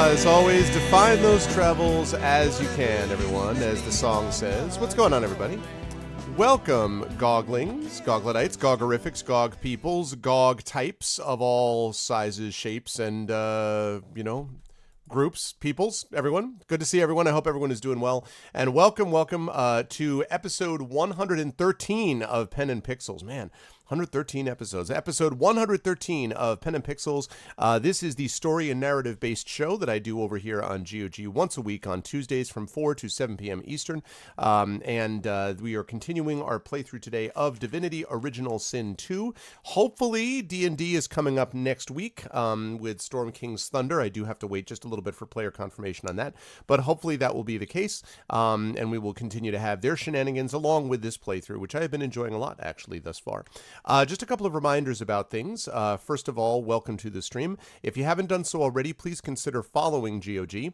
As always, define those travels as you can, everyone, as the song says. What's going on, everybody? Welcome, Goglings, Gogletites, Gogorifics, Gog peoples, Gog types of all sizes, shapes, and, groups, peoples, everyone. Good to see everyone. I hope everyone is doing well. And welcome to episode 113 of Pen and Pixels. Man, 113 episodes. Episode 113 of Pen and Pixels. This is the story and narrative-based show that I do over here on GOG once a week on Tuesdays from 4 to 7 p.m. Eastern. And we are continuing our playthrough today of Divinity Original Sin 2. Hopefully, D&D is coming up next week with Storm King's Thunder. I do have to wait just a little bit for player confirmation on that, but hopefully that will be the case. And we will continue to have their shenanigans along with this playthrough, which I have been enjoying a lot, actually, thus far. Just a couple of reminders about things. First of all, welcome to the stream. If you haven't done so already, please consider following GOG.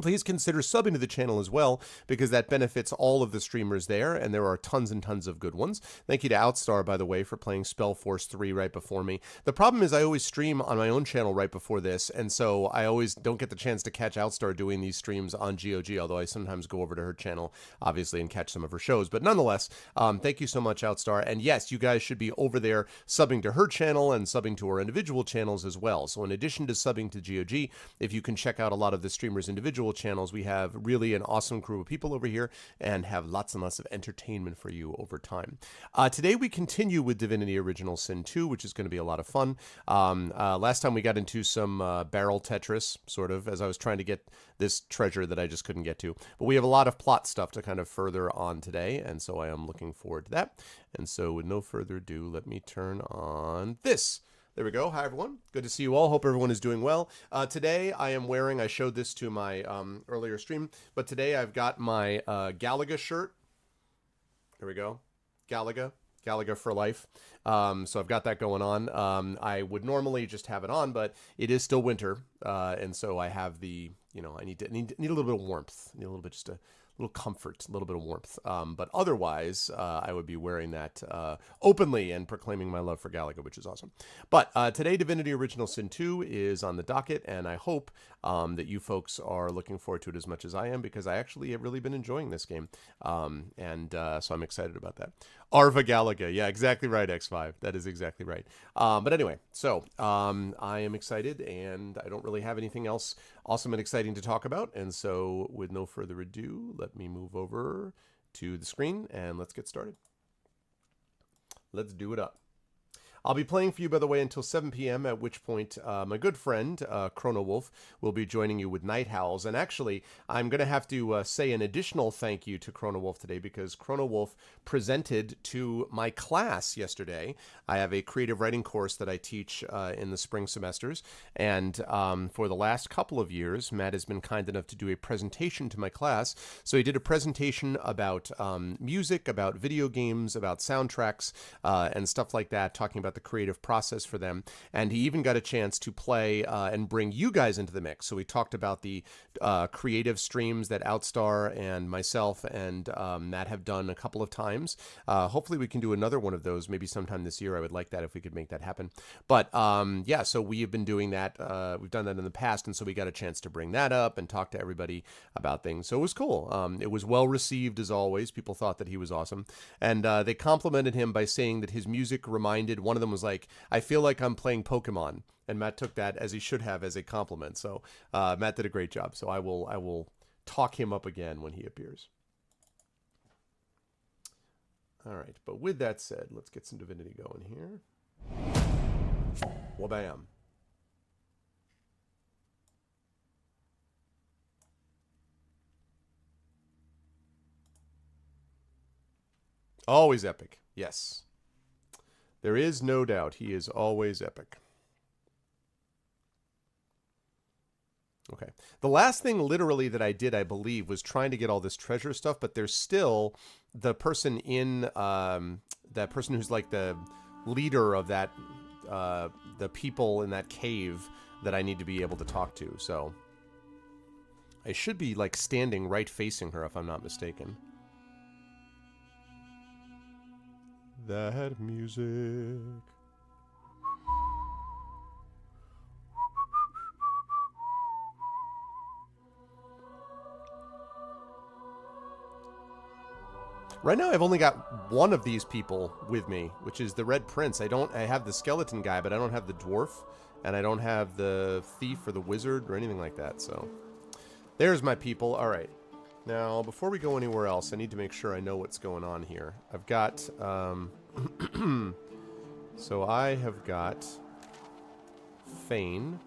Please consider subbing to the channel as well, because that benefits all of the streamers there, and there are tons and tons of good ones. Thank you to Outstar, by the way, for playing Spellforce 3 right before me. The problem is I always stream on my own channel right before this, and so I always don't get the chance to catch Outstar doing these streams on GOG, although I sometimes go over to her channel, obviously, and catch some of her shows. But nonetheless, thank you so much, Outstar. And yes, you guys should be over there subbing to her channel and subbing to our individual channels as well. So in addition to subbing to GOG, if you can check out a lot of the streamers' individual channels, we have really an awesome crew of people over here and have lots and lots of entertainment for you over time. Today we continue with Divinity Original Sin 2, which is going to be a lot of fun. Last time we got into some barrel Tetris, sort of, as I was trying to get this treasure that I just couldn't get to. But we have a lot of plot stuff to kind of further on today, and so I am looking forward to that. And so with no further ado, let me turn on this. There we go. Hi, everyone. Good to see you all. Hope everyone is doing well. Today, I am wearing, I showed this to my earlier stream, but today I've got my Galaga shirt. There we go. Galaga for life. So I've got that going on. I would normally just have it on, but it is still winter. And so I have the, I need a little bit of warmth. Need a little bit, just a little comfort, a little bit of warmth. But otherwise, I would be wearing that openly and proclaiming my love for Galaga, which is awesome. But today, Divinity Original Sin 2 is on the docket, and I hope that you folks are looking forward to it as much as I am, because I actually have really been enjoying this game. So I'm excited about that. Arva Galaga. Yeah, exactly right, X5. That is exactly right. But anyway, so I am excited, and I don't really have anything else awesome and exciting to talk about. And so with no further ado, let me move over to the screen and let's get started. Let's do it up. I'll be playing for you, by the way, until 7 p.m., at which point my good friend, Chrono Wolf, will be joining you with Night Howls. And actually, I'm going to have to say an additional thank you to Chrono Wolf today, because Chrono Wolf presented to my class yesterday. I have a creative writing course that I teach in the spring semesters. And for the last couple of years, Matt has been kind enough to do a presentation to my class. So he did a presentation about music, about video games, about soundtracks, and stuff like that, talking about the creative process for them. And he even got a chance to play and bring you guys into the mix. So we talked about the creative streams that Outstar and myself and Matt have done a couple of times. Hopefully we can do another one of those maybe sometime this year. I would like that if we could make that happen. But yeah, so we have been doing that. We've done that in the past, and so we got a chance to bring that up and talk to everybody about things. So it was cool. It was well received, as always. People thought that he was awesome. And they complimented him by saying that his music reminded, one of them was like, I feel like I'm playing Pokemon. And Matt took that, as he should have, as a compliment. So Matt did a great job. So I will talk him up again when he appears. All right, but with that said, let's get some Divinity going here. Wabam. Always epic, yes. There is no doubt he is always epic. Okay. The last thing literally that I did, I believe, was trying to get all this treasure stuff, but there's still the person in, that person who's like the leader of that, the people in that cave that I need to be able to talk to. So I should be like standing right facing her if I'm not mistaken. That music. Right now I've only got one of these people with me, which is the Red Prince. I have the skeleton guy, but I don't have the dwarf, and I don't have the thief or the wizard or anything like that, so... There's my people. All right. Now, before we go anywhere else, I need to make sure I know what's going on here. I've got... so I have got... Fane.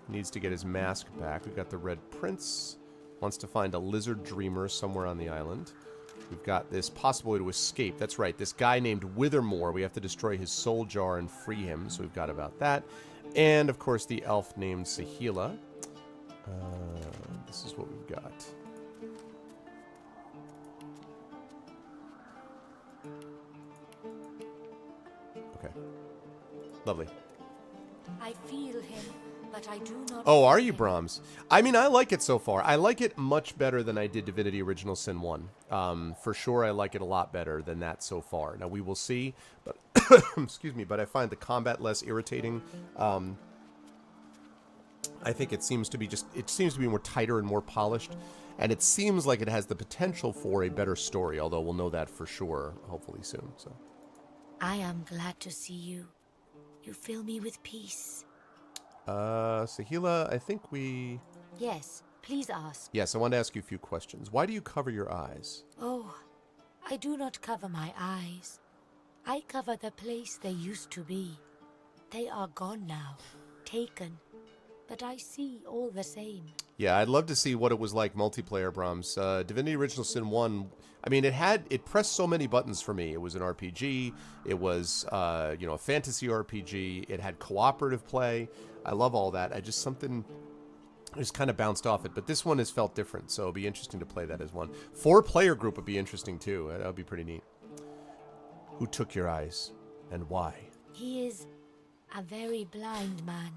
Needs to get his mask back. We've got the Red Prince. Wants to find a lizard dreamer somewhere on the island. We've got this possible way to escape. That's right. This guy named Withermore. We have to destroy his soul jar and free him. So we've got about that. And, of course, the elf named Sahila. This is what we've got. Okay. Lovely. I feel him, but I do not... Oh, are you, Brahms? I mean, I like it so far. I like it much better than I did Divinity Original Sin 1. For sure, I like it a lot better than that so far. Now, we will see, but... excuse me, but I find the combat less irritating. I think it seems to be more tighter and more polished, and it seems like it has the potential for a better story, although we'll know that for sure, hopefully soon, so. I am glad to see you. You fill me with peace. Sahila, I think we... Yes, please ask. Yes, I want to ask you a few questions. Why do you cover your eyes? Oh, I do not cover my eyes. I cover the place they used to be. They are gone now, taken. But I see all the same. Yeah, I'd love to see what it was like multiplayer, Brahms. Divinity Original Sin 1, I mean, it pressed so many buttons for me. It was an RPG. It was, a fantasy RPG. It had cooperative play. I love all that. I just kind of bounced off it. But this one has felt different, so it'll be interesting to play that as one. 4-player group would be interesting, too. That would be pretty neat. Who took your eyes, and why? He is a very blind man.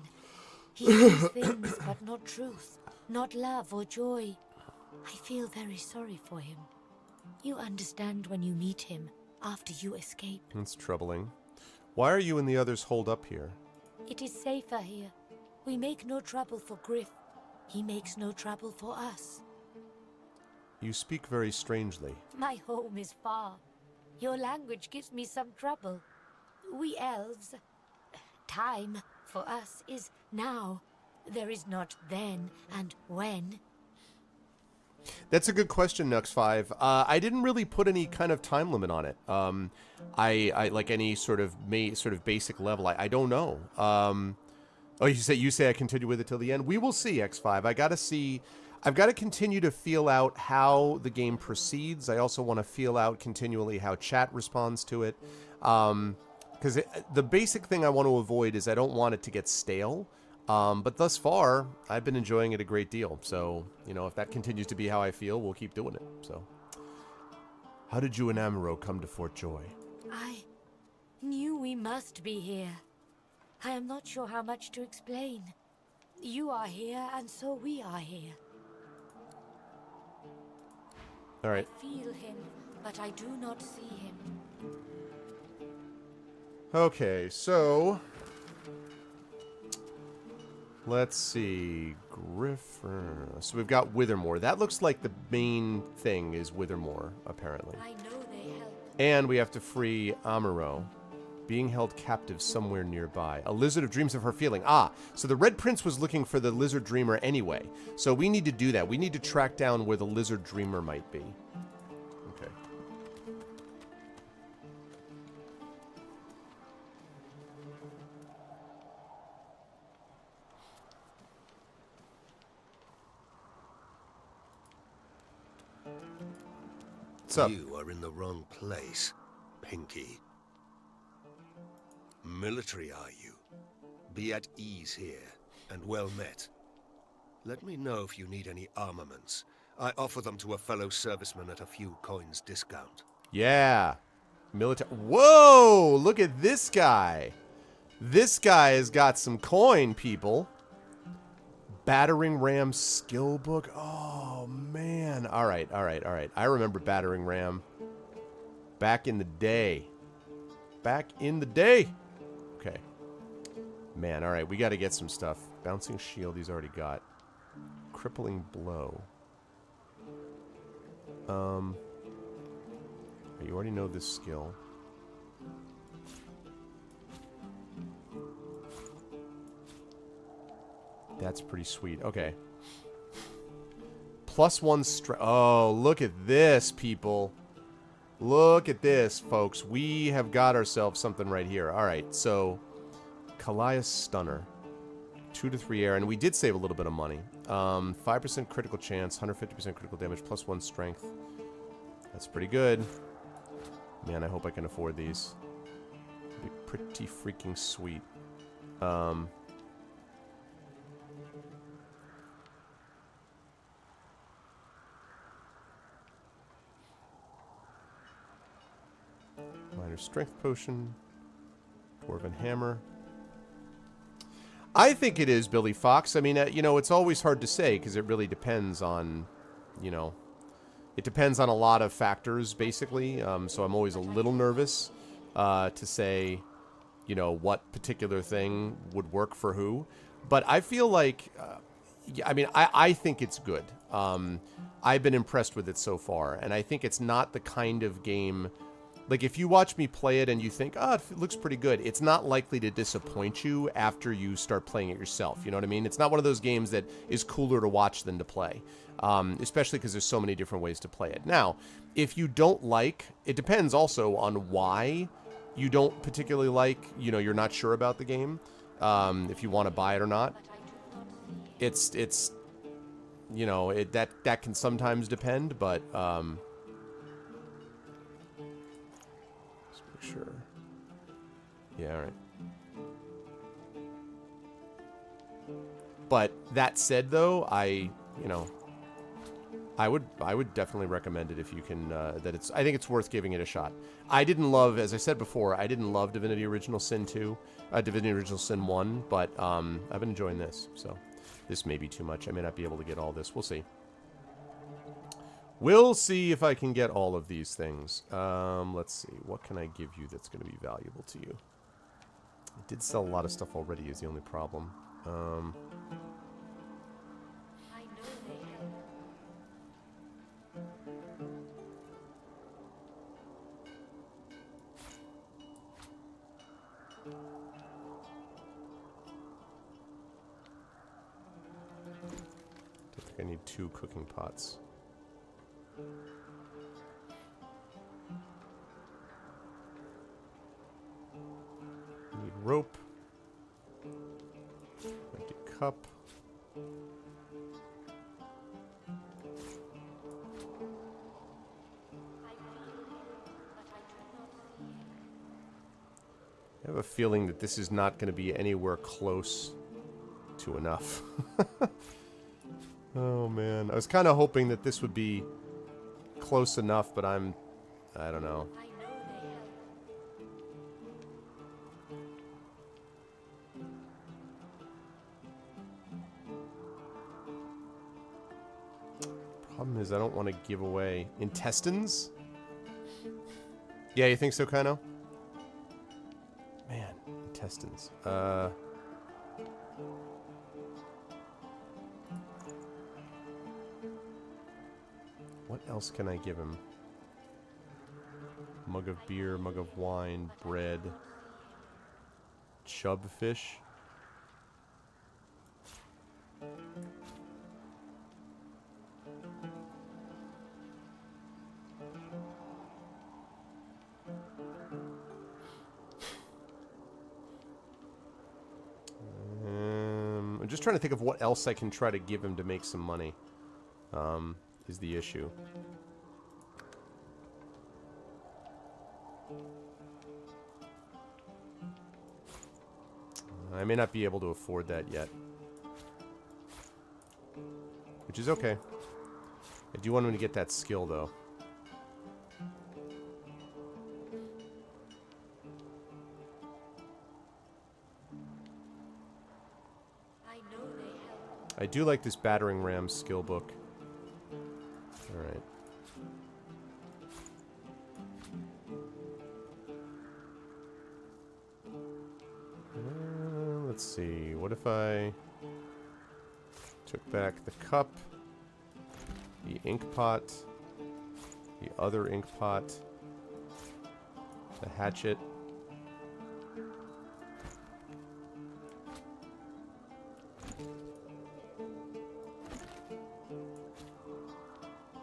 He sees things, but not truth, not love or joy. I feel very sorry for him. You understand when you meet him, after you escape. That's troubling. Why are you and the others holed up here? It is safer here. We make no trouble for Griff. He makes no trouble for us. You speak very strangely. My home is far. Your language gives me some trouble. We elves... Time, for us, is now. There is not then and when. That's a good question, Nux5. I didn't really put any kind of time limit on it. I like any sort of basic level. I don't know. Oh, you say I continue with it till the end? We will see, X5. I've got to continue to feel out how the game proceeds. I also want to feel out continually how chat responds to it. Because the basic thing I want to avoid is I don't want it to get stale. But thus far, I've been enjoying it a great deal. So, if that continues to be how I feel, we'll keep doing it. So, how did you and Amuro come to Fort Joy? I knew we must be here. I am not sure how much to explain. You are here, and so we are here. All right. I feel him, but I do not see him. Okay, so let's see. So we've got Withermore. That looks like the main thing is Withermore, apparently. I know they help. And we have to free Amuro, being held captive somewhere nearby. A lizard of dreams of her feeling. Ah, so the Red Prince was looking for the lizard dreamer anyway. So we need to do that. We need to track down where the lizard dreamer might be. Okay. What's up? You are in the wrong place, Pinky. Military, are you? Be at ease here, and well met. Let me know if you need any armaments. I offer them to a fellow serviceman at a few coins discount. Yeah. Military. Whoa! Look at this guy. This guy has got some coin, people. Battering Ram skill book. Oh, man. All right. I remember Battering Ram. Back in the day. Okay. Man, all right. We got to get some stuff. Bouncing shield he's already got. Crippling blow. Okay, you already know this skill. That's pretty sweet. Okay. +1 strength. Oh, look at this, people. Look at this, folks. We have got ourselves something right here. All right, so Kalias Stunner. 2 to 3 air, and we did save a little bit of money. 5% critical chance, 150% critical damage, +1 strength. That's pretty good. Man, I hope I can afford these. It'd be pretty freaking sweet. Minor strength potion. Dwarven hammer. I think it is Billy Fox. I mean, you know, it's always hard to say because it really depends on, you know, it depends on a lot of factors, basically. So I'm always a little nervous to say, you know, what particular thing would work for who. But I feel like, I mean, I think it's good. I've been impressed with it so far. And I think it's not the kind of game... Like, if you watch me play it and you think, oh, it looks pretty good, it's not likely to disappoint you after you start playing it yourself. You know what I mean? It's not one of those games that is cooler to watch than to play, especially because there's so many different ways to play it. Now, if you don't like, it depends also on why you don't particularly like, you know, you're not sure about the game, if you want to buy it or not. It's you know, that can sometimes depend, but... Sure. Yeah, all right. But that said, though, I would definitely recommend it if you can. I think it's worth giving it a shot. I didn't love, as I said before, I didn't love Divinity Original Sin 2, Divinity Original Sin 1, but I've been enjoying this. So this may be too much. I may not be able to get all this. We'll see. We'll see if I can get all of these things. Let's see. What can I give you that's going to be valuable to you? I did sell a lot of stuff already is the only problem. I think I need 2 cooking pots. Need rope. Empty cup. I have a feeling that this is not going to be anywhere close to enough. Oh man, I was kind of hoping that this would be close enough, but I don't know. Problem is, I don't want to give away intestines. Yeah, you think so, Kano? Man, intestines. What else can I give him? Mug of beer, mug of wine, bread, chub fish. I'm just trying to think of what else I can try to give him to make some money. Is the issue. I may not be able to afford that yet. Which is okay. I do want him to get that skill, though. I do like this battering ram skill book. Alright. Let's see. What if I took back the cup, the ink pot, the other ink pot, The hatchet.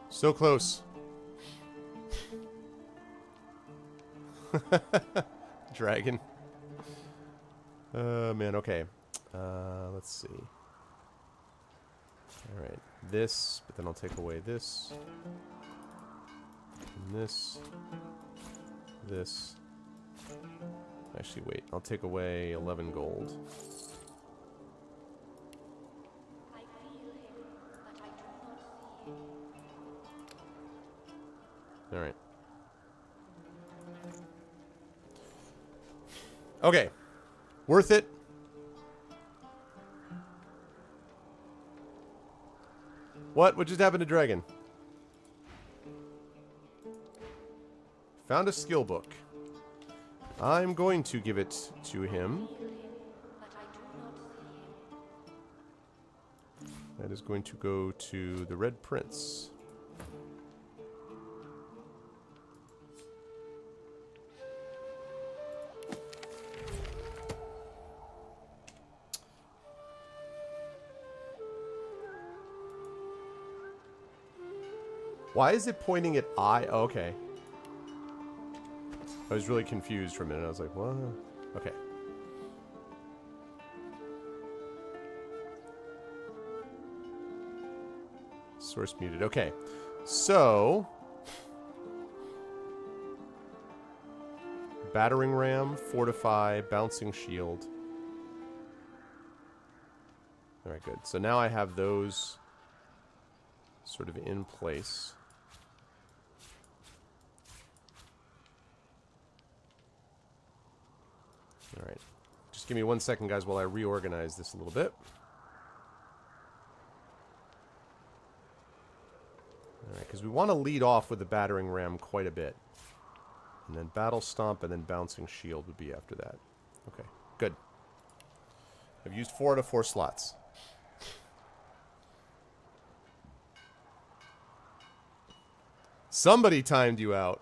So close. Dragon. Man, okay. Let's see. Alright, this, but then I'll take away this. And this. This. Actually, wait, I'll take away 11 gold. Alright. Okay. Worth it. What? What just happened to Dragon? Found a skill book. I'm going to give it to him. That is going to go to the Red Prince. Why is it pointing at I? Oh, okay. I was really confused for a minute. I was like, what? Okay. Source muted. Okay. So. Battering ram, fortify, bouncing shield. Alright, good. So now I have those sort of in place. Alright. Just give me 1 second, guys, while I reorganize this a little bit. Alright, because we want to lead off with the battering ram quite a bit. And then battle stomp and then bouncing shield would be after that. Okay, good. I've used 4 out of 4 slots. Somebody timed you out.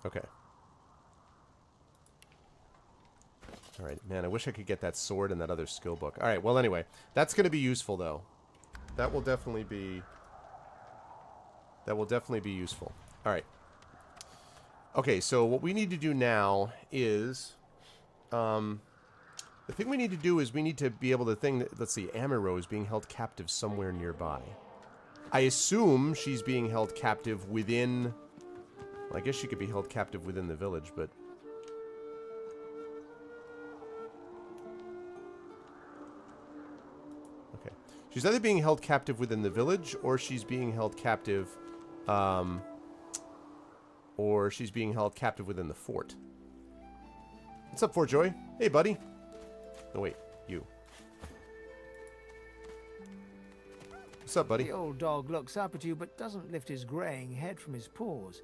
Okay. Alright, man, I wish I could get that sword and that other skill book. Alright, well, anyway. That's going to be useful, though. That will definitely be... That will definitely be useful. Alright. Okay, so what we need to do now is... the thing we need to do is we need to be able to let's see, Amuro is being held captive somewhere nearby. I assume she's being held captive within... Well, I guess she could be held captive within the village, but... Okay. She's either being held captive within the village, or she's being held captive... or she's being held captive within the fort. What's up, Fort Joy? Hey, buddy. No, wait. You. What's up, buddy? The old dog looks up at you, but doesn't lift his graying head from his paws.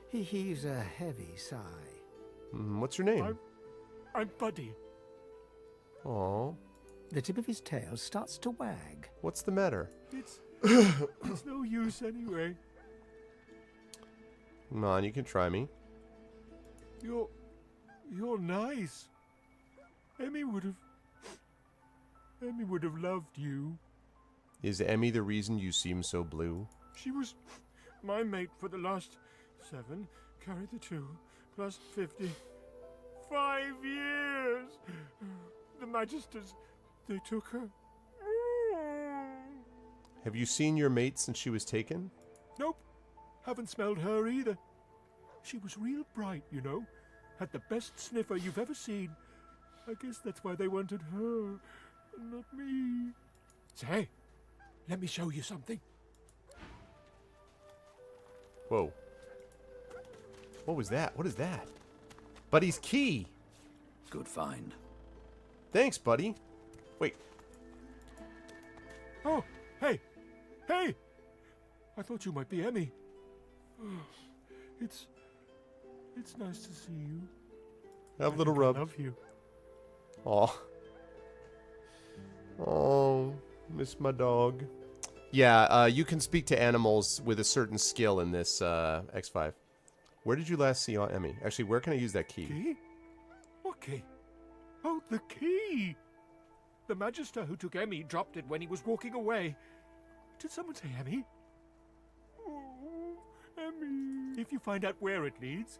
He heaves a heavy sigh. What's your name? I'm Buddy. Aww. The tip of his tail starts to wag. What's the matter? It's no use anyway. Come on, you can try me. You're nice. Emmy would have loved you. Is Emmy the reason you seem so blue? She was my mate for the last 7, carry the 2, plus 50. 5 years! The Magisters, they took her. Have you seen your mate since she was taken? Nope, haven't smelled her either. She was real bright, you know. Had the best sniffer you've ever seen. I guess that's why they wanted her, and not me. Say, let me show you something. Whoa. What was that? What is that? Buddy's key. Good find. Thanks, buddy. Wait. Oh, hey! Hey! I thought you might be Emmy. It's nice to see you. Have a little I rub. love you. Aw. Oh, miss my dog. Yeah, you can speak to animals with a certain skill in this X5. Where did you last see Aunt Emmy? Actually, where can I use that key? Key? What key? Oh, the key! The Magister who took Emmy dropped it when he was walking away. Did someone say Emmy? Oh, Emmy. If you find out where it leads,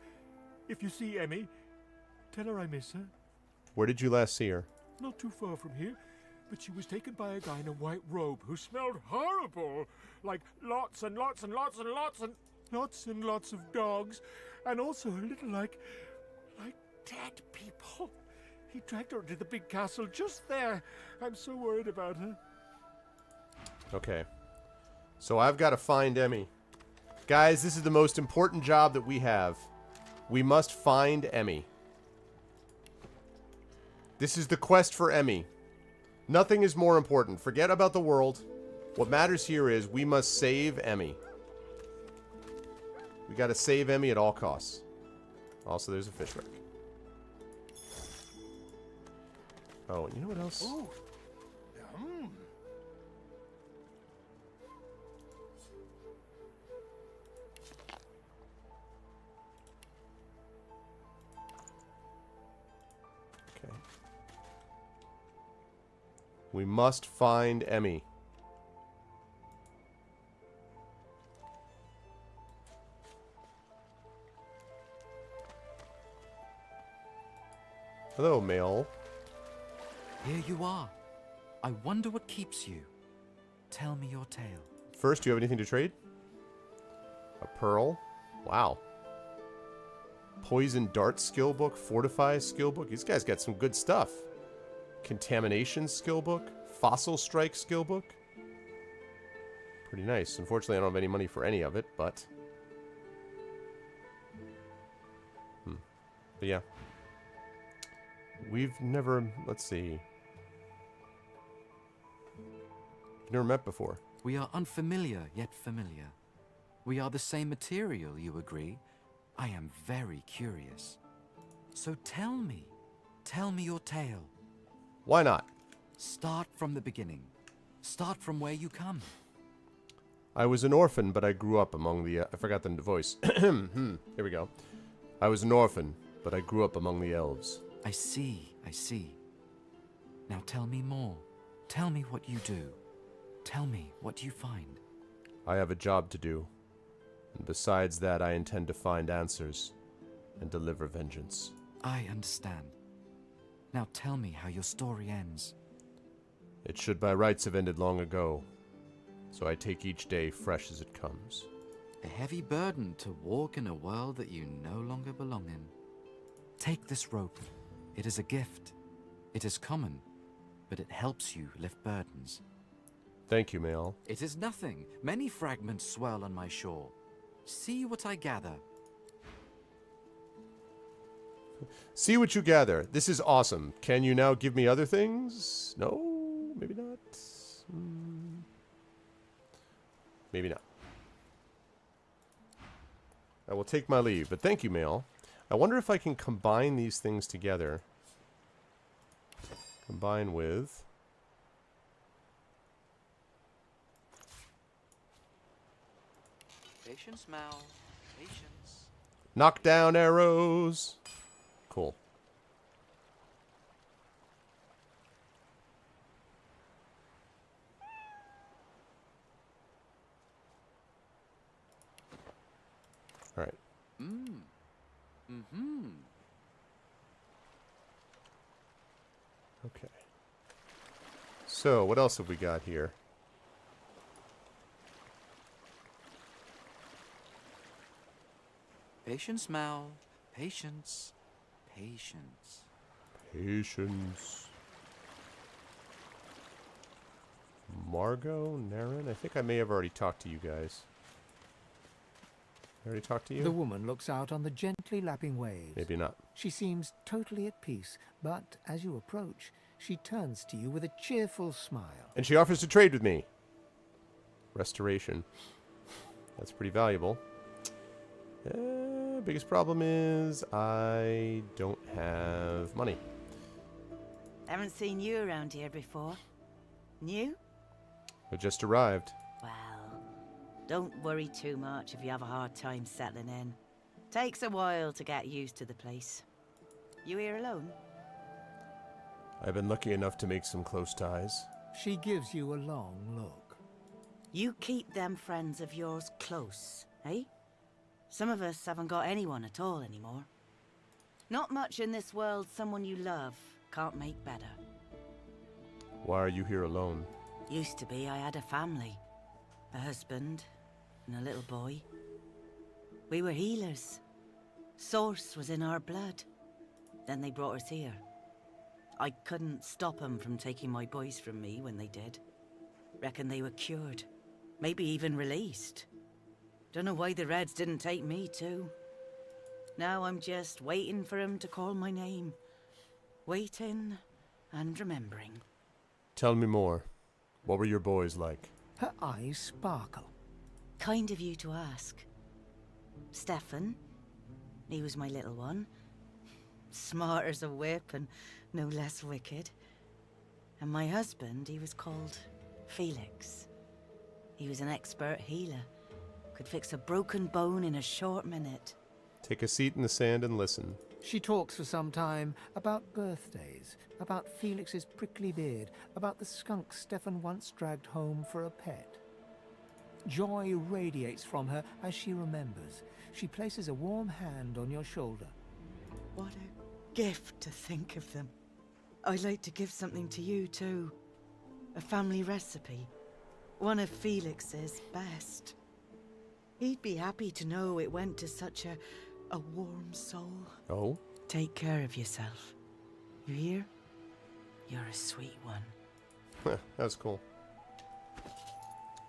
if you see Emmy, tell her I miss her. Where did you last see her? Not too far from here, but she was taken by a guy in a white robe who smelled horrible. Like lots and lots and lots and lots and lots and lots of dogs. And also a little like dead people. He dragged her into the big castle just there. I'm so worried about her. Okay. So I've got to find Emmy. Guys, this is the most important job that we have. We must find Emmy. This is the quest for Emmy. Nothing is more important. Forget about the world. What matters here is we must save Emmy. We got to save Emmy at all costs. Also, there's a fish wreck. Oh, and you know what else? Ooh. Okay. We must find Emmy. Hello, Male. Here you are. I wonder what keeps you. Tell me your tale. First, do you have anything to trade? A pearl. Wow. Poison dart skill book. Fortify skill book. These guys got some good stuff. Contamination skill book. Fossil strike skill book. Pretty nice. Unfortunately, I don't have any money for any of it, but... But yeah. We've never... Let's see. Never met before. We are unfamiliar, yet familiar. We are the same material, you agree? I am very curious. So tell me your tale. Why not? Start from the beginning. Start from where you come. I was an orphan, but I grew up among the... I forgot the voice. Here we go. I was an orphan, but I grew up among the elves. I see. Now tell me more. Tell me what you do. Tell me what you find. I have a job to do. And besides that, I intend to find answers and deliver vengeance. I understand. Now tell me how your story ends. It should by rights have ended long ago, so I take each day fresh as it comes. A heavy burden to walk in a world that you no longer belong in. Take this rope. It is a gift. It is common, but it helps you lift burdens. Thank you, Mael. It is nothing. Many fragments swirl on my shore. See what I gather. See what you gather. This is awesome. Can you now give me other things? No? Maybe not? Maybe not. I will take my leave, but thank you, Mael. I wonder if I can combine these things together. Combine with... Patience, Mal. Patience. Knock down arrows. Cool. All right. Okay. So, what else have we got here? Patience, Mal. Patience. Patience. Patience. Margot, Naren? I think I may have already talked to you guys. I already talked to you? The woman looks out on the gently lapping waves. Maybe not. She seems totally at peace, but as you approach, she turns to you with a cheerful smile. And she offers to trade with me. Restoration. That's pretty valuable. Biggest problem is I don't have money. Haven't seen you around here before. New? I just arrived. Well, Don't worry too much if you have a hard time settling in. Takes a while to get used to the place. You here alone? I've been lucky enough to make some close ties. She gives you a long look. You keep them friends of yours close, eh? Some of us haven't got anyone at all anymore. Not much in this world someone you love can't make better. Why are you here alone? Used to be I had a family. A husband and a little boy. We were healers. Source was in our blood. Then they brought us here. I couldn't stop them from taking my boys from me when they did. Reckon they were cured. Maybe even released. Don't know why the Reds didn't take me too. Now I'm just waiting for him to call my name. Waiting and remembering. Tell me more. What were your boys like? Her eyes sparkle. Kind of you to ask. Stefan, he was my little one. Smart as a whip and no less wicked. And my husband, he was called Felix. He was an expert healer. Could fix a broken bone in a short minute. Take a seat in the sand and listen. She talks for some time about birthdays, about Felix's prickly beard, about the skunk Stefan once dragged home for a pet. Joy radiates from her as she remembers. She places a warm hand on your shoulder. What a gift to think of them. I'd like to give something to you too. A family recipe. One of Felix's best. He'd be happy to know it went to such a warm soul. Oh? Take care of yourself. You hear? You're a sweet one. That's cool.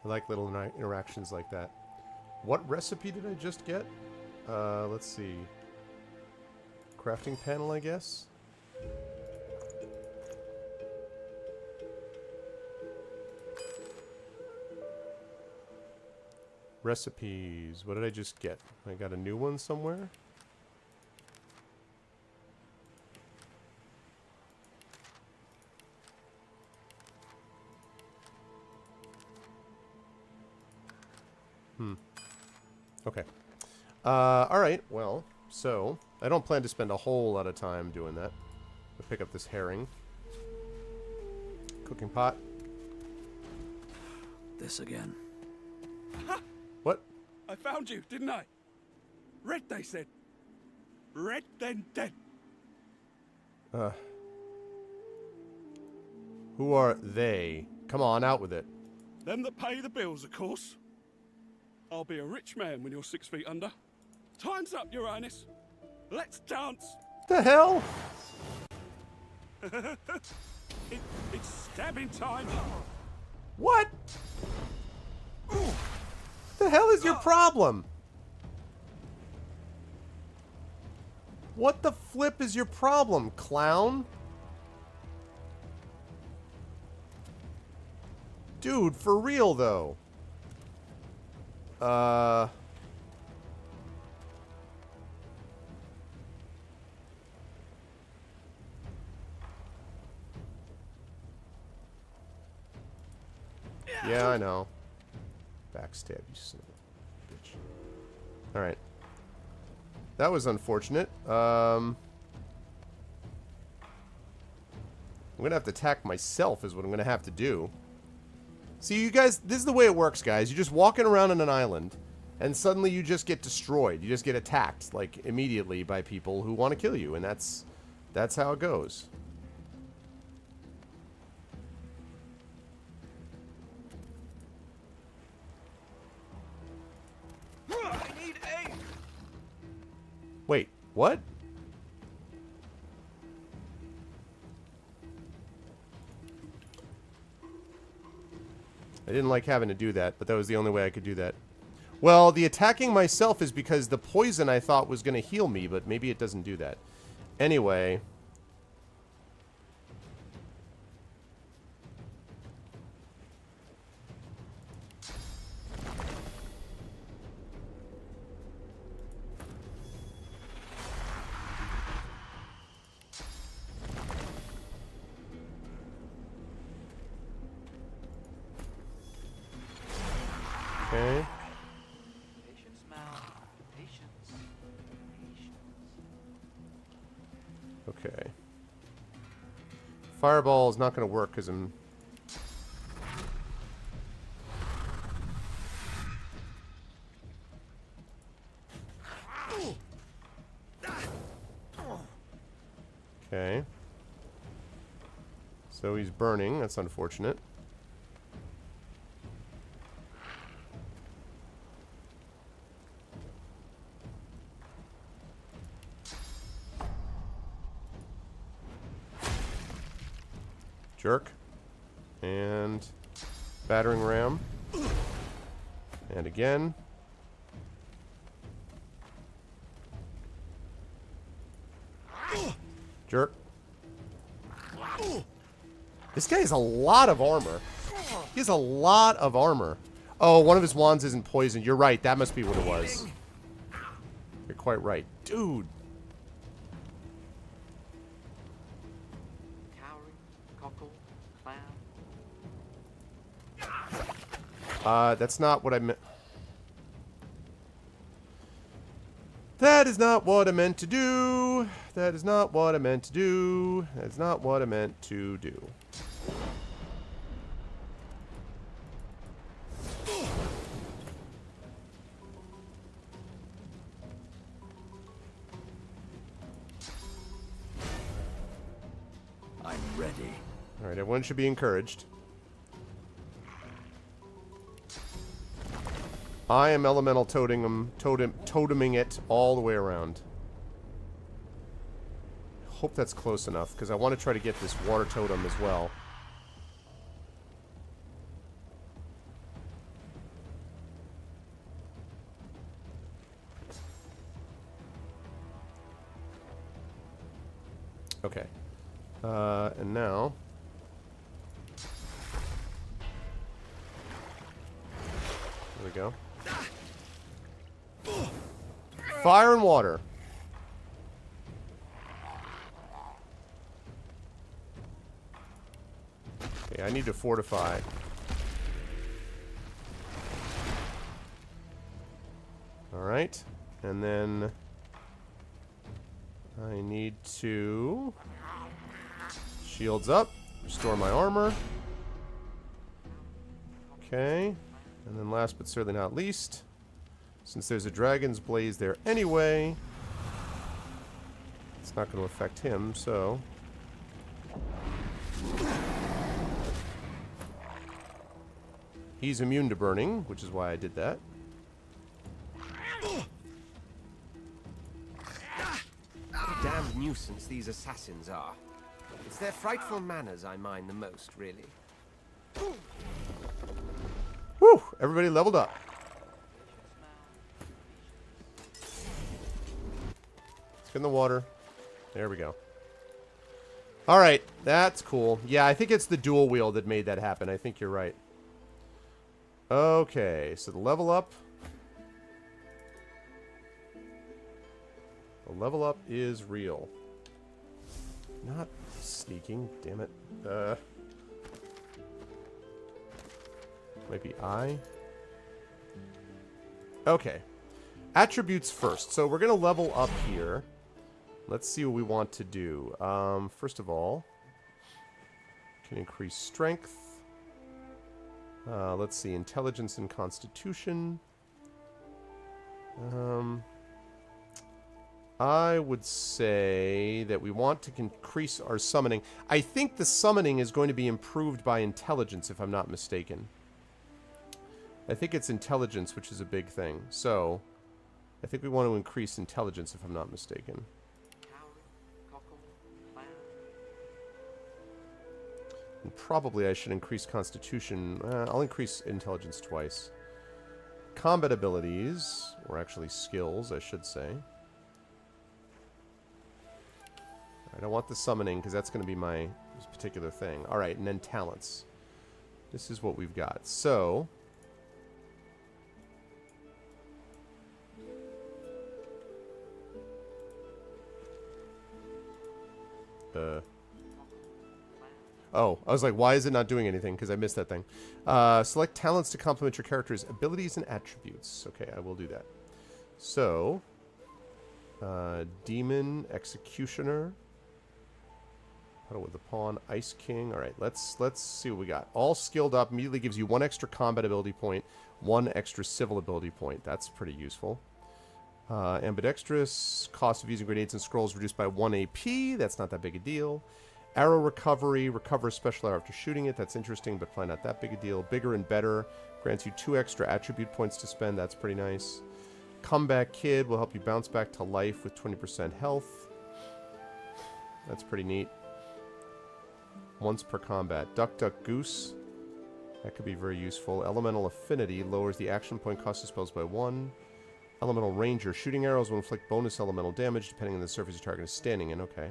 I like little interactions like that. What recipe did I just get? Let's see. Crafting panel, I guess? Recipes. What did I just get? I got a new one somewhere? Okay. Alright, well, so, I don't plan to spend a whole lot of time doing that. I'll pick up this herring. Cooking pot. This again. What? I found you, didn't I? Red, they said. Red, then dead. Who are they? Come on, out with it. Them that pay the bills, of course. I'll be a rich man when you're 6 feet under. Time's up, Your Highness. Let's dance. The hell? It's stabbing time. What? The hell is your problem? What the flip is your problem, clown? Dude, for real though. Yeah, I know. Backstab, you son of a bitch. Alright. That was unfortunate. I'm gonna have to attack myself is what I'm gonna have to do. See, you guys, this is the way it works, guys. You're just walking around on an island, and suddenly you just get destroyed. You just get attacked, like, immediately by people who want to kill you, and that's how it goes. I need aid. Wait, what? I didn't like having to do that, but that was the only way I could do that. Well, the attacking myself is because the poison I thought was going to heal me, but maybe it doesn't do that. Anyway. Okay. Fireball is not going to work because I'm... Okay. So he's burning. That's unfortunate. Jerk. And battering ram. And again. Jerk. This guy has a lot of armor. He has a lot of armor. Oh, one of his wands isn't poisoned. You're right. That must be what it was. You're quite right. Dude. Cowrie, cockle, clown. That's not what I meant. That is not what I meant to do. That is not what I meant to do. That is not what I meant to do. I'm ready. All right, everyone should be encouraged. I am elemental toteming it all the way around. Hope that's close enough, because I want to try to get this water totem as well. Okay. And now... There we go. Fire and water. Okay, I need to fortify. Alright. And then I need to shields up, restore my armor. Okay. And then last but certainly not least, since there's a dragon's blaze there anyway, it's not going to affect him, so... He's immune to burning, which is why I did that. What a damned nuisance these assassins are. It's their frightful manners I mind the most, really. Whew! Everybody leveled up. Let's get in the water. There we go. Alright, that's cool. Yeah, I think it's the dual wheel that made that happen. I think you're right. Okay, so the level up. The level up is real. Not sneaking, damn it. Might be I. Okay. Attributes first. So we're going to level up here. Let's see what we want to do. First of all, can increase strength. Let's see, intelligence and constitution. I would say that we want to increase our summoning. I think the summoning is going to be improved by intelligence, if I'm not mistaken. I think it's intelligence, which is a big thing. So, I think we want to increase intelligence, if I'm not mistaken. And probably I should increase constitution. I'll increase intelligence twice. Combat abilities, or actually skills, I should say. Alright, I want the summoning, because that's going to be my particular thing. Alright, and then talents. This is what we've got. So... Oh, I was like, why is it not doing anything? Because I missed that thing. Select talents to complement your character's abilities and attributes. Okay, I will do that. So, Demon, Executioner, Huddle with the pawn. Ice King. All right, let's see what we got. All skilled up immediately gives you 1 extra combat ability point, 1 extra civil ability point. That's pretty useful. Ambidextrous. Cost of using grenades and scrolls reduced by 1 AP. That's not that big a deal. Arrow recovery. Recover a special arrow after shooting it. That's interesting, but probably not that big a deal. Bigger and better. Grants you 2 extra attribute points to spend. That's pretty nice. Comeback Kid will help you bounce back to life with 20% health. That's pretty neat. Once per combat. Duck Duck Goose. That could be very useful. Elemental Affinity lowers the action point cost of spells by 1. Elemental Ranger. Shooting arrows will inflict bonus elemental damage depending on the surface your target is standing in. Okay.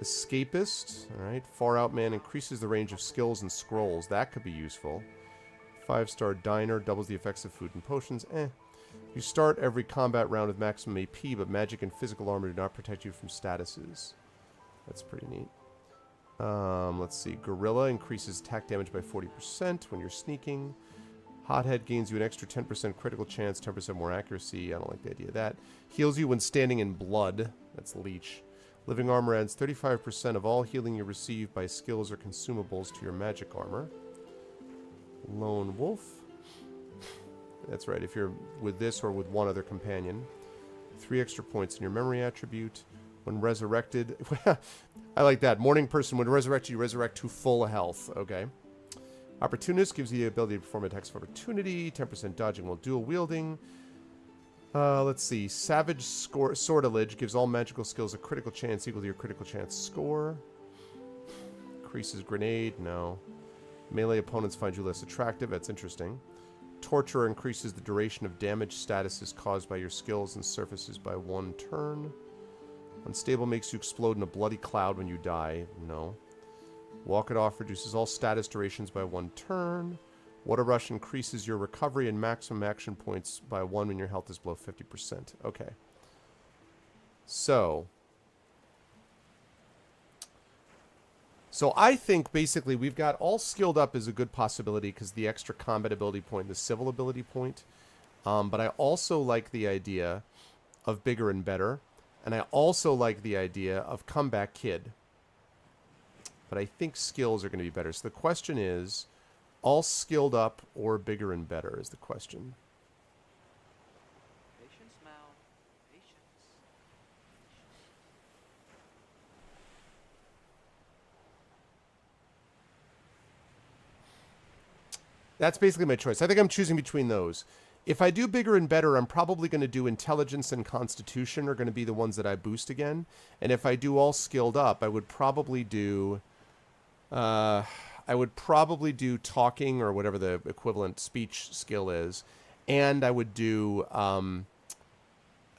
Escapist. Alright. Far Out Man increases the range of skills and scrolls. That could be useful. 5-star Diner doubles the effects of food and potions. You start every combat round with maximum AP, but magic and physical armor do not protect you from statuses. That's pretty neat. Let's see. Gorilla increases attack damage by 40% when you're sneaking. Hothead gains you an extra 10% critical chance, 10% more accuracy. I don't like the idea of that. Heals you when standing in blood. That's Leech. Living Armor adds 35% of all healing you receive by skills or consumables to your magic armor. Lone Wolf. That's right, if you're with this or with one other companion. 3 extra points in your memory attribute. When resurrected... I like that. Morning Person, when resurrected, you resurrect to full health. Okay. Opportunist gives you the ability to perform attacks of opportunity. 10% dodging while dual wielding. Let's see. Savage Sortilege gives all magical skills a critical chance equal to your critical chance score. Increases grenade. No. Melee opponents find you less attractive. That's interesting. Torture increases the duration of damage statuses caused by your skills and surfaces by 1 turn. Unstable makes you explode in a bloody cloud when you die. No. Walk It Off reduces all status durations by 1 turn. Water Rush increases your recovery and maximum action points by 1 when your health is below 50%. Okay. So I think basically we've got all skilled up is a good possibility because the extra combat ability point, the civil ability point. But I also like the idea of bigger and better. And I also like the idea of Comeback Kid. But I think skills are going to be better. So the question is, all skilled up or bigger and better is the question. Patience, Mal. Patience. That's basically my choice. I think I'm choosing between those. If I do bigger and better, I'm probably going to do intelligence and constitution are going to be the ones that I boost again. And if I do all skilled up, I would probably do talking or whatever the equivalent speech skill is. And I would do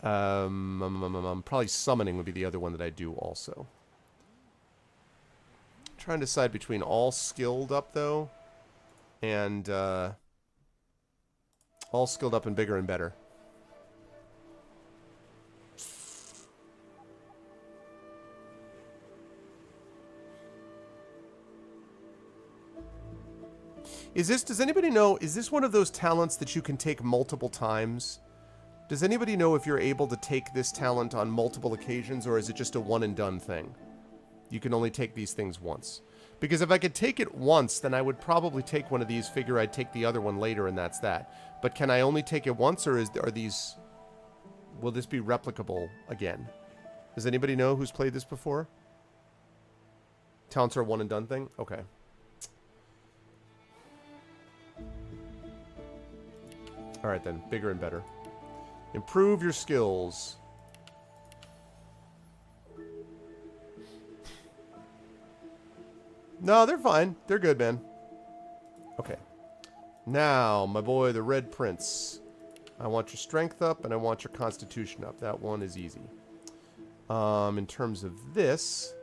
probably summoning would be the other one that I do also. I'm trying to decide between all skilled up though and all skilled up and bigger and better. Does anybody know, is this one of those talents that you can take multiple times? Does anybody know if you're able to take this talent on multiple occasions, or is it just a one and done thing? You can only take these things once. Because if I could take it once, then I would probably take one of these, figure I'd take the other one later, and that's that. But can I only take it once, or will this be replicable again? Does anybody know who's played this before? Talents are a one and done thing? Okay. Alright then, bigger and better. Improve your skills. No, they're fine. They're good, man. Okay. Now, my boy, the Red Prince. I want your strength up, and I want your constitution up. That one is easy. In terms of this,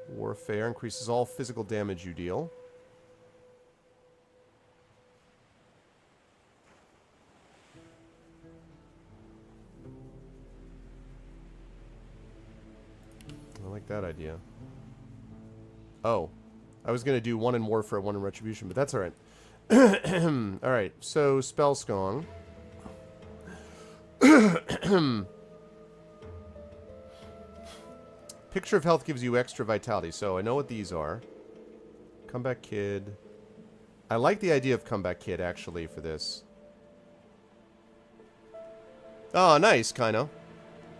warfare increases all physical damage you deal. I like that idea. Oh, I was going to do one in warfare, one in retribution, but that's all right. All right, so Spellskong. Picture of health gives you extra vitality, so I know what these are. Comeback Kid. I like the idea of Comeback Kid, actually, for this. Oh, nice, Kaino.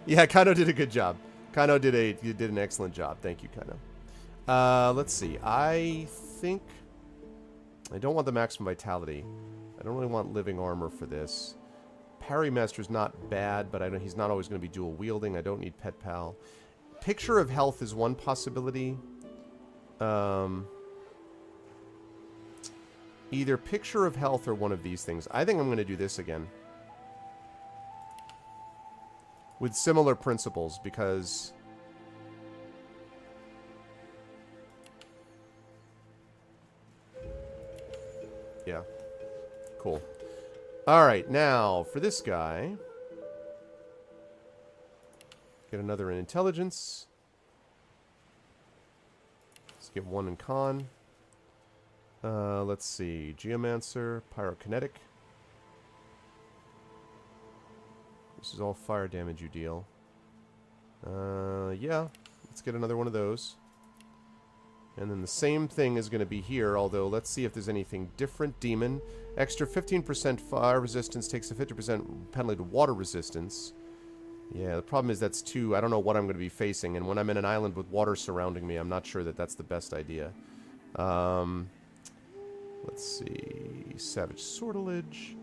Yeah, Kaino did a good job. Kaino did an excellent job. Thank you, Kaino. Let's see. I think I don't want the maximum vitality. I don't really want living armor for this. Parry Master's not bad, but he's not always going to be dual wielding. I don't need Pet Pal. Picture of health is one possibility. Either Picture of Health or one of these things. I think I'm going to do this again. With similar principles, because... yeah. Cool. Alright, now, for this guy... get another in Intelligence. Let's get one in Con. Let's see. Geomancer, Pyrokinetic. This is all fire damage you deal. Yeah. Let's get another one of those. And then the same thing is going to be here, although let's see if there's anything different. Demon. Extra 15% fire resistance takes a 50% penalty to water resistance. Yeah, the problem is that's too... I don't know what I'm going to be facing, and when I'm in an island with water surrounding me, I'm not sure that that's the best idea. Let's see... Savage Sortilege.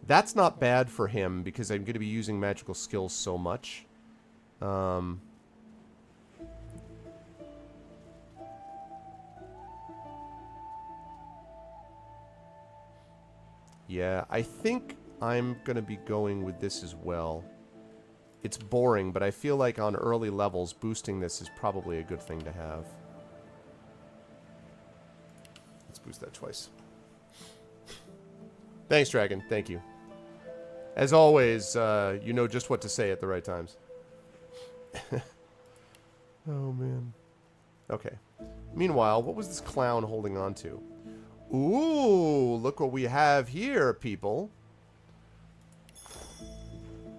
That's not bad for him, because I'm going to be using magical skills so much. Yeah, I think I'm going to be going with this as well. It's boring, but I feel like on early levels, boosting this is probably a good thing to have. Let's boost that twice. Thanks, Dragon. Thank you. As always, you know just what to say at the right times. Oh, man. Okay. Meanwhile, what was this clown holding on to? Ooh, look what we have here, people.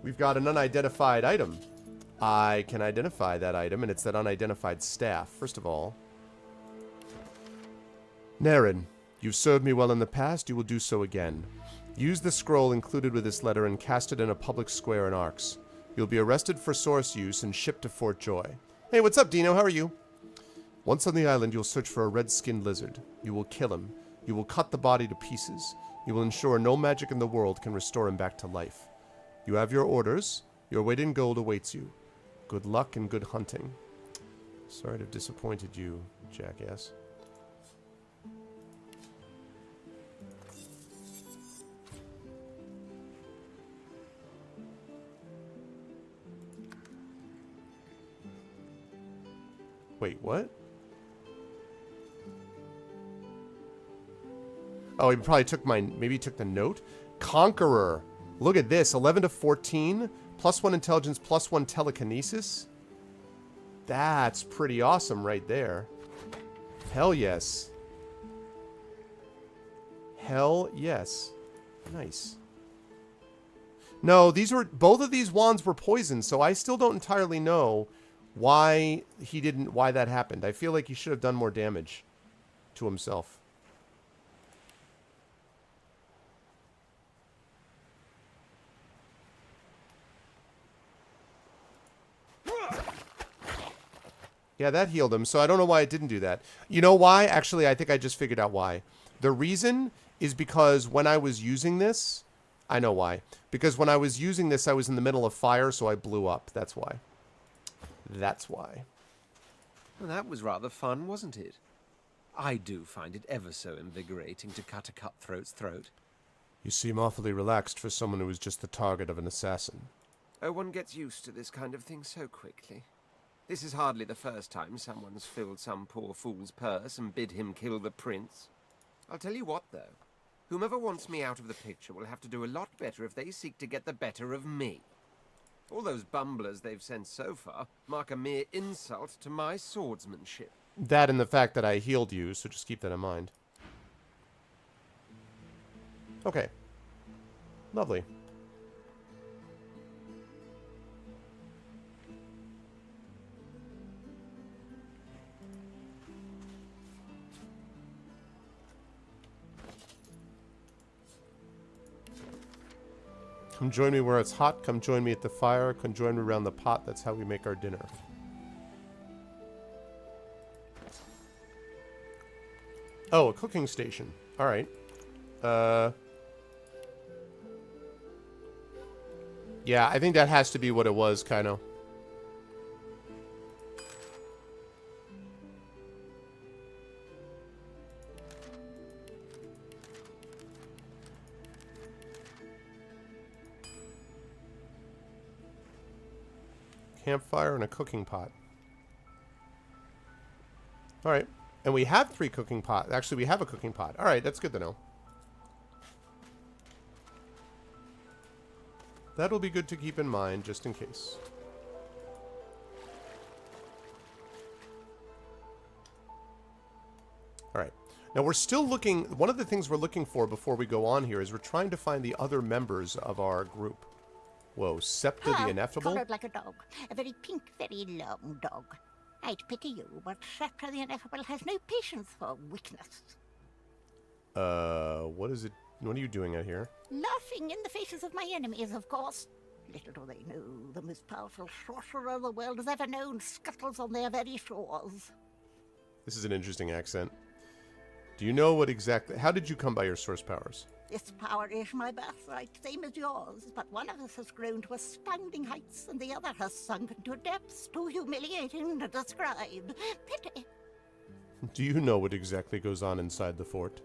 We've got an unidentified item. I can identify that item, and it's that unidentified staff. First of all, Naren, you've served me well in the past, you will do so again. Use the scroll included with this letter and cast it in a public square in Arx. You'll be arrested for source use and shipped to Fort Joy. Hey, what's up, Dino? How are you? Once on the island, you'll search for a red-skinned lizard. You will kill him. You will cut the body to pieces. You will ensure no magic in the world can restore him back to life. You have your orders. Your weight in gold awaits you. Good luck and good hunting. Sorry to have disappointed you, jackass. Wait, what? Oh, he probably took my... maybe he took the note? Conqueror. Look at this. 11 to 14. Plus 1 intelligence, plus 1 telekinesis. That's pretty awesome right there. Hell yes. Hell yes. Nice. No, these were... both of these wands were poisoned, so I still don't entirely know why he didn't... why that happened. I feel like he should have done more damage to himself. Yeah, that healed him, so I don't know why it didn't do that. You know why? Actually, I think I just figured out why. The reason is because when I was using this... I know why. Because when I was using this, I was in the middle of fire, so I blew up. That's why. That's why. Well, that was rather fun, wasn't it? I do find it ever so invigorating to cut a cutthroat's throat. You seem awfully relaxed for someone who was just the target of an assassin. Oh, one gets used to this kind of thing so quickly. This is hardly the first time someone's filled some poor fool's purse and bid him kill the prince. I'll tell you what, though. Whomever wants me out of the picture will have to do a lot better if they seek to get the better of me. All those bumblers they've sent so far mark a mere insult to my swordsmanship. That and the fact that I healed you, so just keep that in mind. Okay. Lovely. Come join me where it's hot. Come join me at the fire. Come join me around the pot. That's how we make our dinner. Oh, a cooking station. All right. Yeah, I think that has to be what it was, kind of. Campfire and a cooking pot. All right. And we have 3 cooking pots. Actually, we have a cooking pot. All right, that's good to know. That'll be good to keep in mind, just in case. All right. Now, we're still looking... One of the things we're looking for before we go on here is we're trying to find the other members of our group. Whoa, Septa the Ineffable? Coloured like a dog. A very pink, very long dog. I'd pity you, but Septa the Ineffable has no patience for weakness. What is it? What are you doing out here? Laughing in the faces of my enemies, of course. Little do they know, the most powerful sorcerer the world has ever known scuttles on their very shores. This is an interesting accent. Do you know what exactly... How did you come by your source powers? This power is my birthright, same as yours, but one of us has grown to astounding heights, and the other has sunk into depths too humiliating to describe. Pity. Do you know what exactly goes on inside the fort?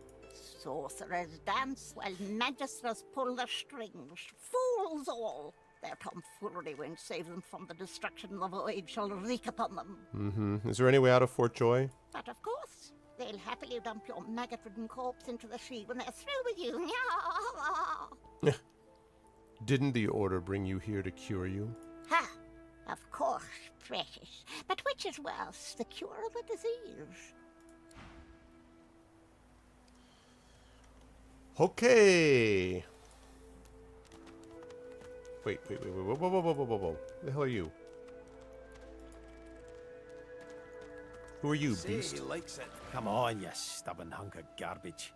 Sorcerers dance while magisters pull the strings. Fools all! Their tomfoolery won't save them from the destruction the void shall wreak upon them. Mm-hmm. Is there any way out of Fort Joy? But of course, they'll happily dump your maggot-ridden corpse into the sea when they're through with you. Didn't the Order bring you here to cure you? Ha! Of course, precious. But which is worse, the cure or the disease? Okay. Wait, whoa. Who the hell are you? Who are you, beast? He likes it. Come on, you stubborn hunk of garbage.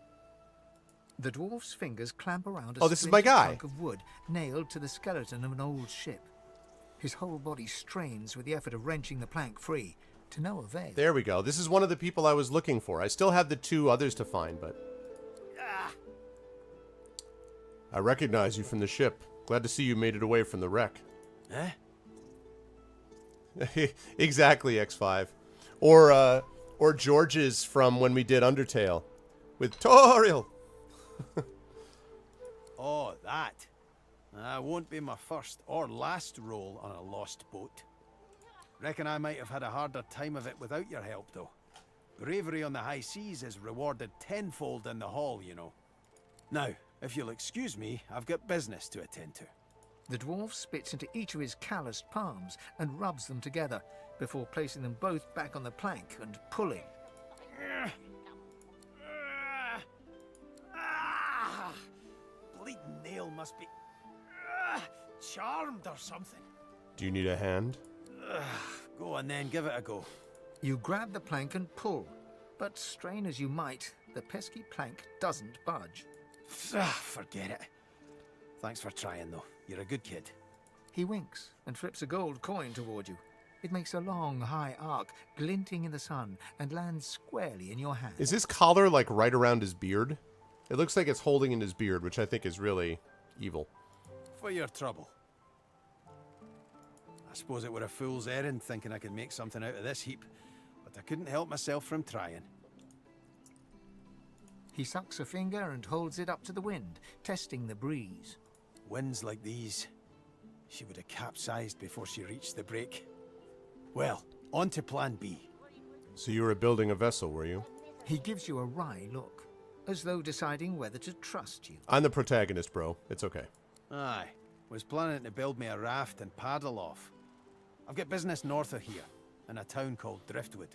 The dwarf's fingers clamp around Oh, a this is my splintered guy. chunk of wood nailed to the skeleton of an old ship. His whole body strains with the effort of wrenching the plank free, to no avail. There we go. This is one of the people I was looking for. I still have the 2 others to find, but... I recognize you from the ship. Glad to see you made it away from the wreck. Eh? Exactly, X5. Or George's from when we did Undertale. With Toriel! Oh, that. Won't be my first or last roll on a lost boat. Reckon I might have had a harder time of it without your help, though. Bravery on the high seas is rewarded tenfold in the hall, you know. Now, if you'll excuse me, I've got business to attend to. The dwarf spits into each of his calloused palms and rubs them together, before placing them both back on the plank and pulling. Bleeding nail must be charmed or something. Do you need a hand? Go on then, give it a go. You grab the plank and pull, but strain as you might, the pesky plank doesn't budge. Forget it. Thanks for trying, though. You're a good kid. He winks and flips a gold coin toward you. It makes a long, high arc, glinting in the sun, and lands squarely in your hand. Is this collar, like, right around his beard? It looks like it's holding in his beard, which I think is really evil. For your trouble. I suppose it were a fool's errand thinking I could make something out of this heap, but I couldn't help myself from trying. He sucks a finger and holds it up to the wind, testing the breeze. Winds like these, she would have capsized before she reached the break. Well, on to plan B. So you were building a vessel, were you? He gives you a wry look, as though deciding whether to trust you. I'm the protagonist, bro. It's okay. Aye, was planning to build me a raft and paddle off. I've got business north of here, in a town called Driftwood.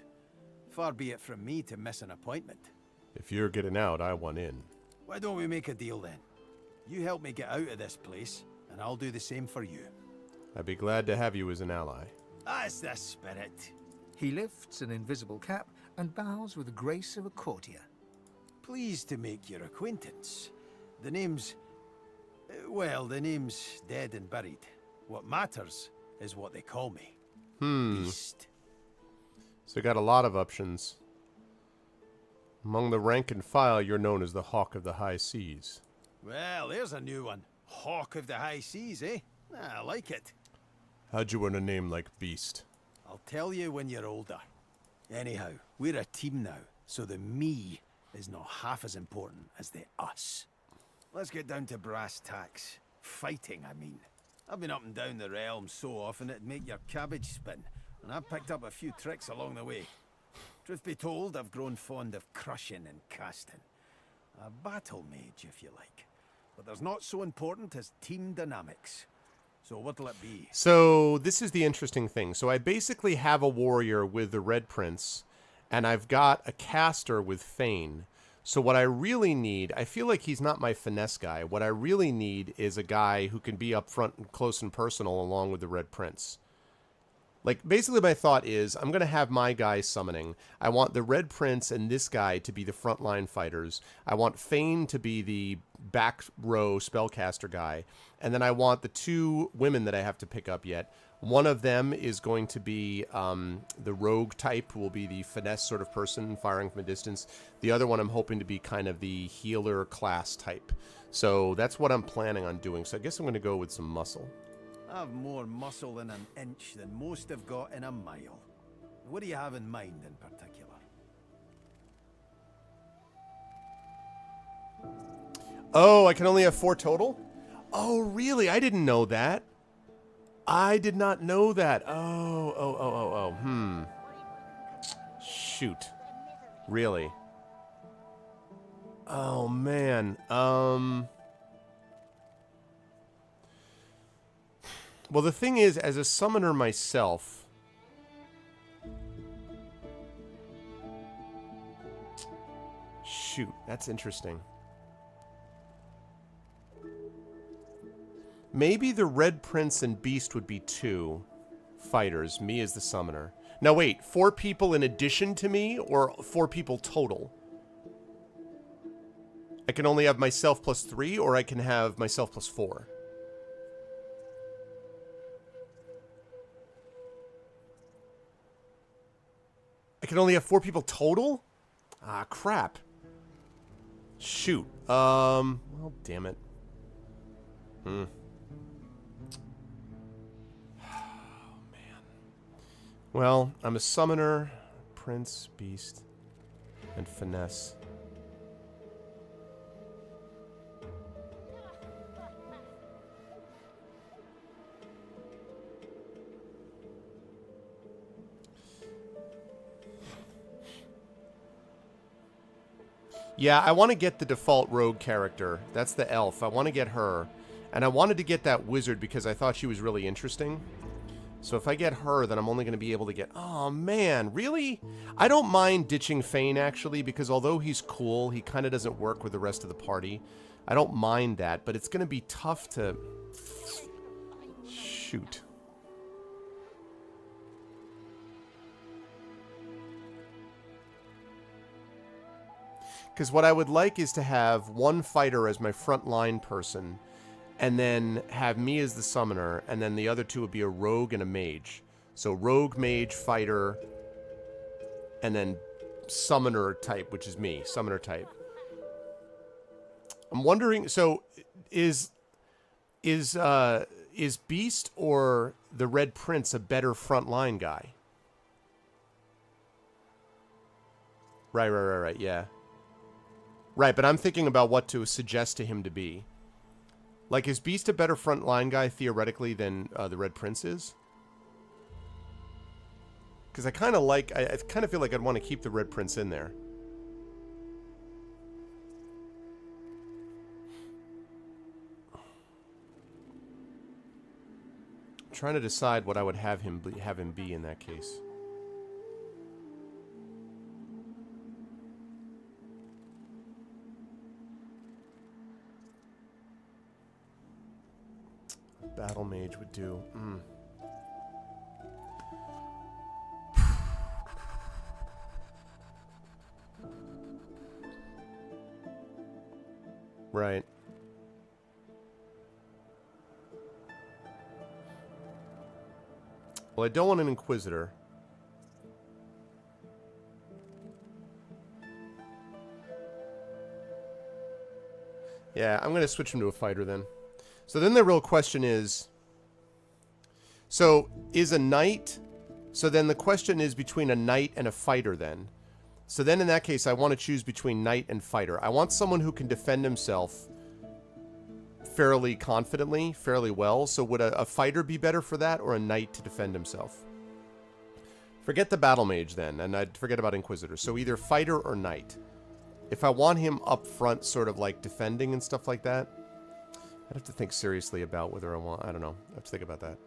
Far be it from me to miss an appointment. If you're getting out, I want in. Why don't we make a deal then? You help me get out of this place, and I'll do the same for you. I'd be glad to have you as an ally. That's the spirit. He lifts an invisible cap and bows with the grace of a courtier. Pleased to make your acquaintance. The name's Well, the name's dead and buried. What matters is what they call me. Beast. So we got a lot of options. Among the rank and file, you're known as the Hawk of the High Seas. Well, there's a new one. Hawk of the High Seas, eh? I like it. How'd you earn a name like Beast? I'll tell you when you're older. Anyhow, we're a team now, so the me is not half as important as the us. Let's get down to brass tacks. Fighting, I mean. I've been up and down the realm so often it'd make your cabbage spin, and I've picked up a few tricks along the way. Truth be told, I've grown fond of crushing and casting. A battle mage, if you like. But there's not so important as team dynamics. So what'll it be? So this is the interesting thing. So I basically have a warrior with the Red Prince, and I've got a caster with Fane. So what I really need, I feel like he's not my finesse guy. What I really need is a guy who can be up front and close and personal along with the Red Prince. Like, basically my thought is, I'm going to have my guy summoning. I want the Red Prince and this guy to be the frontline fighters. I want Fane to be the back row spellcaster guy. And then I want the two women that I have to pick up yet. One of them is going to be the rogue type, who will be the finesse sort of person, firing from a distance. The other one I'm hoping to be kind of the healer class type. So that's what I'm planning on doing. So I guess I'm going to go with some muscle. I've more muscle in an inch than most have got in a mile. What do you have in mind in particular? Oh, I can only have 4 total? Oh, really? I didn't know that. I did not know that. Oh. Shoot. Really? Oh, man. Well, the thing is, as a summoner myself, shoot, that's interesting. Maybe the Red Prince and Beast would be 2 fighters, me as the summoner. Now wait, 4 people in addition to me, or 4 people total? I can only have myself plus 3, or I can have myself plus 4. I can only have 4 people total? Ah, crap. Shoot. Well, damn it. Oh, man. Well, I'm a summoner, Prince, Beast, and Finesse. Yeah, I want to get the default rogue character. That's the elf. I want to get her. And I wanted to get that wizard because I thought she was really interesting. So if I get her, then I'm only going to be able to get... Oh, man. Really? I don't mind ditching Fane, actually, because although he's cool, he kind of doesn't work with the rest of the party. I don't mind that, but it's going to be tough to... Shoot. Because what I would like is to have one fighter as my frontline person, and then have me as the summoner, and then the other 2 would be a rogue and a mage. So rogue, mage, fighter, and then summoner type, which is me, summoner type. I'm wondering, so is Beast or the Red Prince a better frontline guy? Right, yeah. Right, but I'm thinking about what to suggest to him to be. Like, is Beast a better frontline guy, theoretically, than the Red Prince is? Because I kind of like... I kind of feel like I'd want to keep the Red Prince in there. I'm trying to decide what I would have him be in that case. Battle mage would do. Right. Well, I don't want an Inquisitor. Yeah, I'm going to switch him to a fighter then. So then the real question is... So, is a knight... So then the question is between a knight and a fighter then. So then in that case, I want to choose between knight and fighter. I want someone who can defend himself fairly confidently, fairly well. So would a fighter be better for that, or a knight to defend himself? Forget the battle mage then, and I'd forget about Inquisitor. So either fighter or knight. If I want him up front, sort of like defending and stuff like that, I'd have to think seriously about whether I want... I don't know. I have to think about that.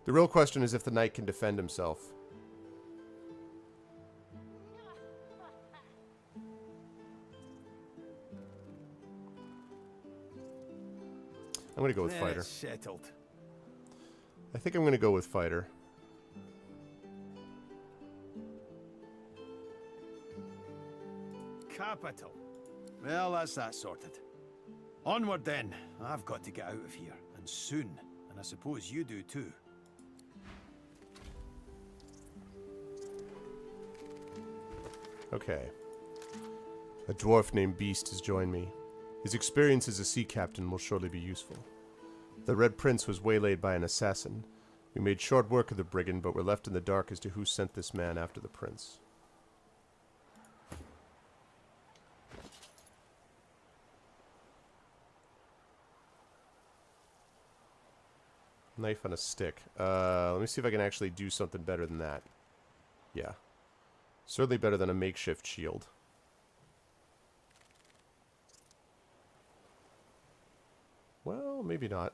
The real question is if the knight can defend himself. I'm going to go with fighter. Settled. I think I'm going to go with fighter. Capital. Well, that's that sorted. Onward then. I've got to get out of here, and soon. And I suppose you do too. Okay. A dwarf named Beast has joined me. His experience as a sea captain will surely be useful. The Red Prince was waylaid by an assassin. We made short work of the brigand, but were left in the dark as to who sent this man after the prince. Knife on a stick. Let me see if I can actually do something better than that. Yeah. Certainly better than a makeshift shield. Well, maybe not.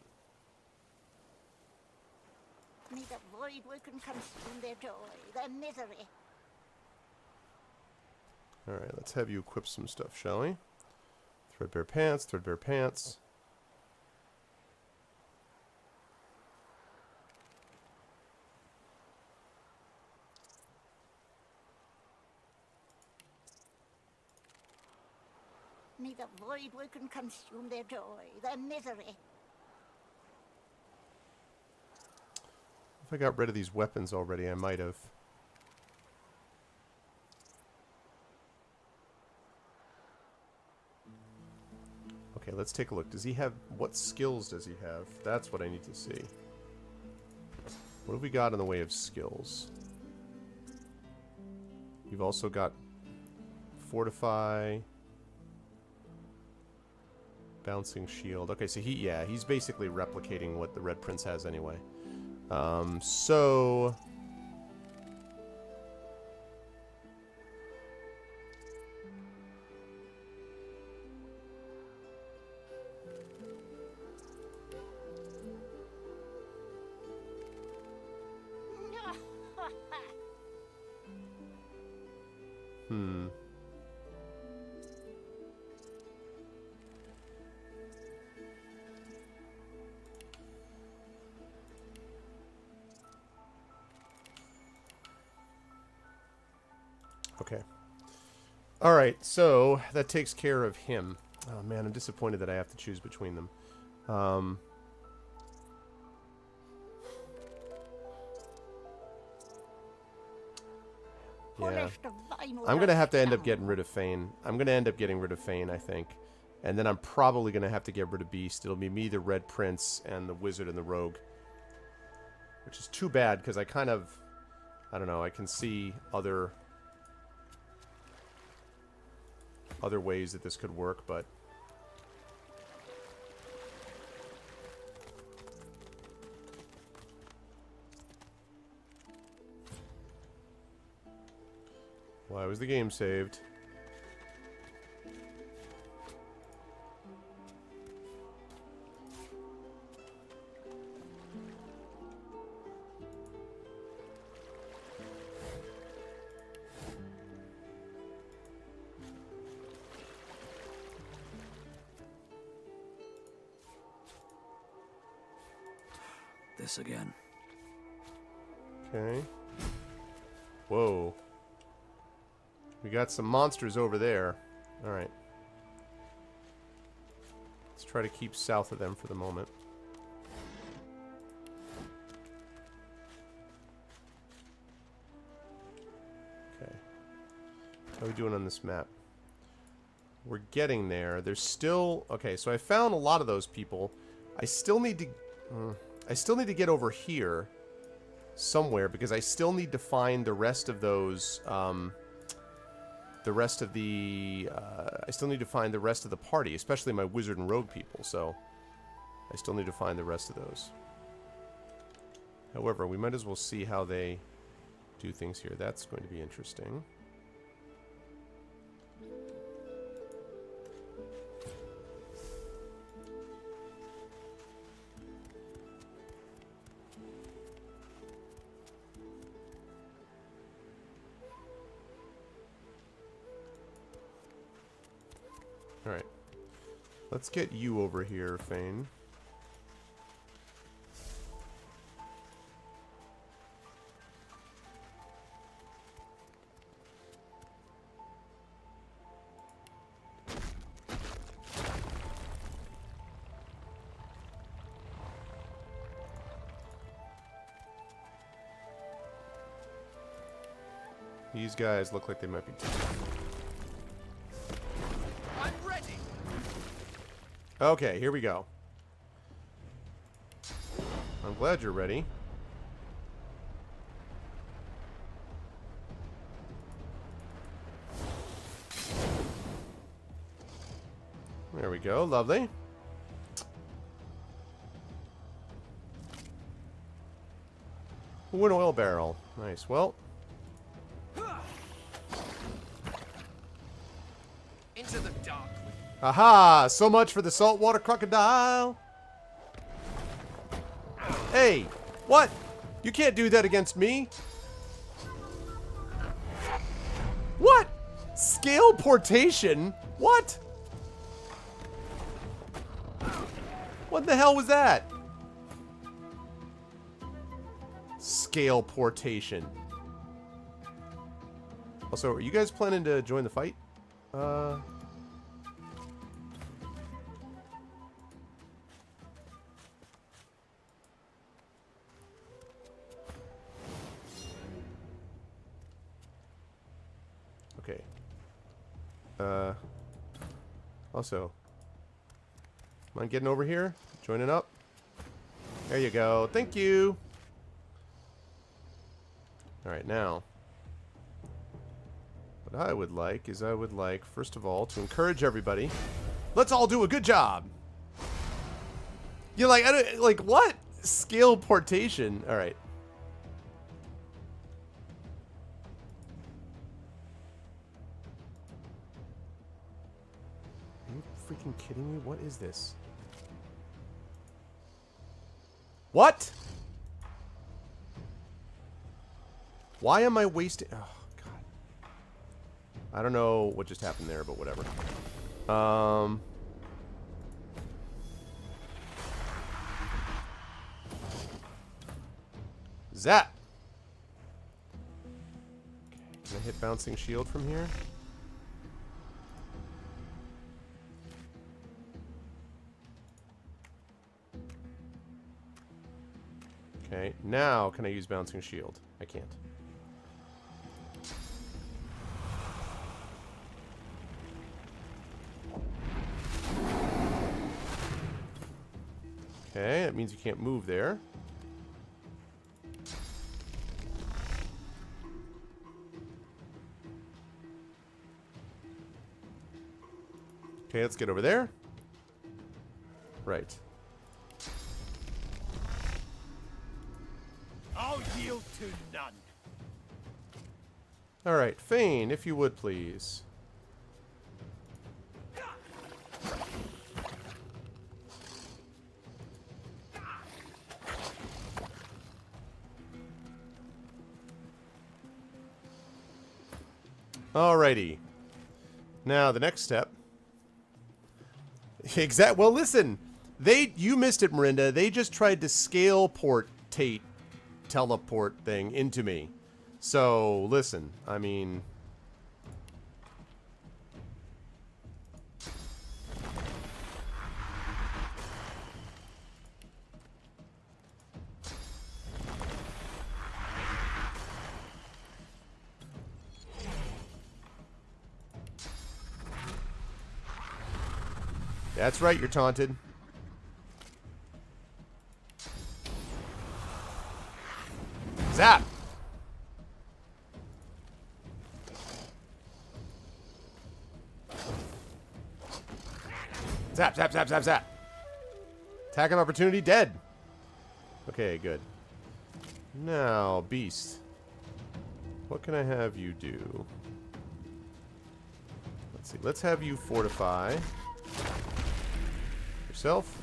May the void work and consume their joy, their misery. Alright, let's have you equip some stuff, shall we? Threadbare pants, threadbare pants. May the void work and consume their joy, their misery. If I got rid of these weapons already, I might have. Okay, let's take a look. Does he have... What skills does he have? That's what I need to see. What have we got in the way of skills? You've also got Fortify... Bouncing shield. Okay, so he's basically replicating what the Red Prince has anyway. So... Okay. Alright, so that takes care of him. Oh man, I'm disappointed that I have to choose between them. Yeah. I'm going to have to end up getting rid of Fane. I'm going to end up getting rid of Fane, I think. And then I'm probably going to have to get rid of Beast. It'll be me, the Red Prince, and the Wizard and the Rogue. Which is too bad, because I kind of... I don't know, I can see other ways that this could work, but... Why was the game saved? This again. Okay. Whoa. We got some monsters over there. Alright. Let's try to keep south of them for the moment. Okay. How are we doing on this map? We're getting there. There's still... Okay, so I found a lot of those people. I still need to... I still need to get over here somewhere because I still need to find the rest of those... the rest of the... I still need to find the rest of the party, especially my wizard and rogue people, so... I still need to find the rest of those. However, we might as well see how they do things here. That's going to be interesting. Alright. Let's get you over here, Fane. These guys look like they might be I'm ready. Okay, here we go. I'm glad you're ready. There we go, lovely. Ooh, an oil barrel. Nice. Well, Into the dark. aha! So much for the saltwater crocodile. Hey, what? You can't do that against me. What? Scale portation? What? What the hell was that? Scale portation. Also, are you guys planning to join the fight? Okay. Also, mind getting over here? Joining up? There you go. Thank you. Alright, now. What I would like is first of all, to encourage everybody. Let's all do a good job. You're like, I don't, like, what? Scale portation. Alright. Are you freaking kidding me? What is this? What? Why am I wasting... Oh, God. I don't know what just happened there, but whatever. Zap! Okay, can I hit bouncing shield from here? Okay, now can I use bouncing shield? I can't. Okay, that means you can't move there. Okay, let's get over there. Right. I'll yield to none. Alright, Fane, if you would please. Alrighty. Now, the next step. Well, listen. You missed it, Marinda. They just tried to scale teleport thing into me. So, listen. I mean, That's right, you're taunted. Zap! Zap, zap, zap, zap, zap. Attack of opportunity, dead. Okay, good. Now, Beast. What can I have you do? Let's see. Let's have you fortify yourself.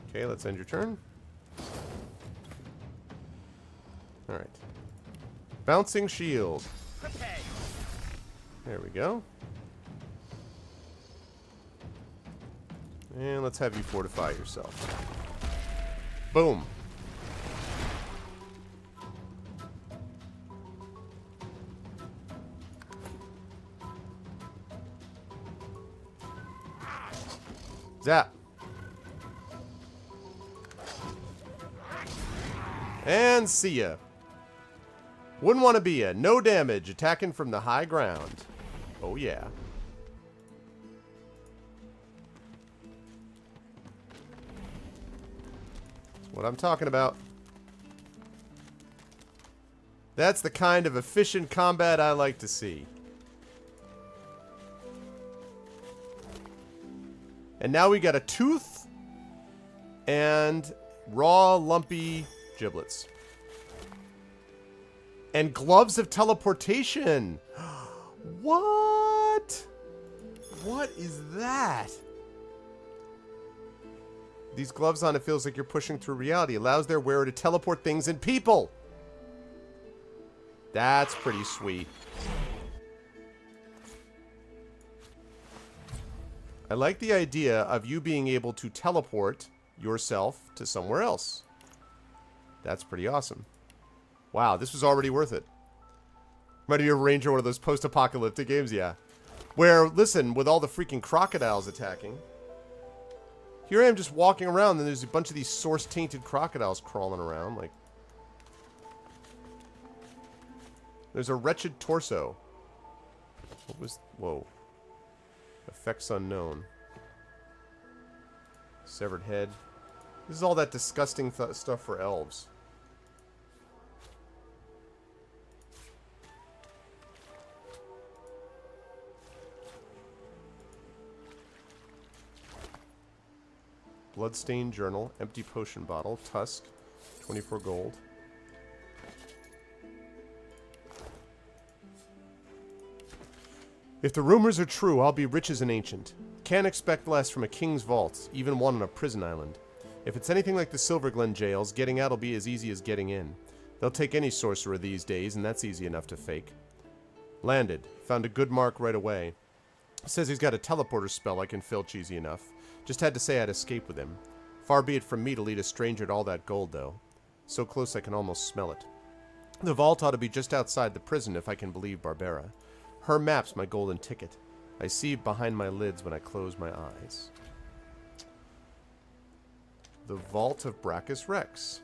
Okay, let's end your turn. Alright. Bouncing shield. There we go. And let's have you fortify yourself. Boom. Zap. And see ya. Wouldn't want to be ya. No damage. Attacking from the high ground. Oh, yeah. That's what I'm talking about. That's the kind of efficient combat I like to see. And now we got a tooth and raw, lumpy giblets. And gloves of teleportation. What? What is that? These gloves on, it feels like you're pushing through reality. Allows their wearer to teleport things and people. That's pretty sweet. I like the idea of you being able to teleport yourself to somewhere else. That's pretty awesome. Wow, this was already worth it. Reminded me of Ranger, one of those post-apocalyptic games, yeah. Where, listen, with all the freaking crocodiles attacking, here I am just walking around, and there's a bunch of these source-tainted crocodiles crawling around, like... There's a wretched torso. What was... Whoa. Effects unknown. Severed head. This is all that disgusting stuff for elves. Bloodstained journal. Empty potion bottle. Tusk. 24 gold. If the rumors are true, I'll be rich as an ancient. Can't expect less from a king's vault, even one on a prison island. If it's anything like the Silverglen jails, getting out'll be as easy as getting in. They'll take any sorcerer these days, and that's easy enough to fake. Landed. Found a good mark right away. Says he's got a teleporter spell I can filch easy enough. Just had to say I'd escape with him. Far be it from me to lead a stranger to all that gold, though. So close I can almost smell it. The vault ought to be just outside the prison, if I can believe Barbera. Her map's my golden ticket. I see behind my lids when I close my eyes. The Vault of Brachus Rex.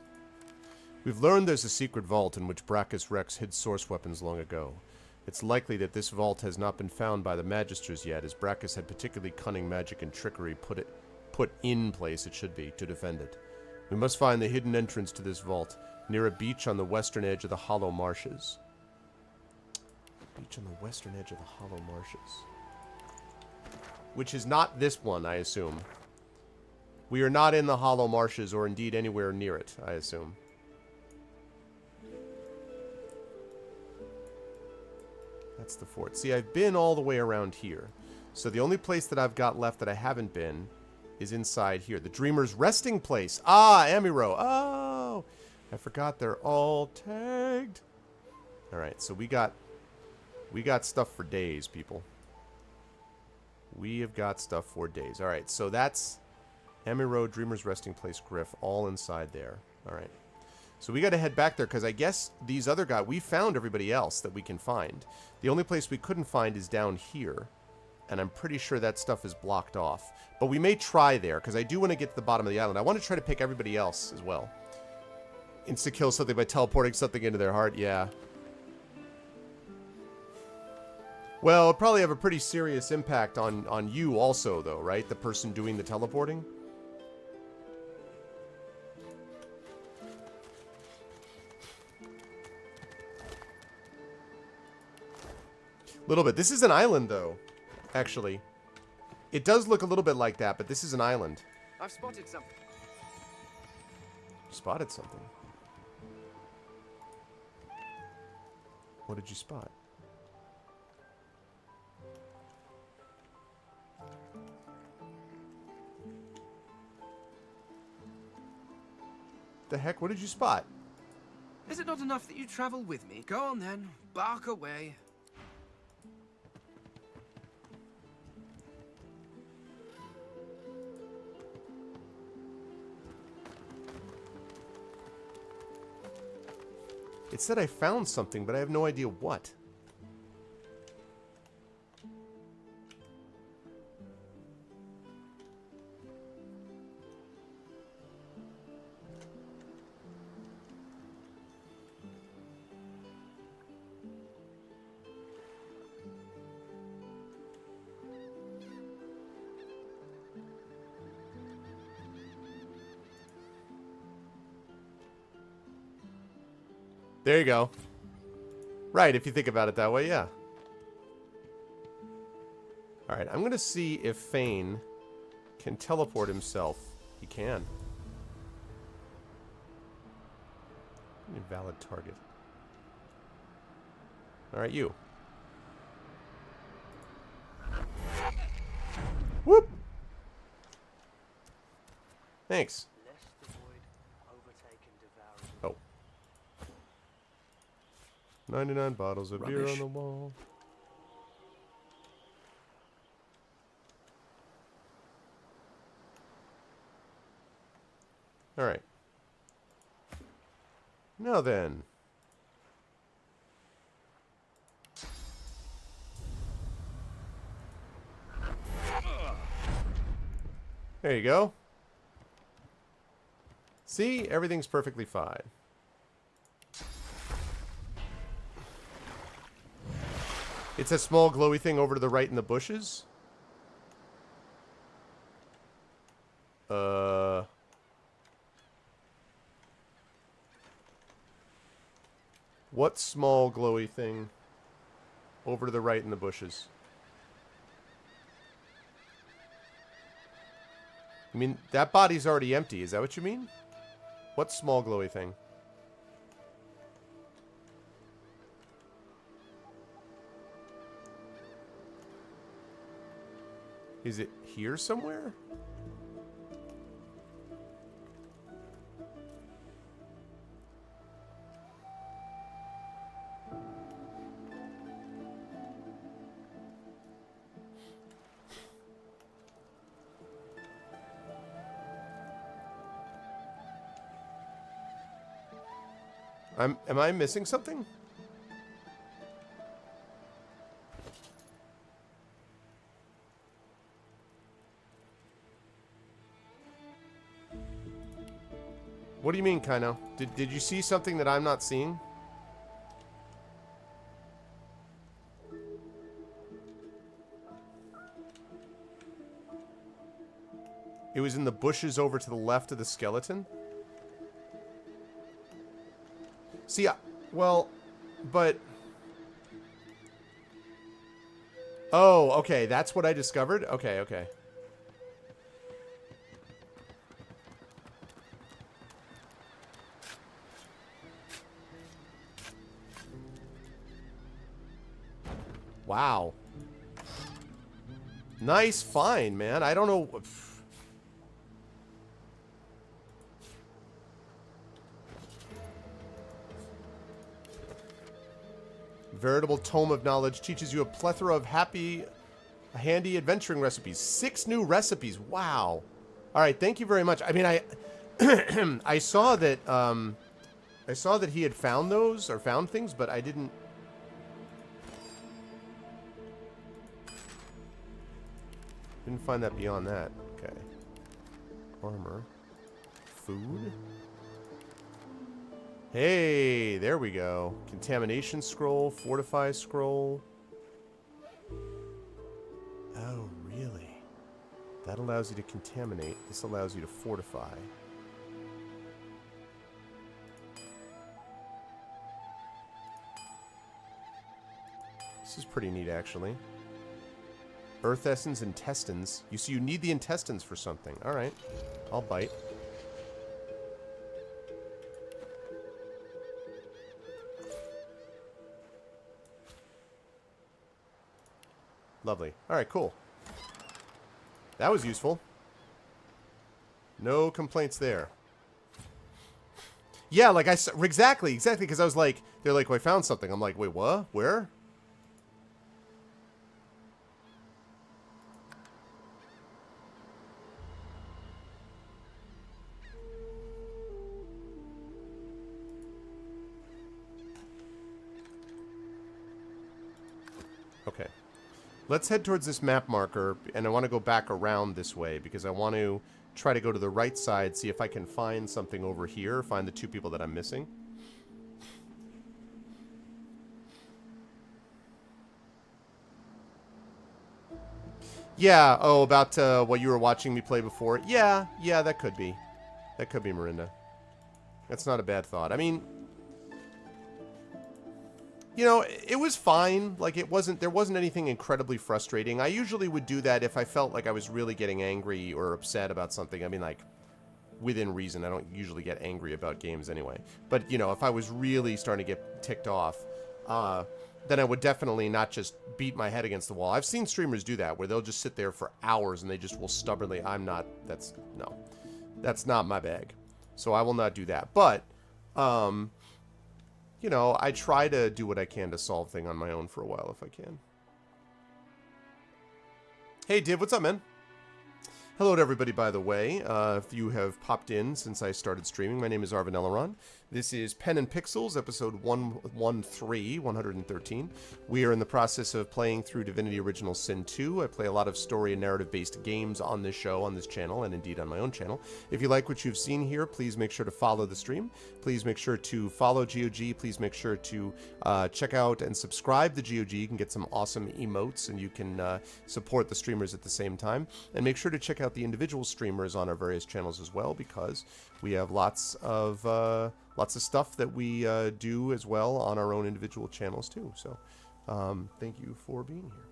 We've learned there's a secret vault in which Brachus Rex hid source weapons long ago. It's likely that this vault has not been found by the Magisters yet, as Brachus had particularly cunning magic and trickery put in place it should be, to defend it. We must find the hidden entrance to this vault, near a beach on the western edge of the Hollow Marshes. Beach on the western edge of the Hollow Marshes. Which is not this one, I assume. We are not in the Hollow Marshes, or indeed anywhere near it, I assume. That's the fort. See, I've been all the way around here. So the only place that I've got left that I haven't been is inside here. The Dreamer's Resting Place. Ah, Amiro. Oh! I forgot they're all tagged. Alright, so we got stuff for days, people. We have got stuff for days. Alright, so that's Amiro, Dreamer's Resting Place, Griff, all inside there. Alright. So we got to head back there, because I guess these other guys, we found everybody else that we can find. The only place we couldn't find is down here. And I'm pretty sure that stuff is blocked off. But we may try there, because I do want to get to the bottom of the island. I want to try to pick everybody else as well. insta-kill something by teleporting something into their heart, yeah. Well, it'll probably have a pretty serious impact on you also, though, right? The person doing the teleporting. A little bit. This is an island, though, actually. It does look a little bit like that, but this is an island. I've spotted something. Spotted something. What did you spot? The heck? What did you spot? Is it not enough that you travel with me? Go on then, bark away. It said I found something, but I have no idea what. There you go. Right, if you think about it that way, yeah. Alright, I'm going to see if Fane can teleport himself. He can. Invalid target. Alright, you. Whoop! Thanks. Oh. 99 bottles of beer on the wall. Alright. Now then. There you go. See? Everything's perfectly fine. It's a small glowy thing over to the right in the bushes. What small glowy thing over to the right in the bushes? I mean, that body's already empty. Is that what you mean? What small glowy thing? Is it here somewhere? Am I missing something? What do you mean, Kaino? Did you see something that I'm not seeing? It was in the bushes over to the left of the skeleton? See, well, but... Oh, okay, that's what I discovered? Okay, okay. Wow. Nice find, man. I don't know... Veritable tome of knowledge teaches you a plethora of handy adventuring recipes. 6 new recipes. Wow. All right, thank you very much. I mean, I saw that he had found those or found things, but I didn't find that beyond that. Okay. Armor. Food. Hey, there we go. Contamination scroll, fortify scroll. Oh, really? That allows you to contaminate. This allows you to fortify. This is pretty neat, actually. Earth essence, intestines. You see, you need the intestines for something. All right, I'll bite. Lovely. All right, cool. That was useful. No complaints there. Yeah, like exactly, because I was like, they're like, well, I found something. I'm like, wait, what? Where? Okay. Let's head towards this map marker, and I want to go back around this way, because I want to try to go to the right side, see if I can find something over here, find the two people that I'm missing. Yeah, oh, about what you were watching me play before. Yeah, that could be. That could be Mirinda. That's not a bad thought. I mean, you know, it was fine. Like, there wasn't anything incredibly frustrating. I usually would do that if I felt like I was really getting angry or upset about something. I mean, like, within reason. I don't usually get angry about games anyway. But, you know, if I was really starting to get ticked off, then I would definitely not just beat my head against the wall. I've seen streamers do that, where they'll just sit there for hours and they just will stubbornly, that's not my bag. So I will not do that. But, you know, I try to do what I can to solve things on my own for a while if I can. Hey, Div, what's up, man? Hello to everybody, by the way. If you have popped in since I started streaming, my name is Arvin Eleron. This is Pen and Pixels, episode 113. We are in the process of playing through Divinity Original Sin 2. I play a lot of story and narrative-based games on this show, on this channel, and indeed on my own channel. If you like what you've seen here, please make sure to follow the stream. Please make sure to follow GOG. Please make sure to check out and subscribe to GOG. You can get some awesome emotes, and you can support the streamers at the same time. And make sure to check out the individual streamers on our various channels as well, because we have lots of stuff that we do as well on our own individual channels too. So thank you for being here.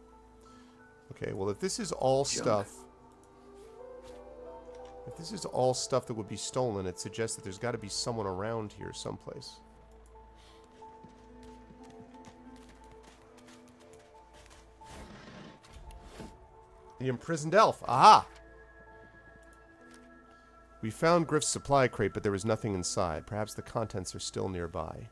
Okay, well, if this is all stuff that would be stolen, it suggests that there's got to be someone around here someplace. The imprisoned elf. Aha! We found Griff's supply crate, but there was nothing inside. Perhaps the contents are still nearby.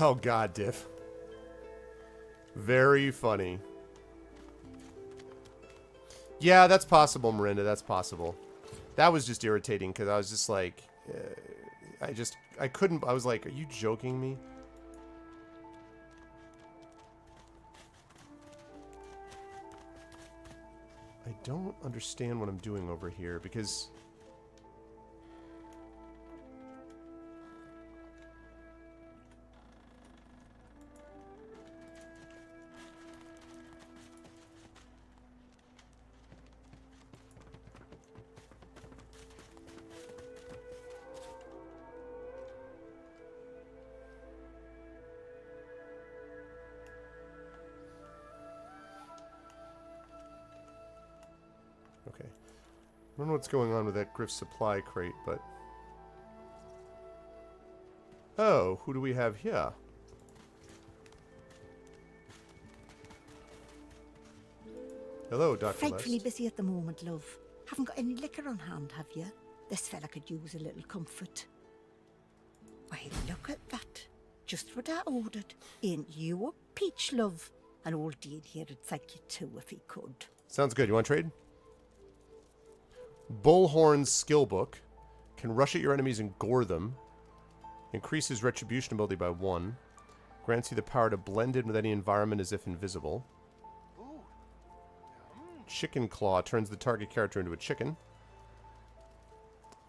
Oh, God, Diff. Very funny. Yeah, that's possible, Mirinda. That's possible. That was just irritating, because I was just like... I couldn't... I was like, are you joking me? I don't understand what I'm doing over here, because... Okay. I don't know what's going on with that Griff supply crate, but... Oh, who do we have here? Hello, Dr. Frightfully Lest. busy at the moment, love. Haven't got any liquor on hand, have you? This fella could use a little comfort. Why, look at that. Just what I ordered. Ain't you a peach, love? An old dean here'd thank you too if he could. Sounds good. You want to trade? Bullhorn's skill book. Can rush at your enemies and gore them. Increases retribution ability by 1. Grants you the power to blend in with any environment as if invisible. Chicken Claw turns the target character into a chicken.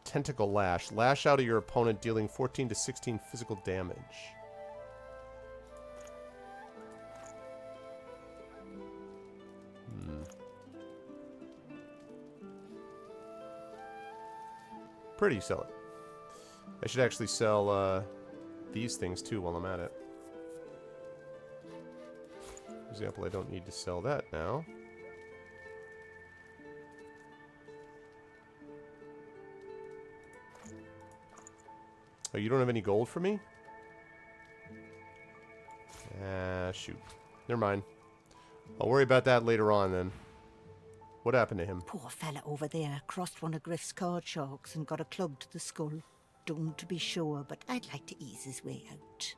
Tentacle Lash. Lash out at your opponent, dealing 14 to 16 physical damage. Pretty, sell it. I should actually sell these things too while I'm at it. For example, I don't need to sell that now. Oh, you don't have any gold for me? Ah, shoot. Never mind. I'll worry about that later on then. What happened to him? Poor fella over there crossed one of Griff's card sharks and got a club to the skull. Don't to be sure, but I'd like to ease his way out.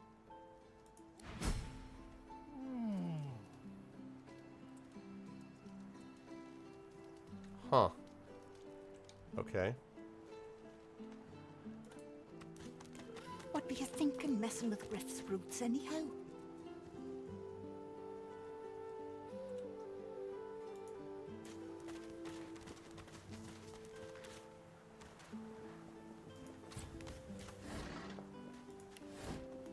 Huh. Okay. What be you thinking messing with Griff's roots anyhow?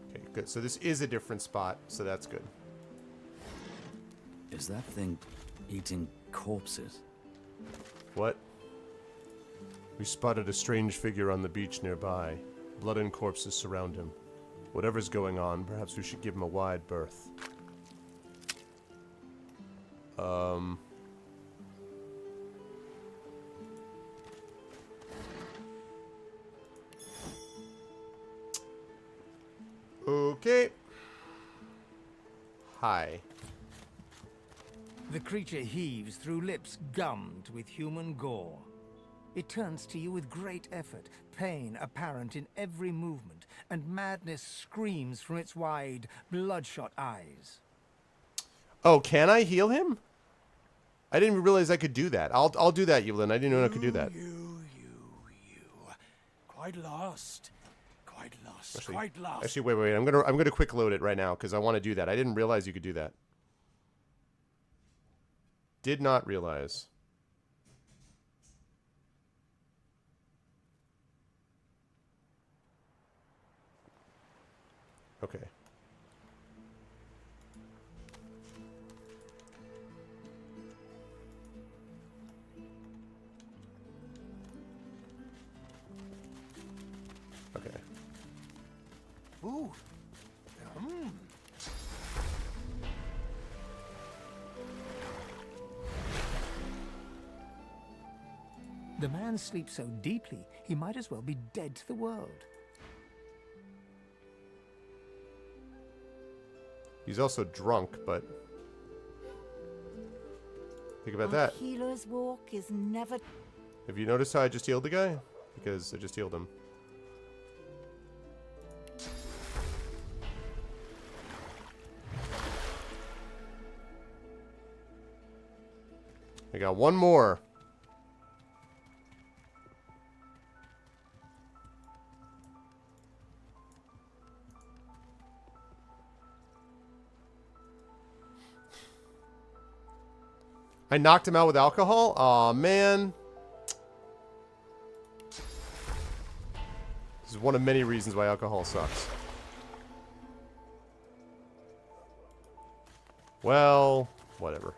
Okay, good. So this is a different spot, so that's good. Is that thing eating corpses? What? We spotted a strange figure on the beach nearby. Blood and corpses surround him. Whatever's going on, perhaps we should give him a wide berth. Okay. Hi. The creature heaves through lips gummed with human gore. It turns to you with great effort, pain apparent in every movement, and madness screams from its wide, bloodshot eyes. Oh, can I heal him? I didn't realize I could do that. I'll do that, Evelyn. I didn't know I could do that. You. Quite lost. Quite lost. Actually, wait. I'm gonna quick load it right now because I want to do that. I didn't realize you could do that. Did not realize. Okay. Okay. Ooh. The man sleeps so deeply, he might as well be dead to the world. He's also drunk, but think about A that. healer's walk is never... Have you noticed how I just healed the guy? Because I just healed him. I got one more. I knocked him out with alcohol? Aw, man. This is one of many reasons why alcohol sucks. Well, whatever.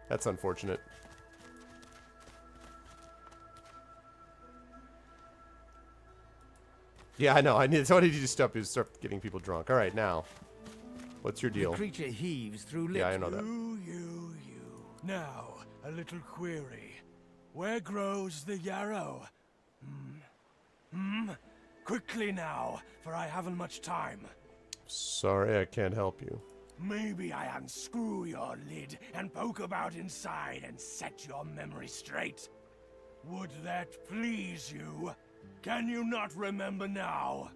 That's unfortunate. Yeah, I know. That's what I need you to stop getting people drunk. All right, now. What's your deal? The creature heaves through lips. Yeah, I know that. You. Now, a little query. Where grows the yarrow? Quickly now, for I haven't much time. Sorry, I can't help you. Maybe I unscrew your lid and poke about inside and set your memory straight. Would that please you? Can you not remember now?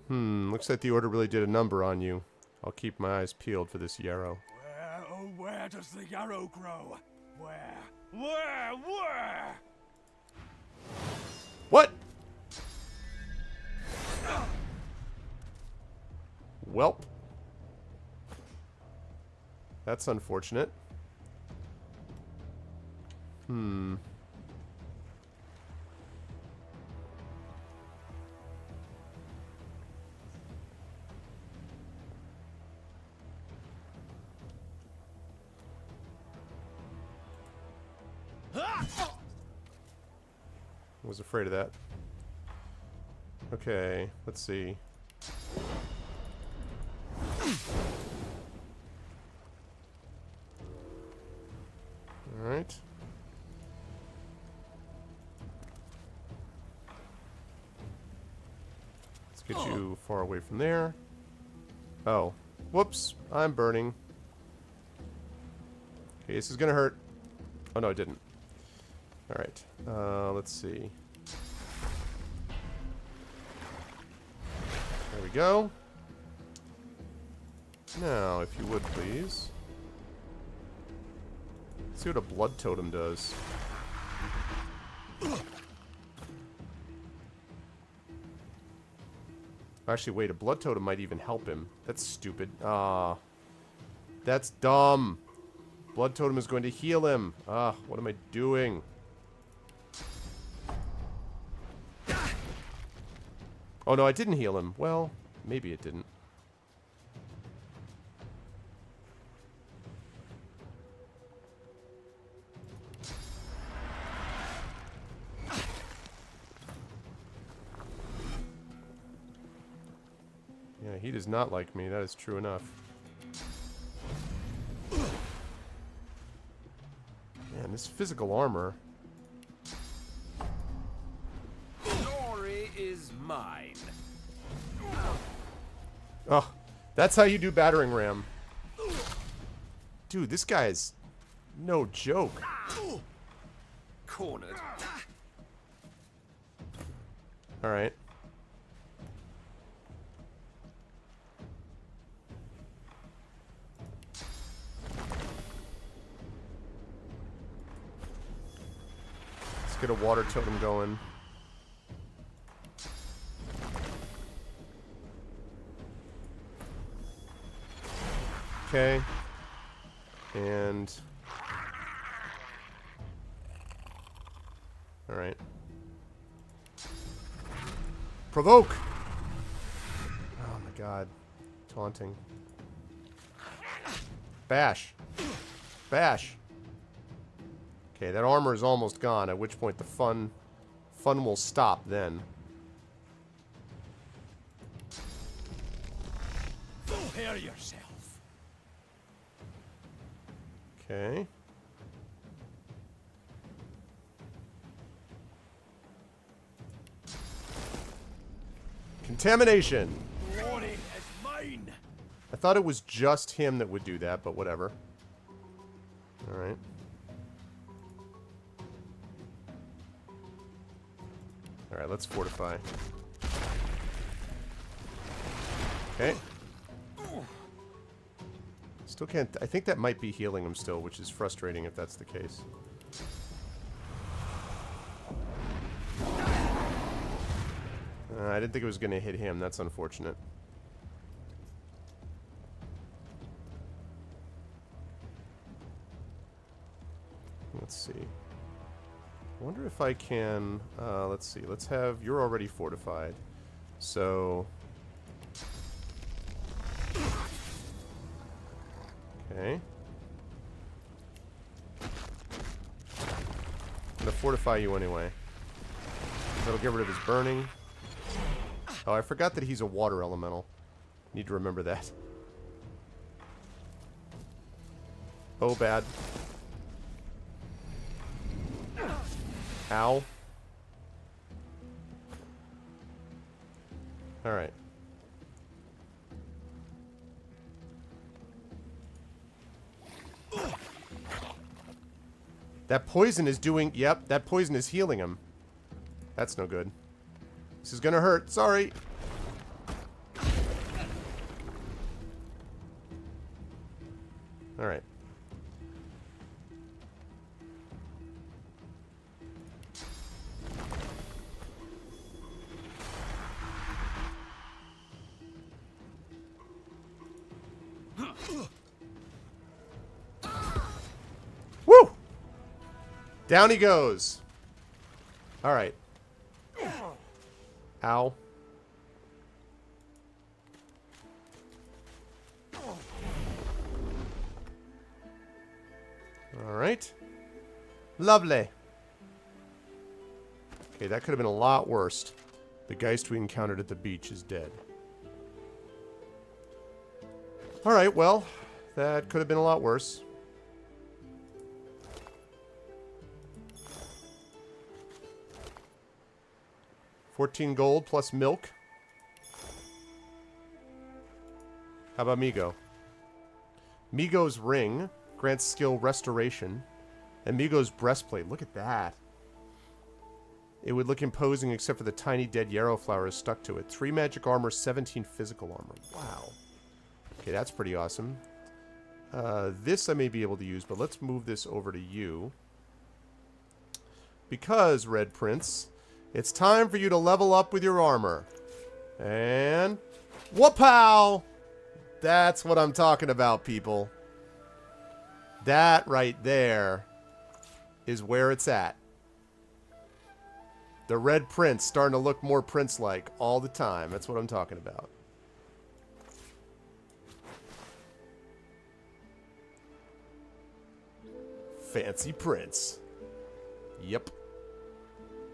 Looks like the order really did a number on you. I'll keep my eyes peeled for this yarrow. Where, oh, where does the yarrow grow? Where? Where? What? Welp. That's unfortunate. Was afraid of that. Okay, let's see. Alright. Let's get you far away from there. Oh. Whoops. I'm burning. Okay, this is gonna hurt. Oh, no, it didn't. Alright. Let's see. There we go. Now, if you would, please. Let's see what a blood totem does. Actually, wait, a blood totem might even help him. That's stupid. Ah. That's dumb. Blood totem is going to heal him. Ah, what am I doing? Oh no, I didn't heal him. Well, maybe it didn't. Yeah, he does not like me. That is true enough. Man, this physical armor. Glory is mine. Oh, that's how you do battering ram. Dude, this guy is no joke. Cornered. Alright. Let's get a water totem going. Okay. And... Alright. Provoke! Oh my god. Taunting. Bash. Bash. Okay, that armor is almost gone, at which point the fun will stop then. Prepare yourself. Okay. Contamination. Glory is mine. I thought it was just him that would do that, but whatever. Alright. Alright, let's fortify. Okay. Still can't... I think that might be healing him still, which is frustrating if that's the case. I didn't think it was going to hit him. That's unfortunate. Let's see. I wonder if I can... let's see. Let's have... You're already fortified. So... Okay. I'm gonna fortify you anyway. That'll get rid of his burning. Oh, I forgot that he's a water elemental. Need to remember that. Oh, bad. Ow. Alright. That poison is doing... Yep, that poison is healing him. That's no good. This is gonna hurt. Sorry. All right. Woo! Down he goes. All right. Ow. All right. Lovely. Okay, that could have been a lot worse. The Geist we encountered at the beach is dead. All right, well, that could have been a lot worse. $14 gold plus milk. How about Migo? Migo's ring grants skill restoration. And Migo's breastplate. Look at that. It would look imposing except for the tiny dead yarrow flowers stuck to it. 3 magic armor, 17 physical armor. Wow. Okay, that's pretty awesome. This I may be able to use, but let's move this over to you. Because, Red Prince, it's time for you to level up with your armor. And... whoop-pow! That's what I'm talking about, people. That right there is where it's at. The Red Prince starting to look more prince-like all the time. That's what I'm talking about. Fancy Prince. Yep.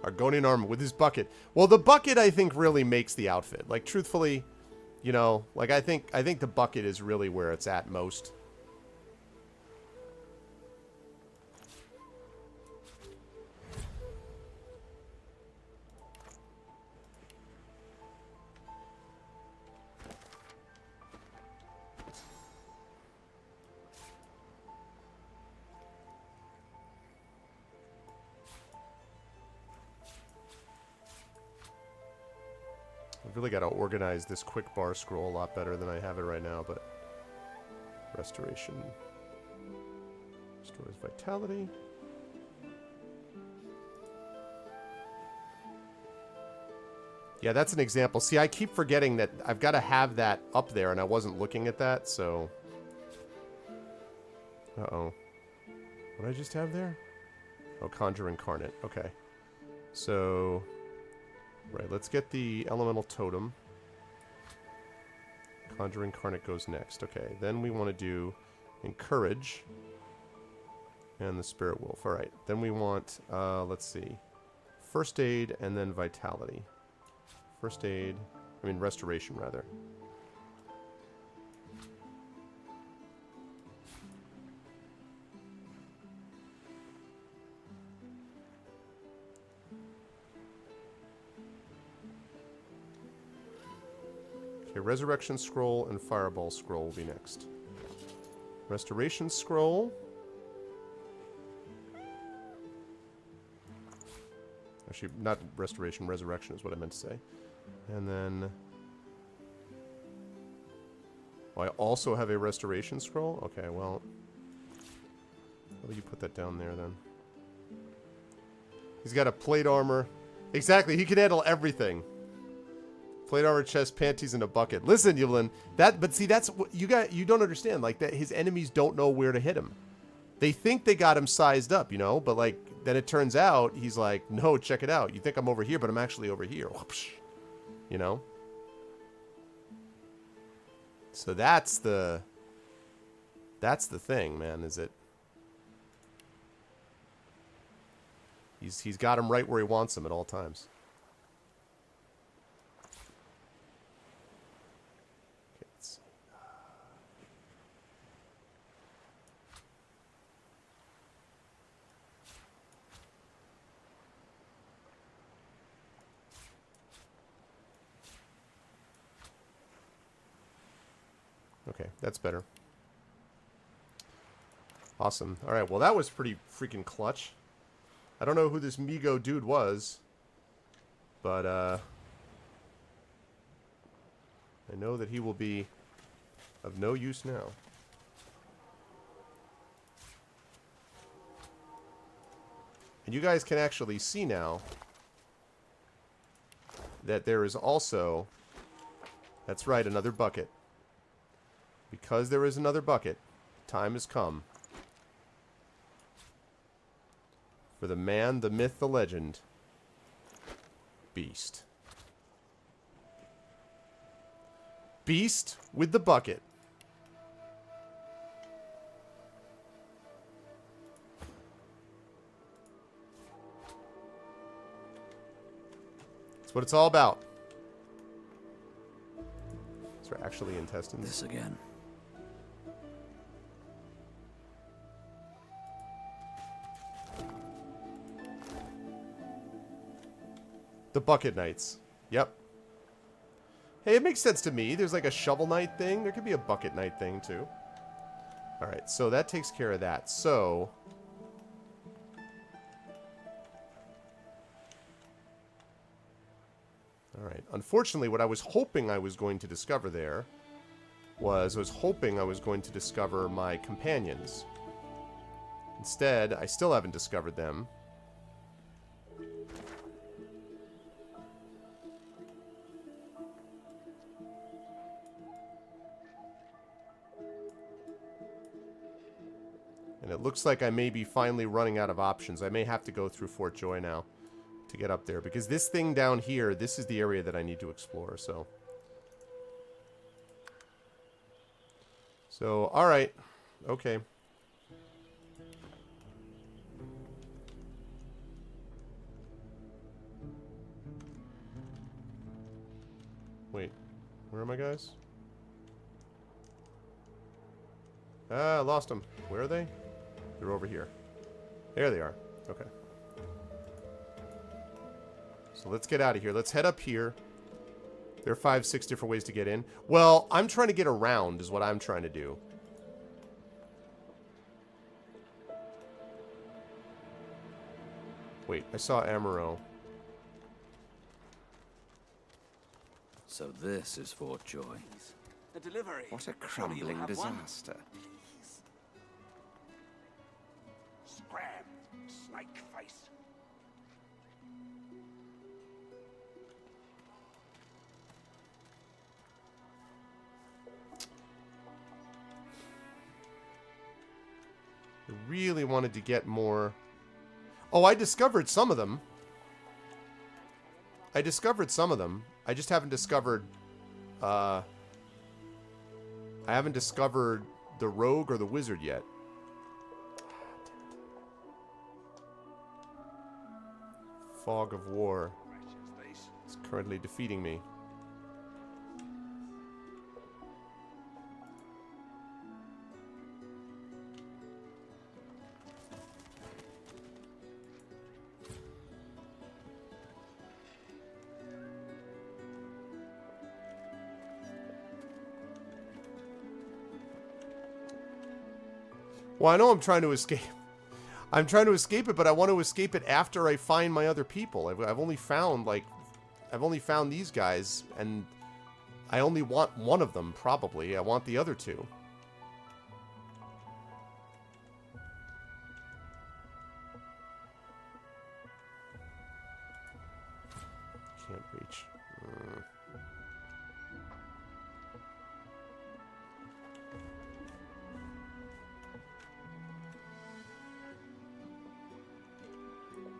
Argonian armor with his bucket. Well, the bucket, I think, really makes the outfit. Like, truthfully, you know, like, I think the bucket is really where it's at most. I've really got to organize this quick bar scroll a lot better than I have it right now, but... restoration. Restores vitality. Yeah, that's an example. See, I keep forgetting that I've got to have that up there, and I wasn't looking at that, so... Uh-oh. What did I just have there? Oh, Conjure Incarnate. Okay. So... right, let's get the Elemental Totem. Conjure Incarnate goes next. Okay, then we want to do Encourage. And the Spirit Wolf. Alright, then we want, let's see. First Aid and then Vitality. First Aid, I mean Restoration, rather. Okay, Resurrection Scroll and Fireball Scroll will be next. Restoration Scroll. Actually, not Restoration, Resurrection is what I meant to say. And then... oh, I also have a Restoration Scroll? Okay, well... how do you put that down there, then? He's got a plate armor. Exactly, he can handle everything. Plate armor, chest, panties, and a bucket. Listen, Yulin, but see, that's what you don't understand. Like, that his enemies don't know where to hit him. They think they got him sized up, you know, but like, then it turns out he's like, no, check it out. You think I'm over here, but I'm actually over here. You know? So that's the thing, man, is it? He's got him right where he wants him at all times. Okay, that's better. Awesome. Alright, well that was pretty freaking clutch. I don't know who this Migo dude was, but I know that he will be of no use now. And you guys can actually see now that there is also, that's right, another bucket. Because there is another bucket, time has come for the man, the myth, the legend, Beast. Beast with the bucket. That's what it's all about. These are actually intestines. This again. The Bucket Knights. Yep. Hey, it makes sense to me. There's like a Shovel Knight thing. There could be a Bucket Knight thing, too. Alright, so that takes care of that. So... Alright. Unfortunately, what I was hoping I was going to discover there was... I was hoping I was going to discover my companions. Instead, I still haven't discovered them. And it looks like I may be finally running out of options. I may have to go through Fort Joy now to get up there. Because this thing down here, this is the area that I need to explore, so... So, alright. Okay. Wait. Where are my guys? Ah, I lost them. Where are they? They're over here. There they are. Okay. So let's get out of here. Let's head up here. There are 5, 6 different ways to get in. Well, I'm trying to get around is what I'm trying to do. Wait, I saw Amaro. So this is Fort Joy. A delivery. What a crumbling disaster. Scram, snake face. I really wanted to get more... Oh, I discovered some of them. I discovered some of them. I just haven't discovered... I haven't discovered the rogue or the wizard yet. Fog of War is currently defeating me. Well, I know I'm trying to escape. I'm trying to escape it, but I want to escape it after I find my other people. I've only found, like... I've only found these guys, and I only want one of them, probably. I want the other two. Can't reach.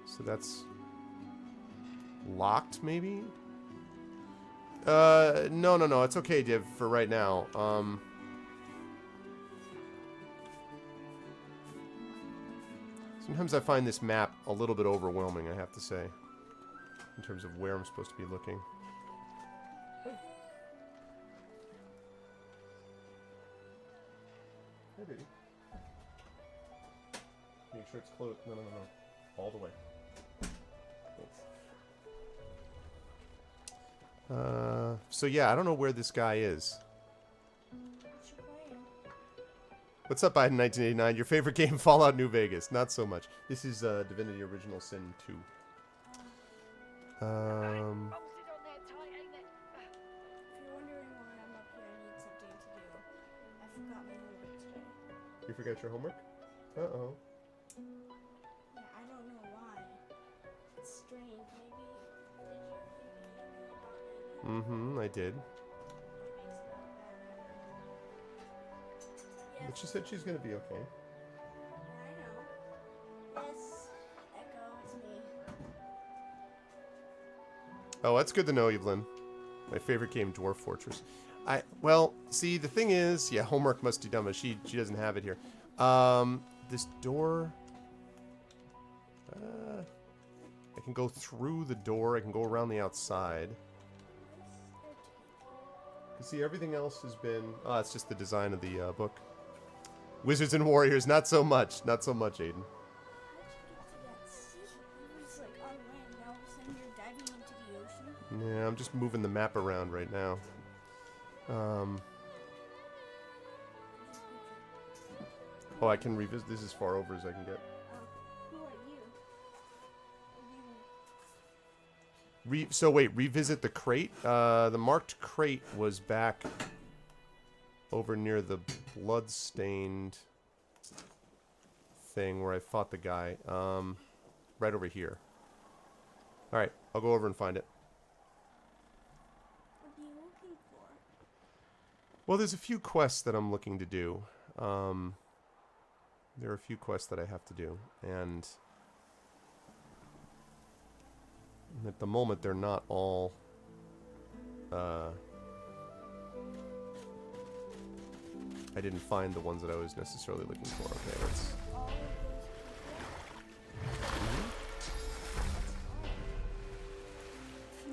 So that's locked, maybe? No. It's okay, Div, for right now. Sometimes I find this map a little bit overwhelming, I have to say. In terms of where I'm supposed to be looking. Hey, baby. Make sure it's closed. No. All the way. So yeah, I don't know where this guy is. What's up, Biden 1989? Your favorite game, Fallout New Vegas? Not so much. This is Divinity Original Sin 2. You forgot your homework? Uh-oh. Yeah, I don't know why. Mm-hmm, I did. But she said she's gonna be okay. I know. Yes, Echo, it's me. Oh, that's good to know, Evelyn. My favorite game, Dwarf Fortress. Well, see, the thing is, yeah, homework must be done, but she doesn't have it here. This door... I can go through the door. I can go around the outside. You see, everything else has been... Oh, it's just the design of the book. Wizards and Warriors, not so much. Not so much, Aiden. Yeah, I'm just moving the map around right now. Oh, I can revisit. This is as far over as I can get. Who are you? So wait, revisit the crate? The marked crate was back over near the blood-stained thing where I fought the guy. Right over here. Alright, I'll go over and find it. What are you looking for? Well, there's a few quests that I'm looking to do. There are a few quests that I have to do, and at the moment they're not all I didn't find the ones that I was necessarily looking for. Okay, let's...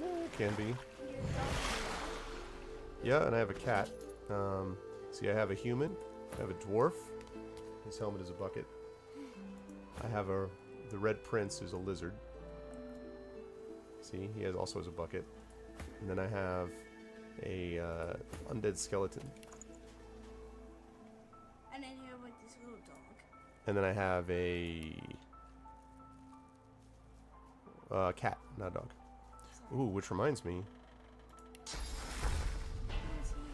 No, it can be. Yeah, and I have a cat. See, I have a human. I have a dwarf. His helmet is a bucket. I have the Red Prince, who's a lizard. See, he also has a bucket. And then I have a undead skeleton. And then you have like this little dog. And then I have a cat, not a dog. Ooh, which reminds me.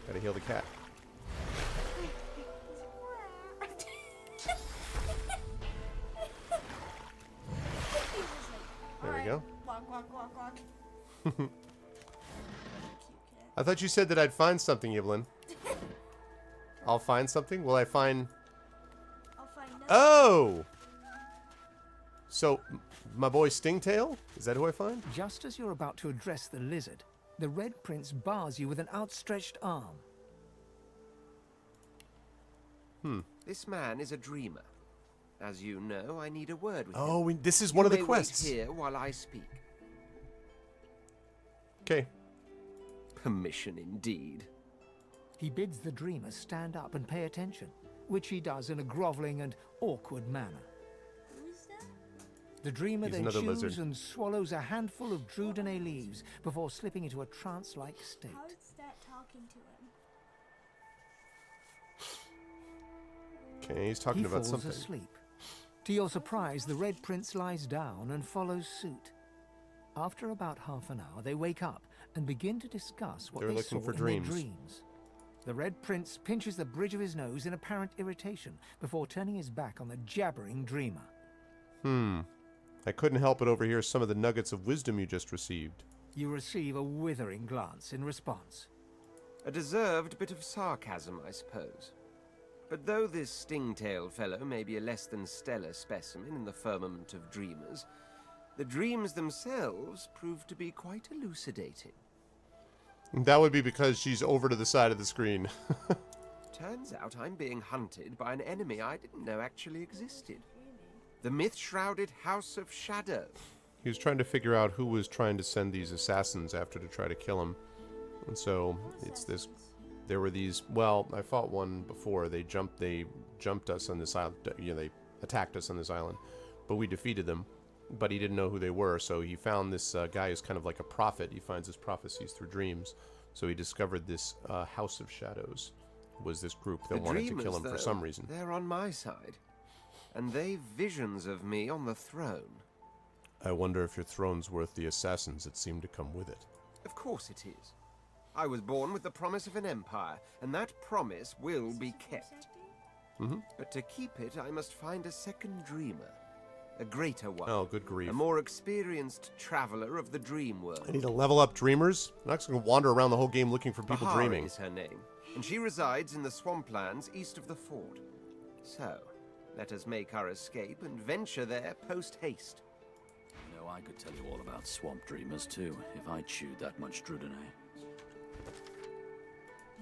Gotta heal the cat. There we go. Walk, walk, walk, walk. I thought you said that I'd find something, Evelyn. I'll find something? Will I find... I'll find nothing. Oh! So, my boy Stingtail? Is that who I find? Just as you're about to address the lizard, the Red Prince bars you with an outstretched arm. This man is a dreamer. As you know, I need a word with him. Oh, this is one of the quests. Wait here while I speak. Okay. Permission indeed. He bids the dreamer stand up and pay attention, which he does in a groveling and awkward manner. Who is that? The dreamer He's then another chews lizard. and swallows a handful of Drudene leaves before slipping into a trance-like state. How is that talking to him? Okay, he's talking He about falls something. asleep. To your surprise, the Red Prince lies down and follows suit. After about half an hour, they wake up and begin to discuss what They're they looking saw for in dreams. their dreams. The Red Prince pinches the bridge of his nose in apparent irritation before turning his back on the jabbering dreamer. I couldn't help but overhear some of the nuggets of wisdom you just received. You receive a withering glance in response. A deserved bit of sarcasm, I suppose. But though this Stingtail fellow may be a less than stellar specimen in the firmament of dreamers, the dreams themselves prove to be quite elucidating. That would be because she's over to the side of the screen. Turns out I'm being hunted by an enemy I didn't know actually existed. The myth-shrouded House of Shadow. He was trying to figure out who was trying to send these assassins after to try to kill him. And so it's this... There were these... Well, I fought one before. They jumped us on this island. You know, they attacked us on this island. But we defeated them. But he didn't know who they were, so he found this guy who's kind of like a prophet. He finds his prophecies through dreams. So he discovered this House of Shadows was this group that wanted to kill him for some reason. They're on my side. And they've visions of me on the throne. I wonder if your throne's worth the assassins that seem to come with it. Of course it is. I was born with the promise of an empire, and that promise will be kept. But to keep it, I must find a second dreamer. A greater one. Oh, good grief. A more experienced traveler of the dream world. I need to level up dreamers. I'm not just going to wander around the whole game looking for people Bahari dreaming. is her name, and she resides in the swamplands east of the fort. So, let us make our escape and venture there post-haste. You know, I could tell you all about swamp dreamers too, if I chewed that much Drudene.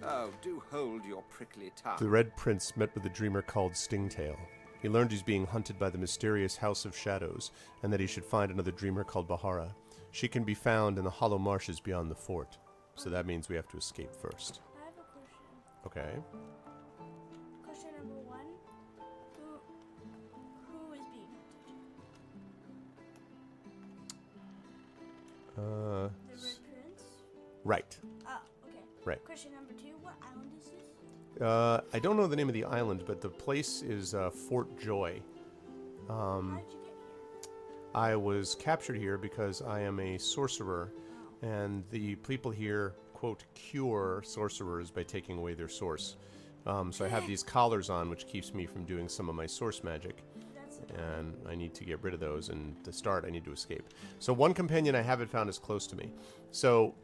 Oh, do hold your prickly tongue. The Red Prince met with a dreamer called Stingtail. He learned he's being hunted by the mysterious House of Shadows, and that he should find another dreamer called Bahara. She can be found in the hollow marshes beyond the fort. So that means we have to escape first. I have a question. Okay. Question number 1. Who is being hunted? The Red Prince? Right. Ah, okay. Right. Question number 2. What island is this? I don't know the name of the island, but the place is Fort Joy. How did you get here? I was captured here because I am a sorcerer, and the people here, quote, cure sorcerers by taking away their source. So I have these collars on, which keeps me from doing some of my source magic. And I need to get rid of those, and to start, I need to escape. So one companion I haven't found is close to me. So,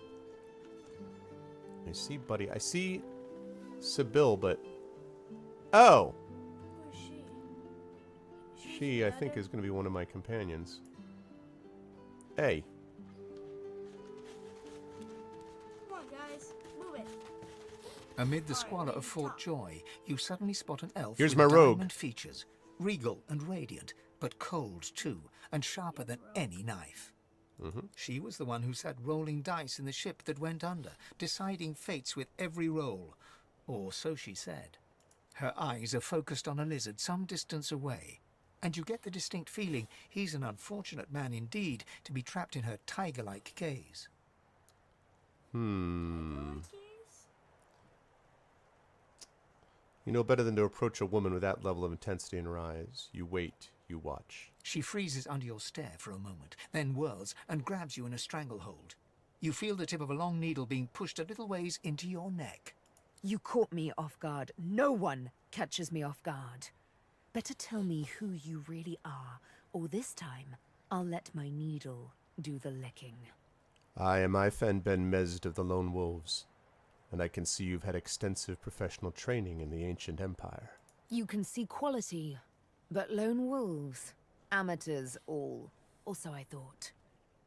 I see Buddy. I see Sibyl, but... Oh! Who is she? She, I think, is going to be one of my companions. Hey. Come on, guys. Move it. Amid the squalor of Fort Joy, you suddenly spot an elf Here's with my rogue. diamond features, regal and radiant, but cold too, and sharper than any knife. She was the one who sat rolling dice in the ship that went under, deciding fates with every roll. Or so she said. Her eyes are focused on a lizard some distance away, and you get the distinct feeling he's an unfortunate man indeed to be trapped in her tiger-like gaze. You know better than to approach a woman with that level of intensity in her eyes. You wait, you watch. She freezes under your stare for a moment, then whirls and grabs you in a stranglehold. You feel the tip of a long needle being pushed a little ways into your neck. You caught me off guard. No one catches me off guard. Better tell me who you really are, or this time I'll let my needle do the licking. I am Ifen Ben Mezd of the Lone Wolves, and I can see you've had extensive professional training in the ancient empire. You can see quality, but lone wolves, amateurs all. Also, I thought,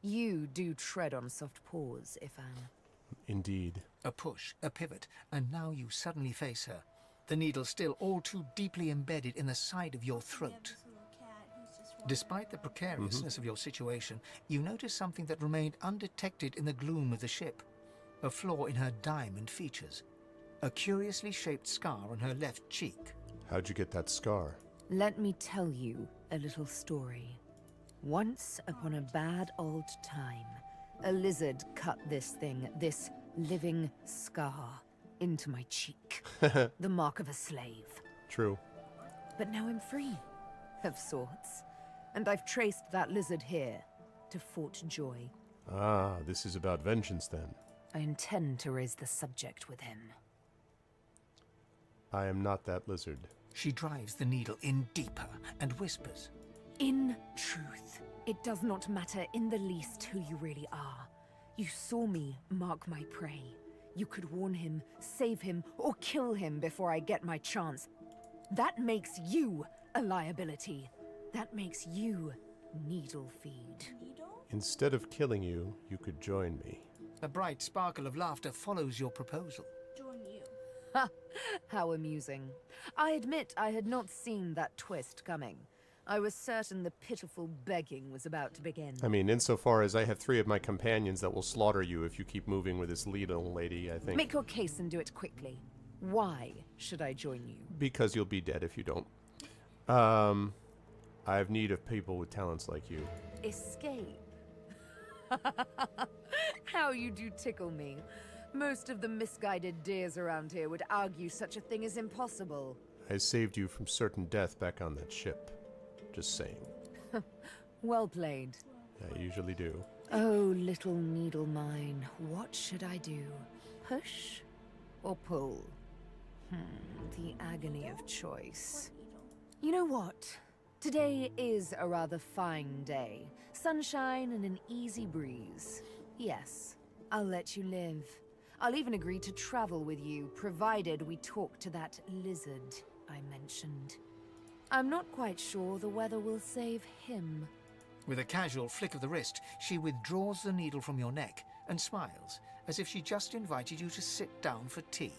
you do tread on soft paws, Ifan. Indeed. A push, a pivot, and now you suddenly face her. The needle still all too deeply embedded in the side of your throat. Despite the precariousness of your situation, you notice something that remained undetected in the gloom of the ship. A flaw in her diamond features. A curiously shaped scar on her left cheek. How'd you get that scar? Let me tell you a little story. Once upon a bad old time, a lizard cut this thing, this living scar, into my cheek. The mark of a slave. True. But now I'm free, of sorts. And I've traced that lizard here, to Fort Joy. Ah, this is about vengeance then. I intend to raise the subject with him. I am not that lizard. She drives the needle in deeper and whispers. In truth, it does not matter in the least who you really are. You saw me mark my prey. You could warn him, save him, or kill him before I get my chance. That makes you a liability. That makes you needle feed. Instead of killing you, you could join me. A bright sparkle of laughter follows your proposal. Join you. Ha! How amusing. I admit I had not seen that twist coming. I was certain the pitiful begging was about to begin. I mean, insofar as I have 3 of my companions that will slaughter you if you keep moving with this little lady, I think. Make your case and do it quickly. Why should I join you? Because you'll be dead if you don't. I have need of people with talents like you. Escape? How you do tickle me. Most of the misguided deers around here would argue such a thing is impossible. I saved you from certain death back on that ship. Just saying. Well played. I usually do. Oh, little needle mine, what should I do? Push or pull? The agony of choice. You know what? Today is a rather fine day. Sunshine and an easy breeze. Yes, I'll let you live. I'll even agree to travel with you, provided we talk to that lizard I mentioned. I'm not quite sure the weather will save him. With a casual flick of the wrist, she withdraws the needle from your neck and smiles, as if she just invited you to sit down for tea.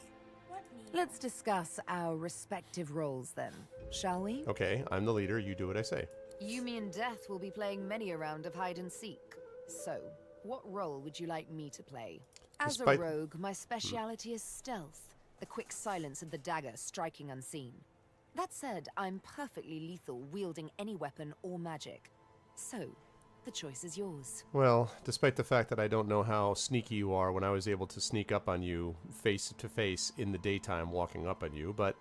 Let's discuss our respective roles then, shall we? Okay, I'm the leader. You do what I say. You, me, and Death will be playing many a round of hide and seek. So, what role would you like me to play? As Despite- a rogue, my speciality is stealth, the quick silence of the dagger striking unseen. That said, I'm perfectly lethal, wielding any weapon or magic. So, the choice is yours. Well, despite the fact that I don't know how sneaky you are when I was able to sneak up on you face to face in the daytime walking up on you, but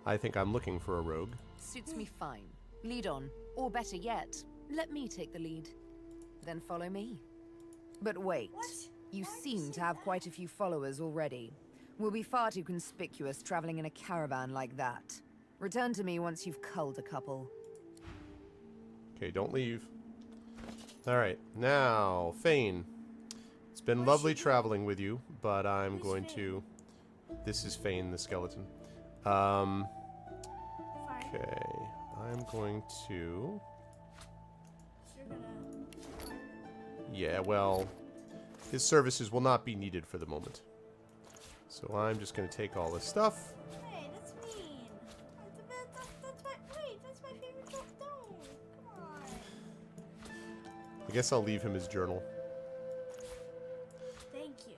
I think I'm looking for a rogue. Suits me fine. Lead on, or better yet, let me take the lead. Then follow me. But wait, you seem to have quite a few followers already. We'll be far too conspicuous traveling in a caravan like that. Return to me once you've culled a couple. Okay, don't leave. Alright, now, Fane. It's been lovely traveling with you, but I'm going to... This is Fane the skeleton. Okay, I'm going to... Yeah, well, his services will not be needed for the moment. So I'm just going to take all this stuff. Hey, that's mean. That's my favorite joke. Don't. Come on. I guess I'll leave him his journal. Thank you.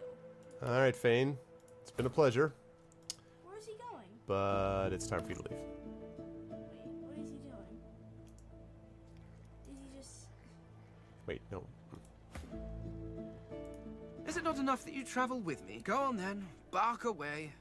Alright, Fane. It's been a pleasure. Where's he going? But it's time for you to leave. Wait, what is he doing? Did he just... Wait, no. Is it not enough that you travel with me? Go on then, bark away.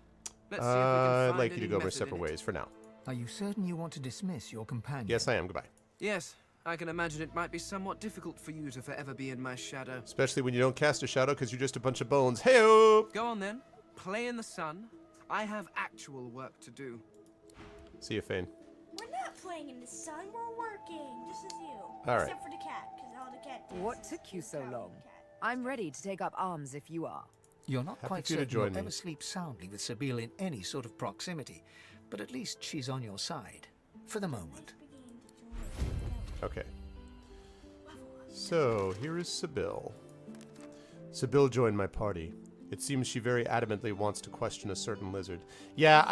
Let's see if we can I'd find like you to any go our method separate in it. ways for now. Are you certain you want to dismiss your companion? Yes, I am. Goodbye. Yes, I can imagine it might be somewhat difficult for you to forever be in my shadow. Especially when you don't cast a shadow because you're just a bunch of bones. Hey-o! Go on then, play in the sun. I have actual work to do. See you, Fane. We're not playing in the sun. We're working, just as you. All right. Except for the cat, because all the cat does What is took you so growling long? cat. I'm ready to take up arms if you are. You're not Happy quite for you to certain you'll join me. ever sleep soundly with Sabine in any sort of proximity, but at least she's on your side. For the moment. Okay. So, here is Sibyl. Sibyl joined my party. It seems she very adamantly wants to question a certain lizard. Yeah,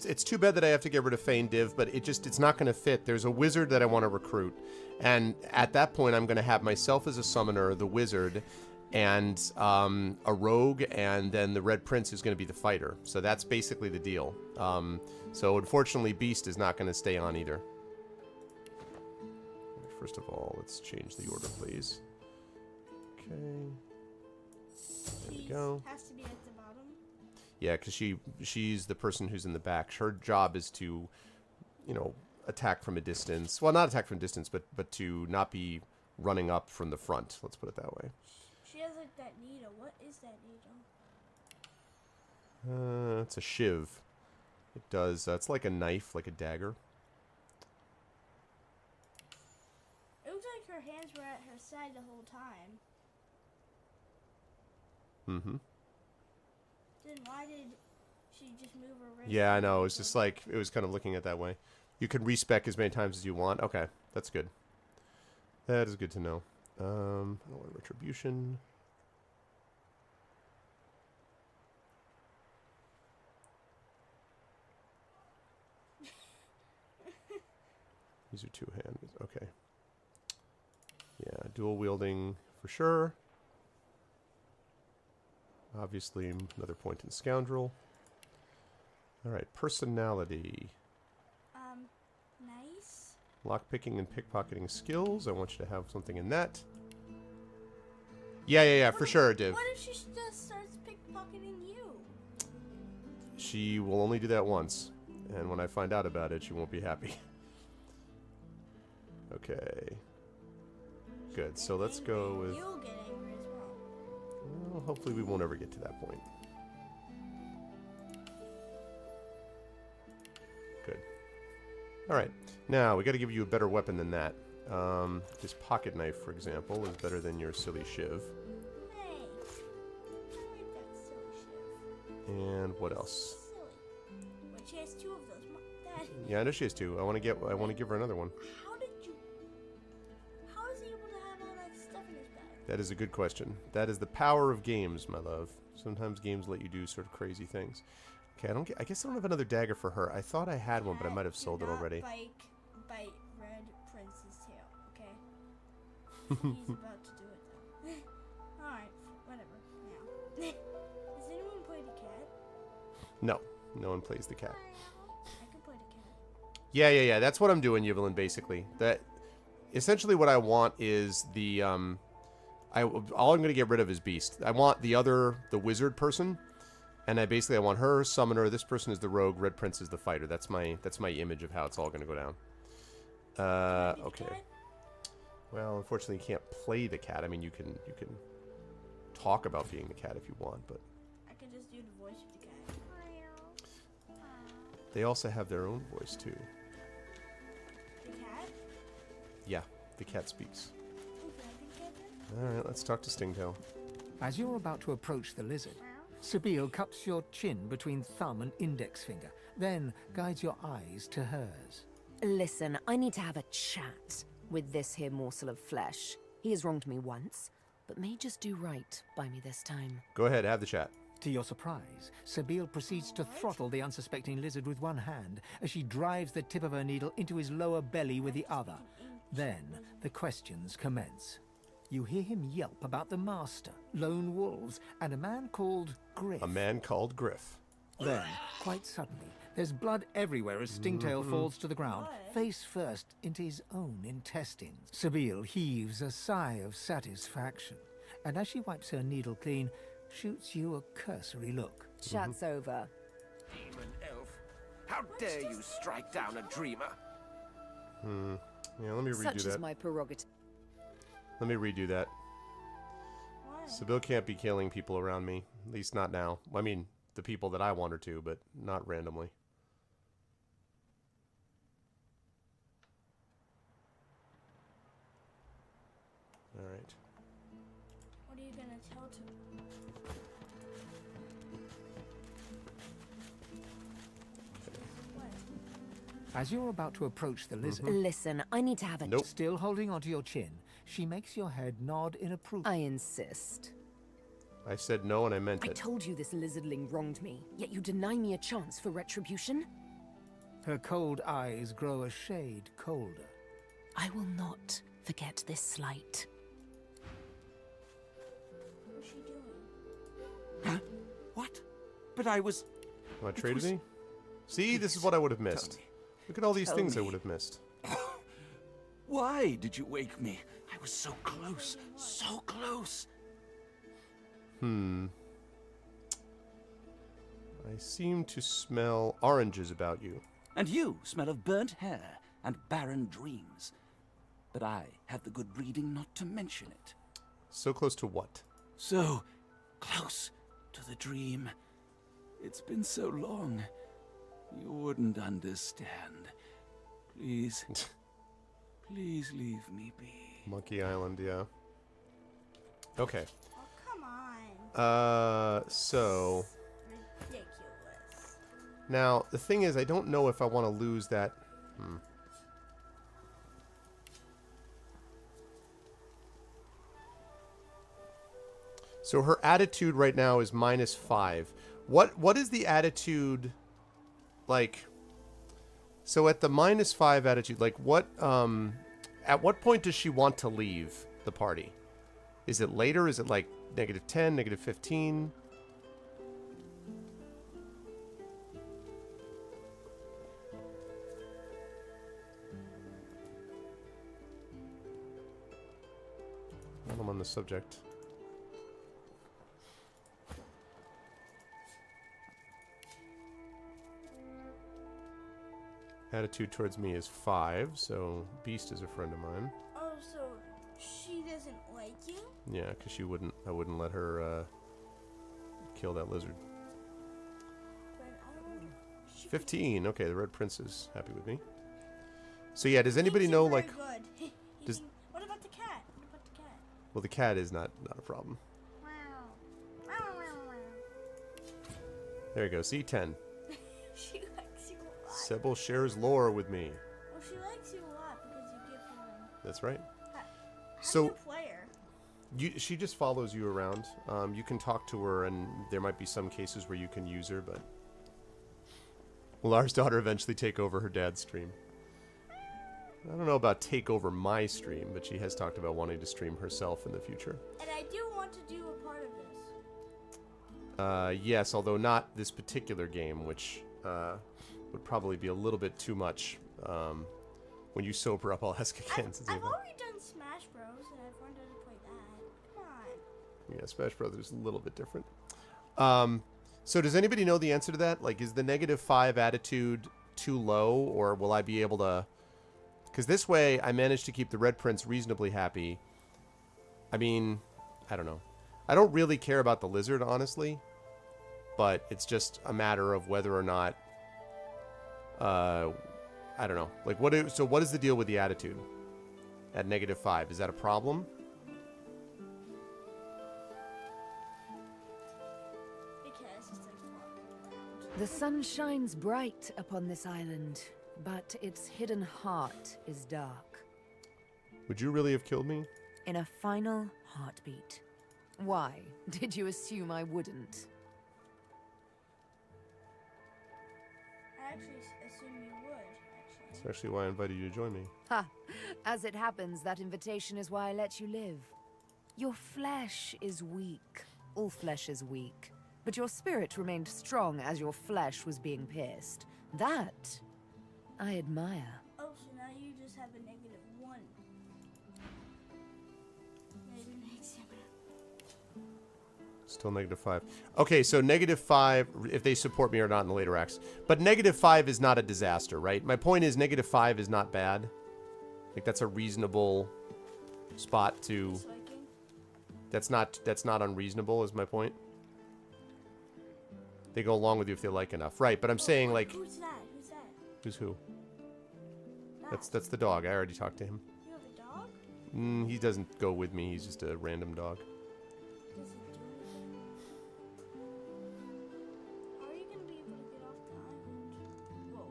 it's too bad that I have to get rid of Fane Div, but it's not going to fit. There's a wizard that I want to recruit. And at that point, I'm going to have myself as a summoner, the wizard, and a rogue, and then the Red Prince is going to be the fighter. So that's basically the deal. So unfortunately, Beast is not going to stay on either. First of all, let's change the order, please. Okay. There we go. Has to be at the bottom. Yeah, because she's the person who's in the back. Her job is to, attack from a distance. Well, not attack from a distance, but to not be running up from the front. Let's put it that way. She has like that needle. What is that needle? It's a shiv. It does. It's like a knife, like a dagger. It looks like her hands were at her side the whole time. Mm-hmm. Then why did she just move her wrist? Yeah, I know. It was just like, it was kind of looking at that way. You can respec as many times as you want. Okay, that's good. That is good to know. I don't want retribution. These are two-hand. Okay. Yeah, dual wielding for sure. Obviously, another point in scoundrel. All right, personality. Nice. Lockpicking and pickpocketing skills. I want you to have something in that. Yeah, for sure, Div. What if she just starts pickpocketing you? She will only do that once. And when I find out about it, she won't be happy. Okay. Good, so let's go with... You'll get angry as well. Well, hopefully we won't ever get to that point. Good. Alright. Now, we got to give you a better weapon than that. This pocket knife, for example, is better than your silly shiv. Hey, I like that silly shiv. And what else? Silly. But she has 2 of those. Dad, Yeah, I know she has 2. I want to give her another one. how is he able to have all that stuff in his bag? That is a good question. That is the power of games, my love. Sometimes games let you do sort of crazy things. Okay, I guess I don't have another dagger for her. I thought I had one, but I might have sold it already. Bite Red Prince's tail, okay? He's about to do it though. Alright, whatever. Now. Does anyone play the cat? No, no one plays the cat. I can play the cat. Yeah. That's what I'm doing, Yvelin, basically. That essentially what I want is the all I'm going to get rid of is Beast. I want the wizard person, and I want her, summoner. This person is the rogue. Red Prince is the fighter. That's my image of how it's all going to go down. Okay. Well, unfortunately, you can't play the cat. I mean, you can talk about being the cat if you want, but I can just do the voice of the cat. they also have their own voice too. The cat? Yeah, the cat speaks. Okay, I can get it. All right, let's talk to Stingtail. As you're about to approach the lizard, Sabine cups your chin between thumb and index finger, then guides your eyes to hers. Listen, I need to have a chat with this here morsel of flesh. He has wronged me once, but may just do right by me this time. Go ahead, have the chat. To your surprise, Sabine proceeds to throttle the unsuspecting lizard with one hand as she drives the tip of her needle into his lower belly with the other. Then the questions commence. You hear him yelp about the master, lone wolves, and a man called Griff. A man called Griff. Then, quite suddenly, there's blood everywhere as Stingtail falls to the ground, face first into his own intestines. Sabine heaves a sigh of satisfaction, and as she wipes her needle clean, shoots you a cursory look. Chat's over. Demon elf, how dare you strike down a dreamer? Yeah, let me redo Such that. is my prerogative. Let me redo that. Why? Sabine can't be killing people around me. At least not now. I mean, the people that I want her to, but not randomly. Alright. What are you gonna tell to? What? As you're about to approach the lizard, Listen, I need to have a... Nope. still holding onto your chin, she makes your head nod in approval. I insist. I said no and I meant I it. told you this lizardling wronged me, yet you deny me a chance for retribution? Her cold eyes grow a shade colder. I will not forget this slight. What's she doing? Huh? What? But I was... Want to trade with me? See, this is what I would have missed. Look at all these things I would have missed. Why did you wake me? I was so close, so close. I seem to smell oranges about you. And you smell of burnt hair and barren dreams. But I have the good breeding not to mention it. So close to what? So close to the dream. It's been so long. You wouldn't understand. Please, please leave me be. Monkey Island, yeah. Okay. Oh, come on. So... Ridiculous. Now, the thing is, I don't know if I want to lose that... So her attitude right now is -5. What is the attitude like? So at the -5 attitude, like what at what point does she want to leave the party? Is it later? Is it like -10, -15? While I'm on the subject. Attitude towards me is 5, so Beast is a friend of mine. Oh, so she doesn't like you? Yeah, because I wouldn't let her kill that lizard. But 15. Okay, the Red Prince is happy with me. So yeah, does anybody know like? Good. Does What about the cat? What about the cat? well, the cat is not a problem. There you go. See 10. She likes you a lot. Sybil shares lore with me. Well, she likes you a lot because you give her. That's right. So. So she just follows you around. You can talk to her, and there might be some cases where you can use her, but will Lars' daughter eventually take over her dad's stream? I don't know about take over my stream, but she has talked about wanting to stream herself in the future. And I do want to do a part of this. Yes, although not this particular game, which would probably be a little bit too much. When you sober up, I'll ask again. I've already done Smash Bros. And I've learned how to play that. Come on. Yeah, Smash Brothers is a little bit different. So does anybody know the answer to that? Like, is the -5 attitude too low, or will I be able to... Because this way, I managed to keep the Red Prince reasonably happy. I mean, I don't know. I don't really care about the lizard, honestly. But it's just a matter of whether or not... I don't know. Like, what is the deal with the attitude at -5? Is that a problem? Because it's like walking around. The sun shines bright upon this island, but its hidden heart is dark. Would you really have killed me? In a final heartbeat. Why? Did you assume I wouldn't? I actually assume you would, actually. That's actually why I invited you to join me. Ha! As it happens, that invitation is why I let you live. Your flesh is weak. All flesh is weak. But your spirit remained strong as your flesh was being pierced. That I admire. Oh, so now you just have a -1. Still -5. Okay, so -5, if they support me or not in the later acts. But -5 is not a disaster, right? My point is -5 is not bad. Like, that's a reasonable spot to... That's not unreasonable, is my point. They go along with you if they like enough. Right, but I'm saying, like... Who's that? Who's that? Who's who? That's the dog. I already talked to him. You have a dog? He doesn't go with me. He's just a random dog. Does he do anything? How are you going to be able to get off the island? Whoa.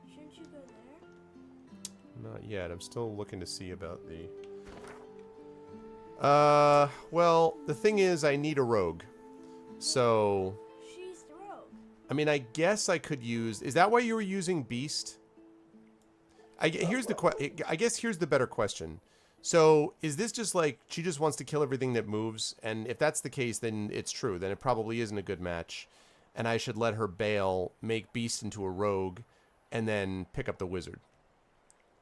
Shouldn't you go there? Not yet. I'm still looking to see about the... well, the thing is, I need a rogue. So... She's the rogue. I mean, I guess I could use... Is that why you were using Beast? I guess here's the better question. So, is this just like, she just wants to kill everything that moves? And if that's the case, then it's true. Then it probably isn't a good match. And I should let her bail, make Beast into a rogue, and then pick up the wizard.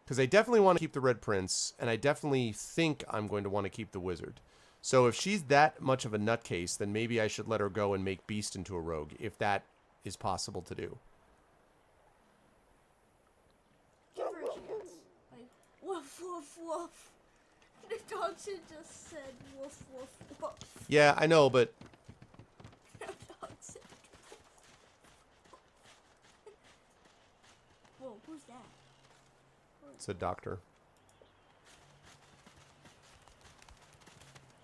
Because I definitely want to keep the Red Prince, and I definitely think I'm going to want to keep the wizard. So if she's that much of a nutcase, then maybe I should let her go and make Beast into a rogue, if that is possible to do. Give her a chance. Like, woof, woof, woof. The dog should just said woof, woof, woof. Yeah, I know, but... The dog said... Whoa, who's that? It's a doctor.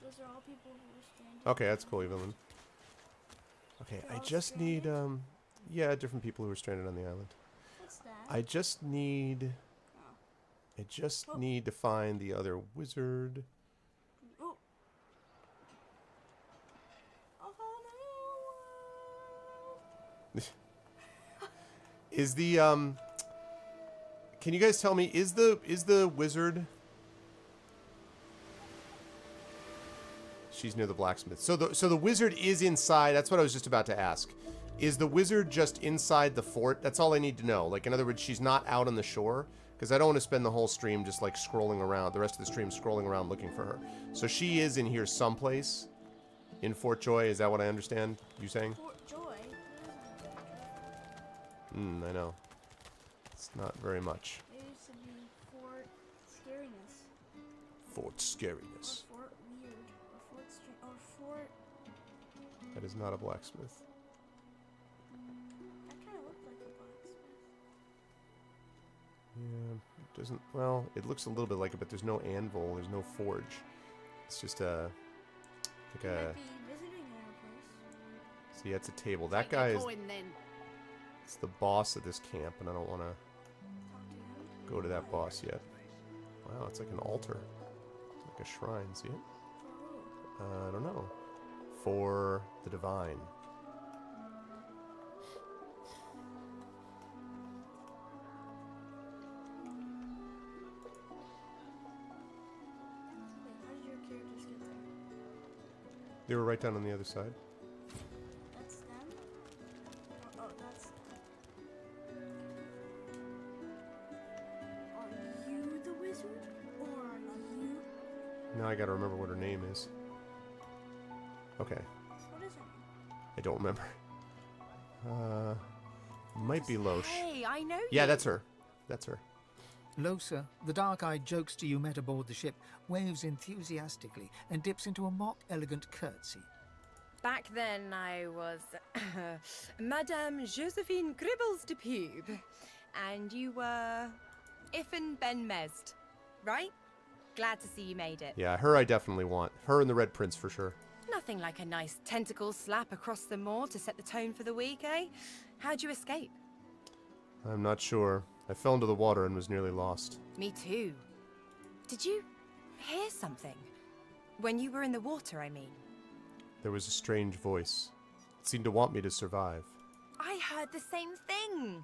Those are all people who are standing. Okay, that's cool, Evelyn. Okay, I just need, yeah, different people who are stranded on the island. What's that? I just need to find the other wizard. Oh. Is the, can you guys tell me, is the wizard... She's near the blacksmith. So the wizard is inside. That's what I was just about to ask. Is the wizard just inside the fort? That's all I need to know. Like, in other words, she's not out on the shore. Because I don't want to spend the whole stream just, like, scrolling around. The rest of the stream scrolling around looking for her. So she is in here someplace. In Fort Joy. Is that what I understand you saying? Fort Joy? I know. It's not very much. It used to be Fort Scariness. Fort Scariness. Or Fort Weird. Or Fort or Fort... That is not a blacksmith. That kind of looked like a blacksmith. doesn't, well, it looks a little bit like it, but there's no anvil, there's no forge. It's just a, like a, Might be visiting our place. see, that's a table. That guy is, it's the boss of this camp, and I don't want to go to that boss yet. Wow, it's like an altar. It's like a shrine, see it? I don't know. For the divine. Wait, how did your characters get there? They were right down on the other side. That's them? Oh, that's them. Are you the wizard? Or are you? Now I gotta remember what her name is. Okay. What is her name? I don't remember. Might be Loesch. Hey, I know Yeah, you. that's her. That's her. Losa, the dark-eyed jokester you met aboard the ship, waves enthusiastically and dips into a mock elegant curtsy. Back then, I was Madame Josephine Gribbles de Pube, and you were Iffen Ben Mezd, right? Glad to see you made it. Yeah, her I definitely want. Her and the Red Prince for sure. Nothing like a nice tentacle slap across the moor to set the tone for the week, eh? How'd you escape? I'm not sure. I fell into the water and was nearly lost. Me too. Did you hear something? When you were in the water, I mean. There was a strange voice. It seemed to want me to survive. I heard the same thing.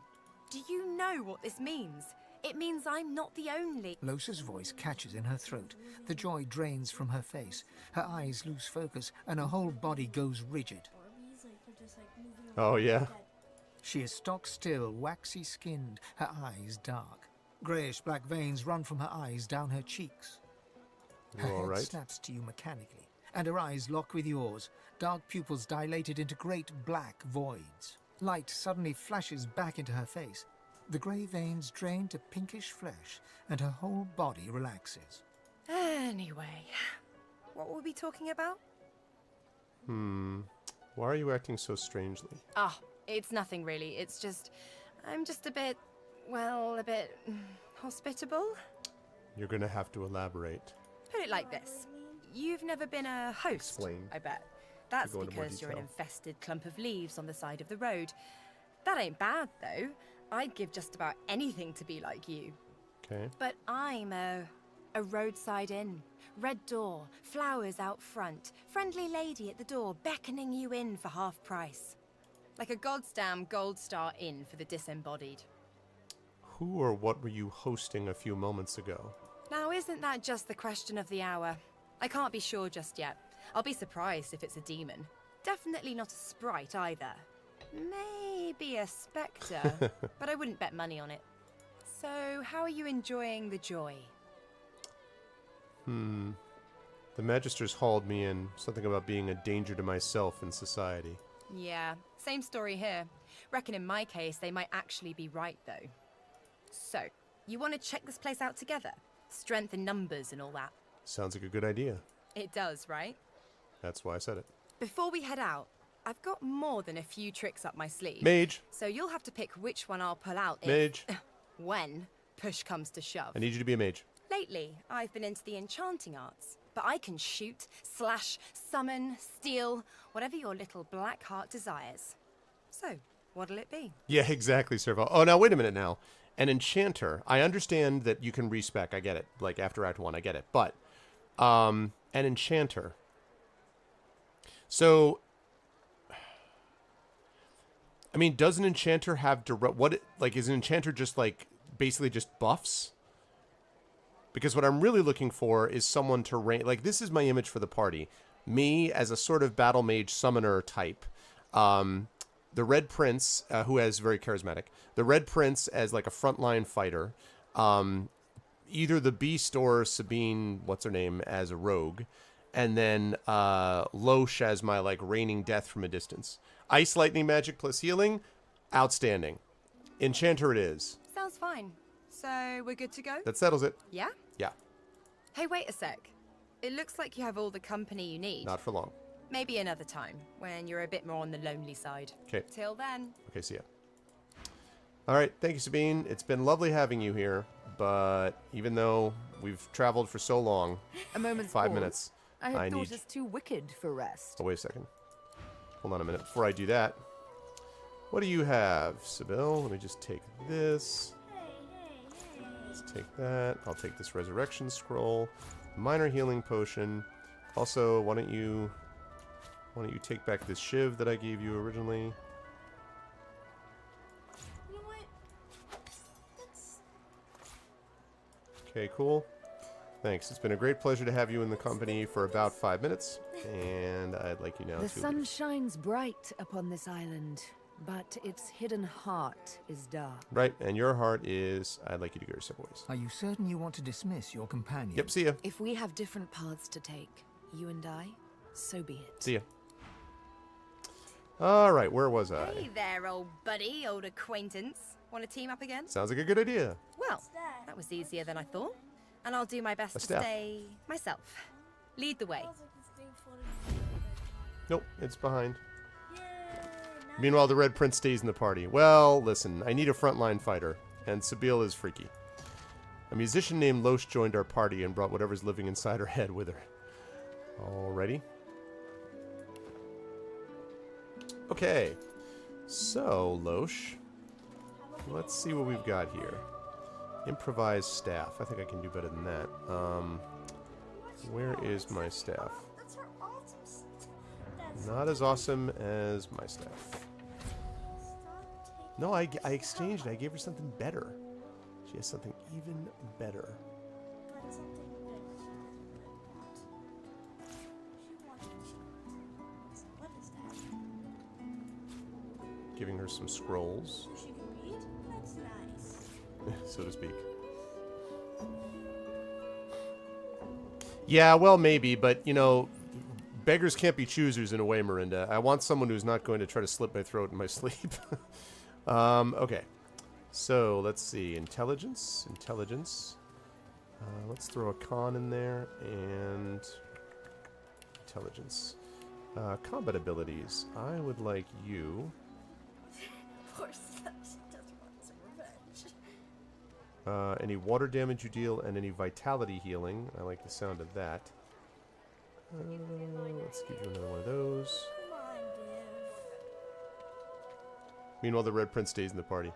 Do you know what this means? It means I'm not the only. Losa's voice catches in her throat. The joy drains from her face. Her eyes lose focus, and her whole body goes rigid. Orbeez, like, they're just like moving Oh, around yeah? like that. She is stock-still, waxy-skinned, her eyes dark. Greyish-black veins run from her eyes down her cheeks. Her You all head right? snaps to you mechanically, and her eyes lock with yours, dark pupils dilated into great black voids. Light suddenly flashes back into her face. The grey veins drain to pinkish flesh, and her whole body relaxes. Anyway, what were we talking about? Why are you acting so strangely? Ah, it's nothing really. It's just, I'm just a bit, well, a bit hospitable. You're gonna have to elaborate. Put it like this. You've never been a host, Explain. I bet. That's go into more because you're an detail. infested clump of leaves on the side of the road. That ain't bad, though. I'd give just about anything to be like you. Okay. But I'm a roadside inn. Red door, flowers out front, friendly lady at the door beckoning you in for half price. Like a goddamn gold star inn for the disembodied. Who or what were you hosting a few moments ago? Now, isn't that just the question of the hour? I can't be sure just yet. I'll be surprised if it's a demon. Definitely not a sprite either. Maybe a spectre, but I wouldn't bet money on it. So, how are you enjoying the joy? The Magisters hauled me in. Something about being a danger to myself and society. Yeah, same story here. Reckon in my case, they might actually be right, though. So, you want to check this place out together? Strength in numbers and all that. Sounds like a good idea. It does, right? That's why I said it. Before we head out, I've got more than a few tricks up my sleeve. Mage! So you'll have to pick which one I'll pull out if... Mage! when push comes to shove. I need you to be a mage. Lately, I've been into the enchanting arts, but I can shoot, slash, summon, steal, whatever your little black heart desires. So, what'll it be? Yeah, exactly, Servo. Oh, now wait a minute now. An enchanter. I understand that you can respec. I get it. Like, after Act 1, I get it. But, an enchanter. So, I mean, does an enchanter have direct... is an enchanter just, like, basically just buffs? Because what I'm really looking for is someone to like, this is my image for the party. Me as a sort of battle mage summoner type. The Red Prince, who is very charismatic. The Red Prince as like a frontline fighter. Either the Beast or Sabine, what's her name, as a rogue. And then Loesch as my like raining death from a distance. Ice, lightning, magic plus healing. Outstanding. Enchanter it is. Sounds fine. So, we're good to go? That settles it. Yeah? Yeah. Hey, wait a sec. It looks like you have all the company you need. Not for long. Maybe another time, when you're a bit more on the lonely side. Okay. Till then. Okay, see ya. All right, thank you, Sabine. It's been lovely having you here, but even though we've traveled for so long, A moment's 5 pause. minutes, I had I thought need... us too wicked for rest. Oh, wait a second. Hold on a minute. Before I do that, what do you have, Sybil? Let me just take this. Let's take that. I'll take this resurrection scroll. Minor healing potion. Also, why don't you take back this shiv that I gave you originally? You know what? That's... Okay, cool. Thanks. It's been a great pleasure to have you in the company for about 5 minutes, and I'd like you now The to... sun shines bright upon this island, but its hidden heart is dark. Right, and your heart is... I'd like you to go your separate ways. Are you certain you want to dismiss your companion? Yep, see ya. If we have different paths to take, you and I, so be it. See ya. Alright, where was I? Hey there, old buddy, old acquaintance. Want to team up again? Sounds like a good idea. Well, that was easier than I thought. And I'll do my best A to staff. stay myself. Lead the way. Nope, it's behind. Meanwhile, the Red Prince stays in the party. Well, listen, I need a frontline fighter, and Sabine is freaky. A musician named Loesch joined our party and brought whatever's living inside her head with her. Alrighty. Okay, so, Loesch, let's see what we've got here. Improvised staff. I think I can do better than that. Where is my staff? Not as awesome as my staff. No, I exchanged it. I gave her something better. She has something even better. Giving her some scrolls. So she can read? That's nice. So to speak. Yeah, well, maybe, but, you know, beggars can't be choosers in a way, Miranda. I want someone who's not going to try to slit my throat in my sleep. Okay. So, let's see. Intelligence. Intelligence. Let's throw a con in there, and... Intelligence. Combat abilities. I would like you... Poor Slush, she just wants some revenge. Any water damage you deal and any vitality healing. I like the sound of that. Let's give you another one of those. Come on, Div. Meanwhile, the Red Prince stays in the party.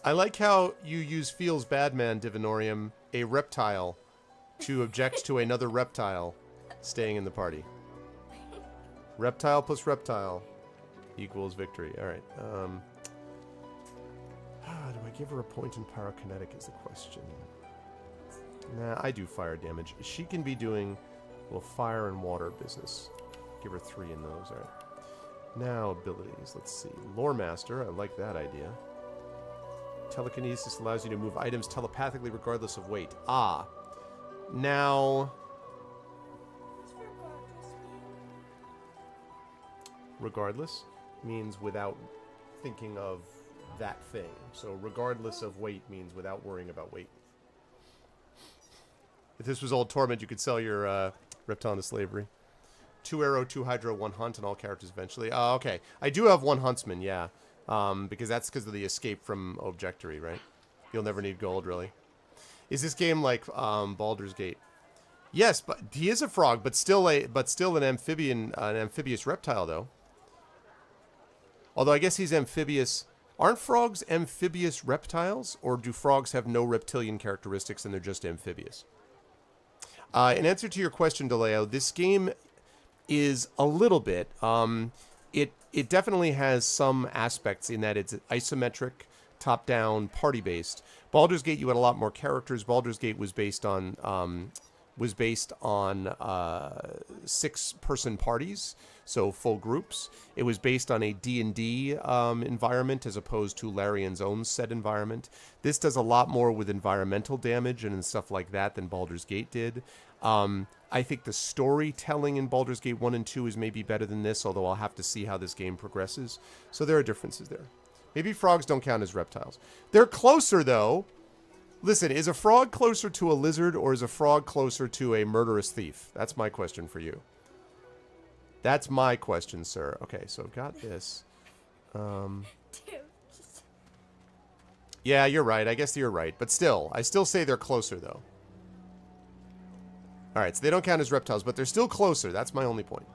I like how you use Feels Bad Man, Divinorium, a reptile, to object to another reptile staying in the party. Reptile plus reptile equals victory. Alright. Do I give her a point in pyrokinetic is the question. Nah, I do fire damage. She can be doing a little fire and water business. Give her 3 in those. Alright. Now, abilities. Let's see. Lore Master. I like that idea. Telekinesis allows you to move items telepathically regardless of weight. Ah. Now... Regardless means without thinking of that thing. So regardless of weight means without worrying about weight. If this was Old Torment, you could sell your Reptile into slavery. 2 arrow, 2 hydro, 1 hunt, and all characters eventually. Okay. I do have 1 huntsman, yeah. Because that's because of the escape from Objectory, right? You'll never need gold, really. Is this game like Baldur's Gate? Yes, but he is a frog, but still an amphibious reptile, though. Although I guess he's amphibious. Aren't frogs amphibious reptiles? Or do frogs have no reptilian characteristics and they're just amphibious? In answer to your question, DeLeo, this game is a little bit. It definitely has some aspects in that it's isometric, top-down, party-based. Baldur's Gate, you had a lot more characters. Baldur's Gate was based on 6-person parties, so full groups. It was based on a D&D environment as opposed to Larian's own set environment. This does a lot more with environmental damage and stuff like that than Baldur's Gate did. I think the storytelling in Baldur's Gate 1 and 2 is maybe better than this, although I'll have to see how this game progresses. So there are differences there. Maybe frogs don't count as reptiles. They're closer, though. Listen, is a frog closer to a lizard or is a frog closer to a murderous thief? That's my question for you. That's my question, sir. Okay, so I've got this. Dude, Yeah, you're right. I guess you're right. But still, I still say they're closer, though. Alright, so they don't count as reptiles, but they're still closer. That's my only point.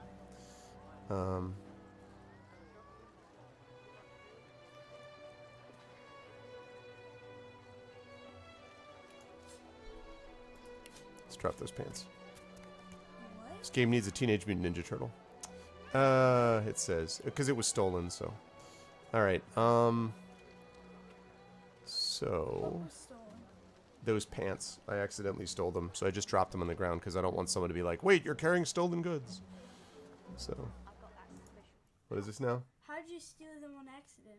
Let's drop those pants. What? This game needs a Teenage Mutant Ninja Turtle. It says. Because it was stolen, so. Alright, so... Those pants. I accidentally stole them, so I just dropped them on the ground because I don't want someone to be like, wait, you're carrying stolen goods. So. What is this now? How did you steal them on accident?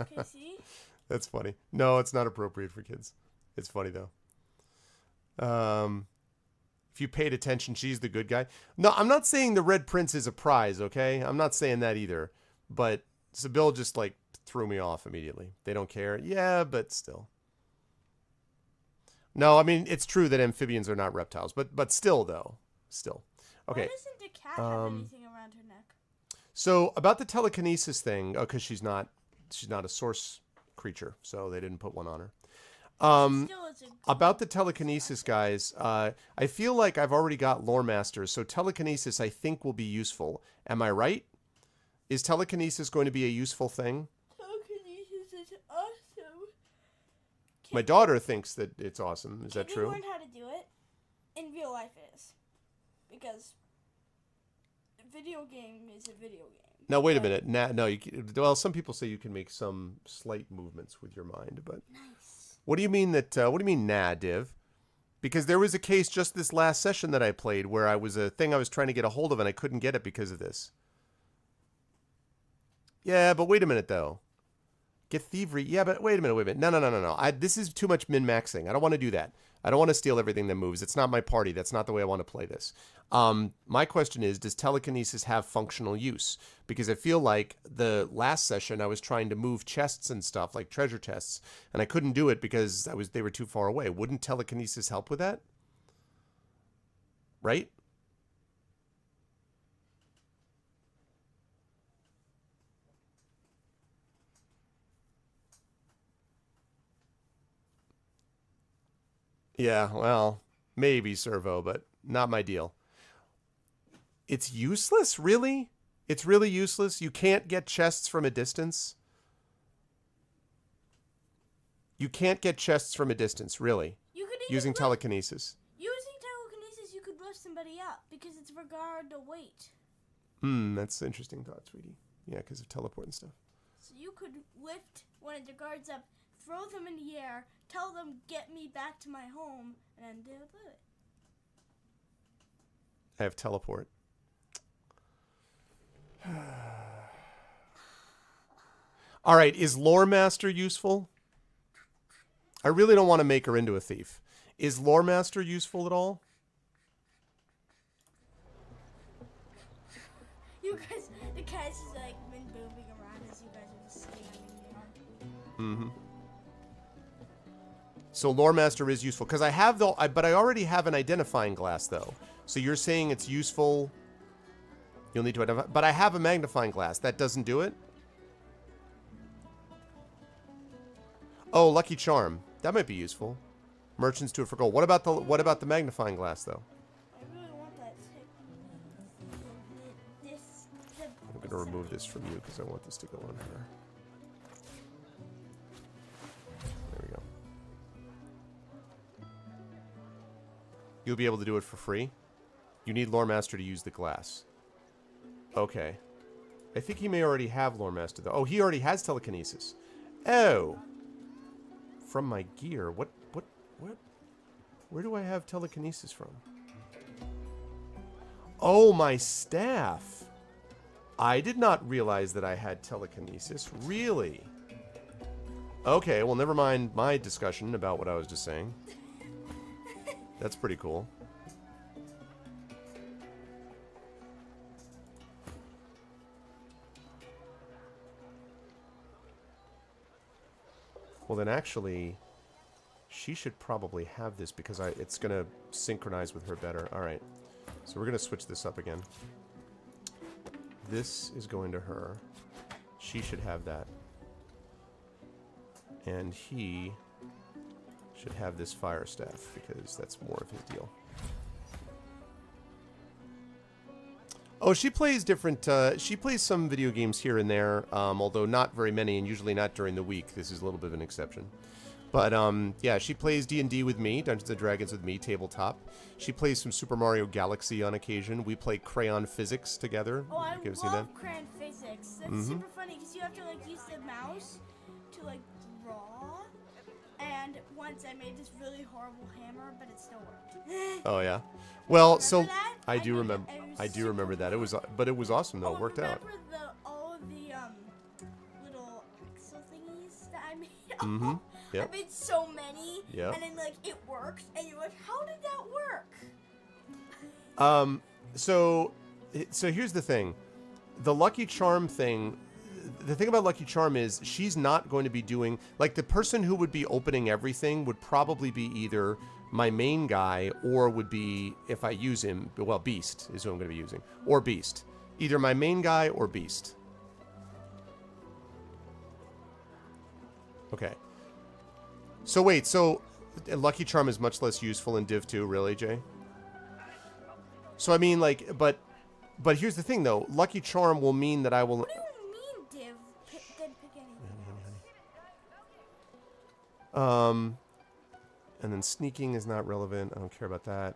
Okay, see? That's funny. No, it's not appropriate for kids. It's funny, though. If you paid attention, she's the good guy. No, I'm not saying the Red Prince is a prize, okay? I'm not saying that either. But Sybil just, like, threw me off immediately. They don't care. Yeah, but still. No, I mean, it's true that amphibians are not reptiles. But still, though. Still. Okay. Why doesn't the cat have anything around her neck? So, about the telekinesis thing, because she's not a source creature, so they didn't put one on her. About the telekinesis, guys, I feel like I've already got lore masters, so telekinesis I think will be useful. Am I right? Is telekinesis going to be a useful thing? Telekinesis is awesome. My daughter thinks that it's awesome. Is that true? Can you learn how to do it? In real life it is. Because a video game is a video game. Now, wait a minute. No, well, some people say you can make some slight movements with your mind, but... Nice. What do you mean that, what do you mean, nah, Div? Because there was a case just this last session that I played where I was trying to get a hold of and I couldn't get it because of this. Yeah, but wait a minute, though. Get thievery. Yeah, but wait a minute. No. This is too much min-maxing. I don't want to do that. I don't want to steal everything that moves. It's not my party. That's not the way I want to play this. My question is, does telekinesis have functional use? Because I feel like the last session I was trying to move chests and stuff, like treasure chests, and I couldn't do it because they were too far away. Wouldn't telekinesis help with that? Right? Yeah, well, maybe, Servo, but not my deal. It's useless? Really? It's really useless? You can't get chests from a distance? You can't get chests from a distance, really? You could using telekinesis. Using telekinesis, you could lift somebody up because it's regard to weight. That's an interesting thought, sweetie. Yeah, because of teleport and stuff. So you could lift one of the guards up, throw them in the air, tell them, get me back to my home, and then they'll do it. I have teleport. All right, is Lore Master useful? I really don't want to make her into a thief. Is Lore Master useful at all? You guys, the cat's just like been moving around as you guys are just standing there. So Lore Master is useful because I have but I already have an identifying glass though. So you're saying it's useful. You'll need to identify, but I have a magnifying glass. That doesn't do it. Oh, Lucky Charm. That might be useful. Merchants do it for gold. What about the magnifying glass though? I really want that. I'm going to remove this from you because I want this to go on her. There we go. You'll be able to do it for free? You need Lore Master to use the glass. Okay. I think he may already have Lore Master, though. Oh, he already has telekinesis. Oh! From my gear. What? Where do I have telekinesis from? Oh, my staff! I did not realize that I had telekinesis. Really? Okay, well, never mind my discussion about what I was just saying. That's pretty cool. Well, then actually, she should probably have this because it's going to synchronize with her better. All right. So we're going to switch this up again. This is going to her. She should have that. And he should have this fire staff because that's more of his deal. Oh, she plays different, she plays some video games here and there, although not very many, and usually not during the week. This is a little bit of an exception. But, yeah, she plays D&D with me, Dungeons & Dragons with me, tabletop. She plays some Super Mario Galaxy on occasion. We play Crayon Physics together. Oh, I You ever seen love that? Crayon Physics. That's super funny because you have to like use the mouse to like draw. And once I made this really horrible hammer, but it still worked. Oh, yeah. Well, so that? I do remember. I do remember that. It was, but it was awesome though. It worked out. Remember all of the little axle thingies that I made? Mm-hmm. Yep. I made so many. Yep. And then like it worked, and you're like, how did that work? So here's the thing. The Lucky Charm thing, the thing about Lucky Charm is she's not going to be doing, like, the person who would be opening everything would probably be either my main guy or would be, if I use him, well, Beast is who I'm going to be using, or Beast. Either my main guy or Beast. Okay. So wait, so Lucky Charm is much less useful in Div 2, really, Jay? So I mean, like, but here's the thing, though. Lucky Charm will mean that I will... What do you mean, Div? Didn't pick anything else. And then sneaking is not relevant. I don't care about that.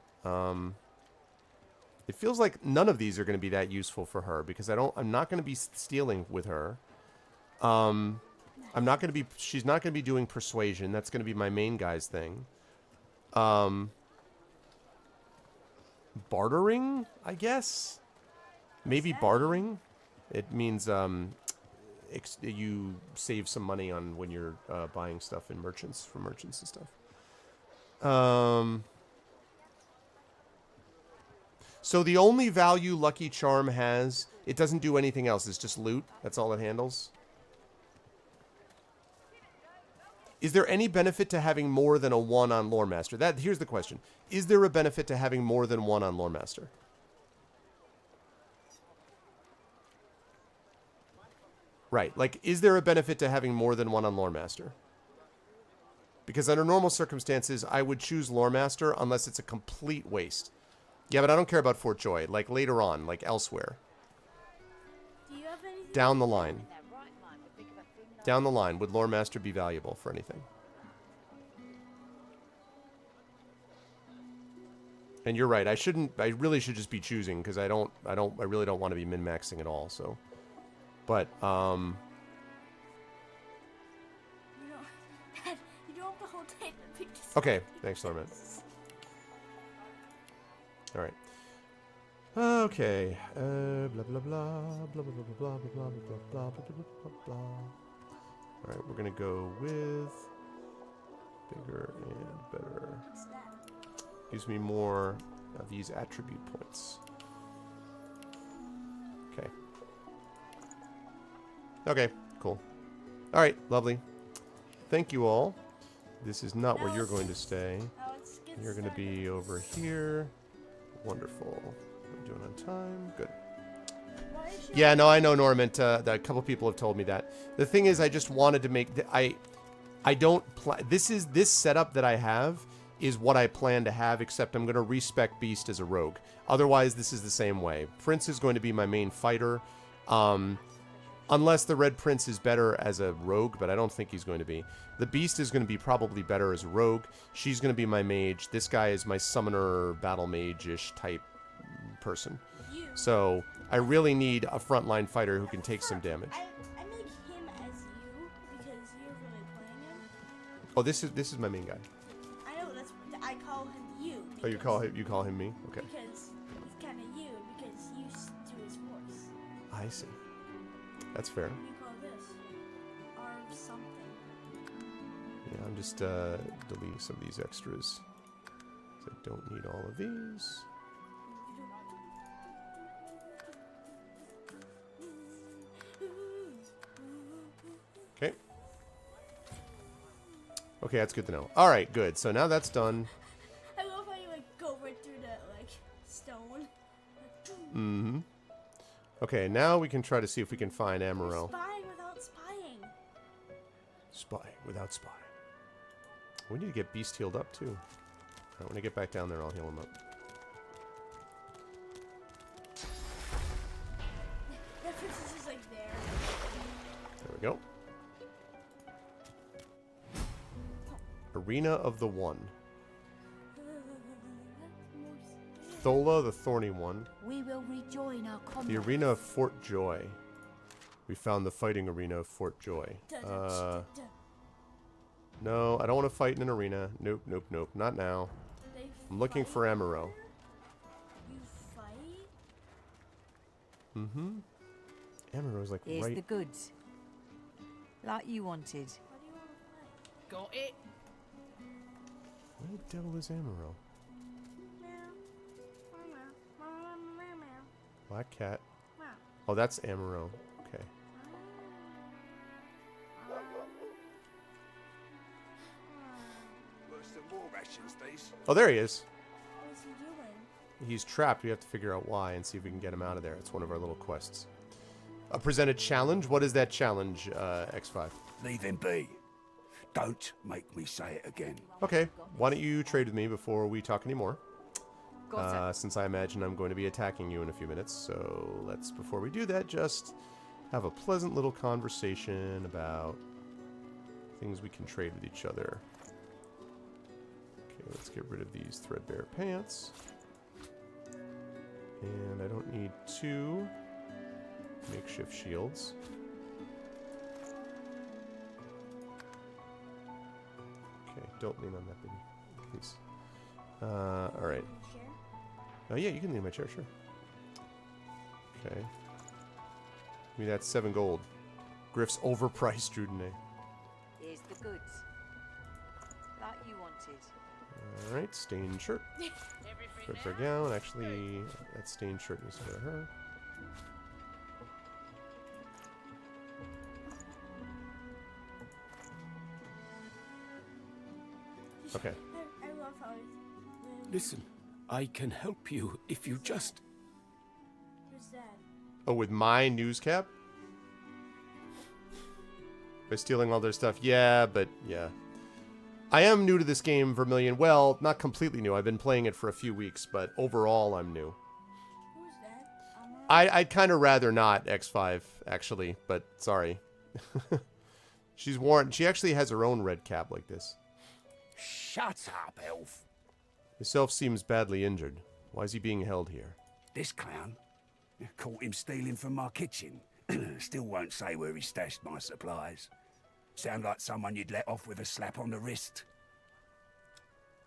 It feels like none of these are going to be that useful for her because I'm not going to be stealing with her. I'm not going to be... She's not going to be doing persuasion. That's going to be my main guy's thing. Bartering, I guess? Maybe bartering? It means you save some money on when you're buying stuff in merchants, from merchants and stuff. So the only value Lucky Charm has, it doesn't do anything else. It's just loot. That's all it handles. Is there any benefit to having more than a 1 on Lore Master? Here's the question. Is there a benefit to having more than 1 on Lore Master? Right. Like, is there a benefit to having more than 1 on Lore Master? Because under normal circumstances, I would choose Lore Master unless it's a complete waste. Yeah, but I don't care about Fort Joy. Like, later on, like elsewhere. Do you have anything? Down the line. Down the line, would Lore Master be valuable for anything? And you're right. I really should just be choosing because I really don't want to be min-maxing at all. So, but You don't have to hold tight the pictures. okay. Thanks, Lorman. All right. Okay. Blah blah blah blah blah blah blah blah blah blah blah blah blah. All right, we're gonna go with bigger and better. Gives me more of these attribute points. Okay. Okay, cool. All right, lovely. Thank you all. This is not where you're going to stay. You're going to be over here. Wonderful. We're doing on time. Good. Yeah, no, I know, Norman. That a couple people have told me that. The thing is, I just wanted to make... I don't... This setup that I have is what I plan to have, except I'm going to respec Beast as a rogue. Otherwise, this is the same way. Prince is going to be my main fighter. Unless the Red Prince is better as a rogue, but I don't think he's going to be. The Beast is going to be probably better as a rogue. She's going to be my mage. This guy is my summoner, battle mage-ish type person. So I really need a frontline fighter who can take some damage. I make him as you because you're really playing him. Oh, this is my main guy. I know I call him you. Oh, you call him me? Okay. Because he's kind of you because you do his voice. I see. That's fair. You call this or something. Yeah, I'm just deleting some of these extras. I don't need all of these. Okay. Okay, that's good to know. All right, good. So now that's done. I love how you like go right through that like stone. Mm-hmm. Okay, now we can try to see if we can find Amaro. Spying without spying. Spy without spy. We need to get Beast healed up too. Alright, when I get back down there, I'll heal him up. That princess is like there. There we go. Arena of the One. Thola, the Thorny One. We will rejoin our comrades. The Arena of Fort Joy. We found the fighting arena of Fort Joy. No, I don't want to fight in an arena. Nope, nope, nope. Not now. I'm looking for Amaro. You fight? Mm-hmm. Amaro's like Here's right... the goods. Like you wanted. Got it. Where the devil is Amaro? Black cat. Oh, that's Amaro. Okay. Worse than war rations, these. Oh, there he is. What's he doing? He's trapped. We have to figure out why and see if we can get him out of there. It's one of our little quests. A presented challenge. What is that challenge, X5? Leave him be. Don't make me say it again. Okay. Why don't you trade with me before we talk anymore? Since I imagine I'm going to be attacking you in a few minutes. So let's, before we do that, just have a pleasant little conversation about things we can trade with each other. Okay, let's get rid of these threadbare pants. And I don't need 2 makeshift shields. Okay, don't lean on that, baby. Please. Alright. Oh, yeah, you can lean in my chair, sure. Okay. Give me that 7 gold. Griff's overpriced Drudene. Here's the goods. Like you wanted. Alright, stained shirt. Threadbare gown. Actually, that stained shirt needs to go to her. Okay. I love how he's... Listen, I can help you if you just... Who's that? Oh, with my news cap? By stealing all their stuff? Yeah, but yeah. I am new to this game, Vermilion. Well, not completely new. I've been playing it for a few weeks, but overall I'm new. Who's that? I'd kind of rather not, X5, actually, but sorry. She's worn... She actually has her own red cap like this. Shut up, elf. His self seems badly injured. Why is he being held here? This clown? Caught him stealing from my kitchen. Still won't say where he stashed my supplies. Sound like someone you'd let off with a slap on the wrist.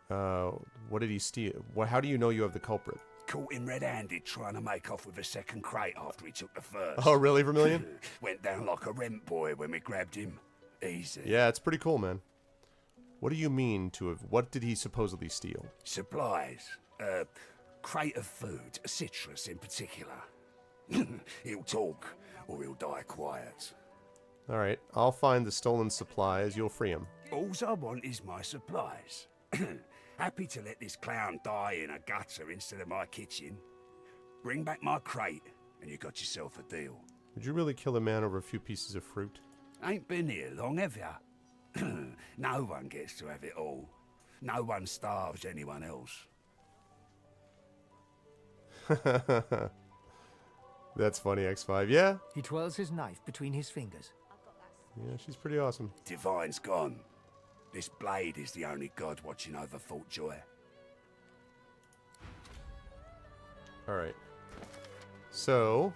What did he steal? How do you know you have the culprit? Caught him red-handed trying to make off with a second crate after he took the first. Oh, really, Vermilion? Went down like a rent boy when we grabbed him. Easy. Yeah, it's pretty cool, man. What do you mean to have... What did he supposedly steal? Supplies. Crate of food. Citrus in particular. He'll talk, or he'll die quiet. Alright, I'll find the stolen supplies. You'll free him. Alls I want is my supplies. Happy to let this clown die in a gutter instead of my kitchen. Bring back my crate, and you got yourself a deal. Would you really kill a man over a few pieces of fruit? Ain't been here long, have ya? No one gets to have it all. No one starves anyone else. That's funny, X5. Yeah? He twirls his knife between his fingers. Yeah, she's pretty awesome. Divine's gone. This blade is the only god watching over Fort Joy. Alright. So...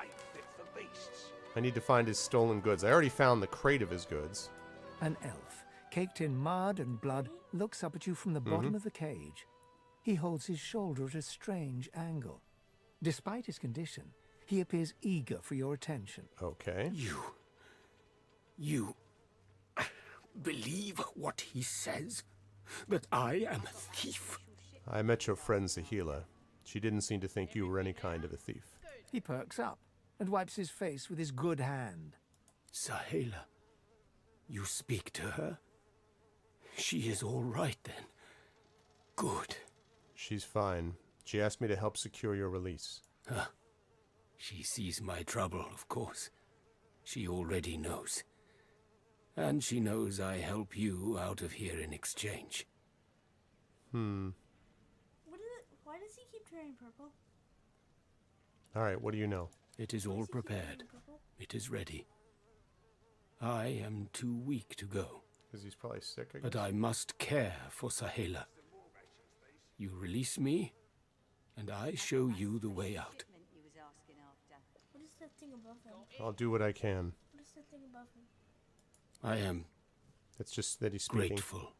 Ain't fit for beasts. I need to find his stolen goods. I already found the crate of his goods. An elf, caked in mud and blood, looks up at you from the bottom of the cage. He holds his shoulder at a strange angle. Despite his condition, he appears eager for your attention. Okay. You believe what he says? That I am a thief? I met your friend Zahila. She didn't seem to think you were any kind of a thief. He perks up and wipes his face with his good hand. Zahila, you speak to her? She is all right then. Good. She's fine. She asked me to help secure your release. Huh. She sees my trouble, of course. She already knows. And she knows I help you out of here in exchange. What is it? Why does he keep turning purple? All right, what do you know? It is all prepared. It is ready. I am too weak to go. Because he's probably sick, I guess. But I must care for Sahela. You release me, and I show you the way out. What is that thing above him? I'll do what I can. What is that thing above him? I am It's just that he's speaking. grateful.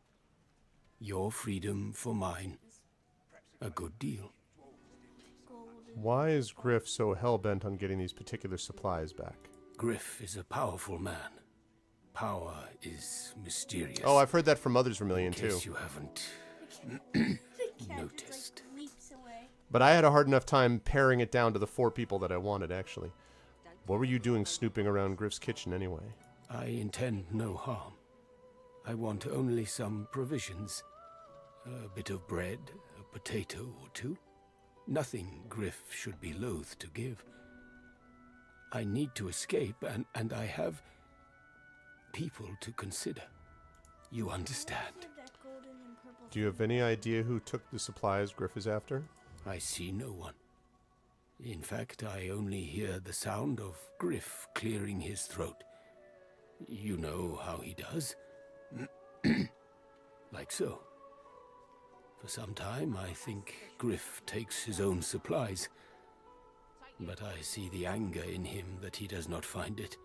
Your freedom for mine. A good deal. Why is Griff so hell-bent on getting these particular supplies back? Griff is a powerful man. Power is mysterious. Oh, I've heard that from others, Vermilion, In case too. you haven't noticed. Leaps away. But I had a hard enough time paring it down to the 4 people that I wanted, actually. What were you doing snooping around Griff's kitchen, anyway? I intend no harm. I want only some provisions. A bit of bread, a potato or two. Nothing Griff should be loath to give. I need to escape, and I have people to consider. You understand? Do you have any idea who took the supplies Griff is after? I see no one. In fact, I only hear the sound of Griff clearing his throat. You know how he does? Like so. For some time, I think Griff takes his own supplies. But I see the anger in him that he does not find it.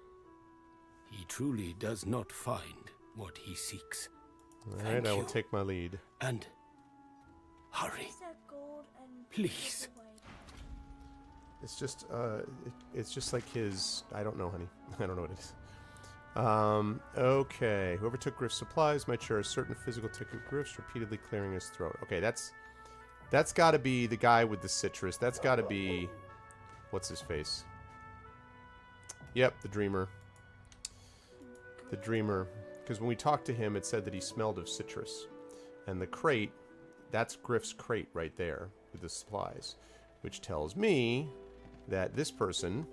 He truly does not find what he seeks. All right, I will take my lead. And hurry. Please. It's just like his... I don't know, honey. I don't know what it is. Okay. Whoever took Griff's supplies might share a certain physical tick of Griff's, repeatedly clearing his throat. Okay, that's got to be the guy with the citrus. That's got to be... What's his face? Yep, the Dreamer. The Dreamer. Because when we talked to him, it said that he smelled of citrus. And the crate, that's Griff's crate right there with the supplies. Which tells me that this person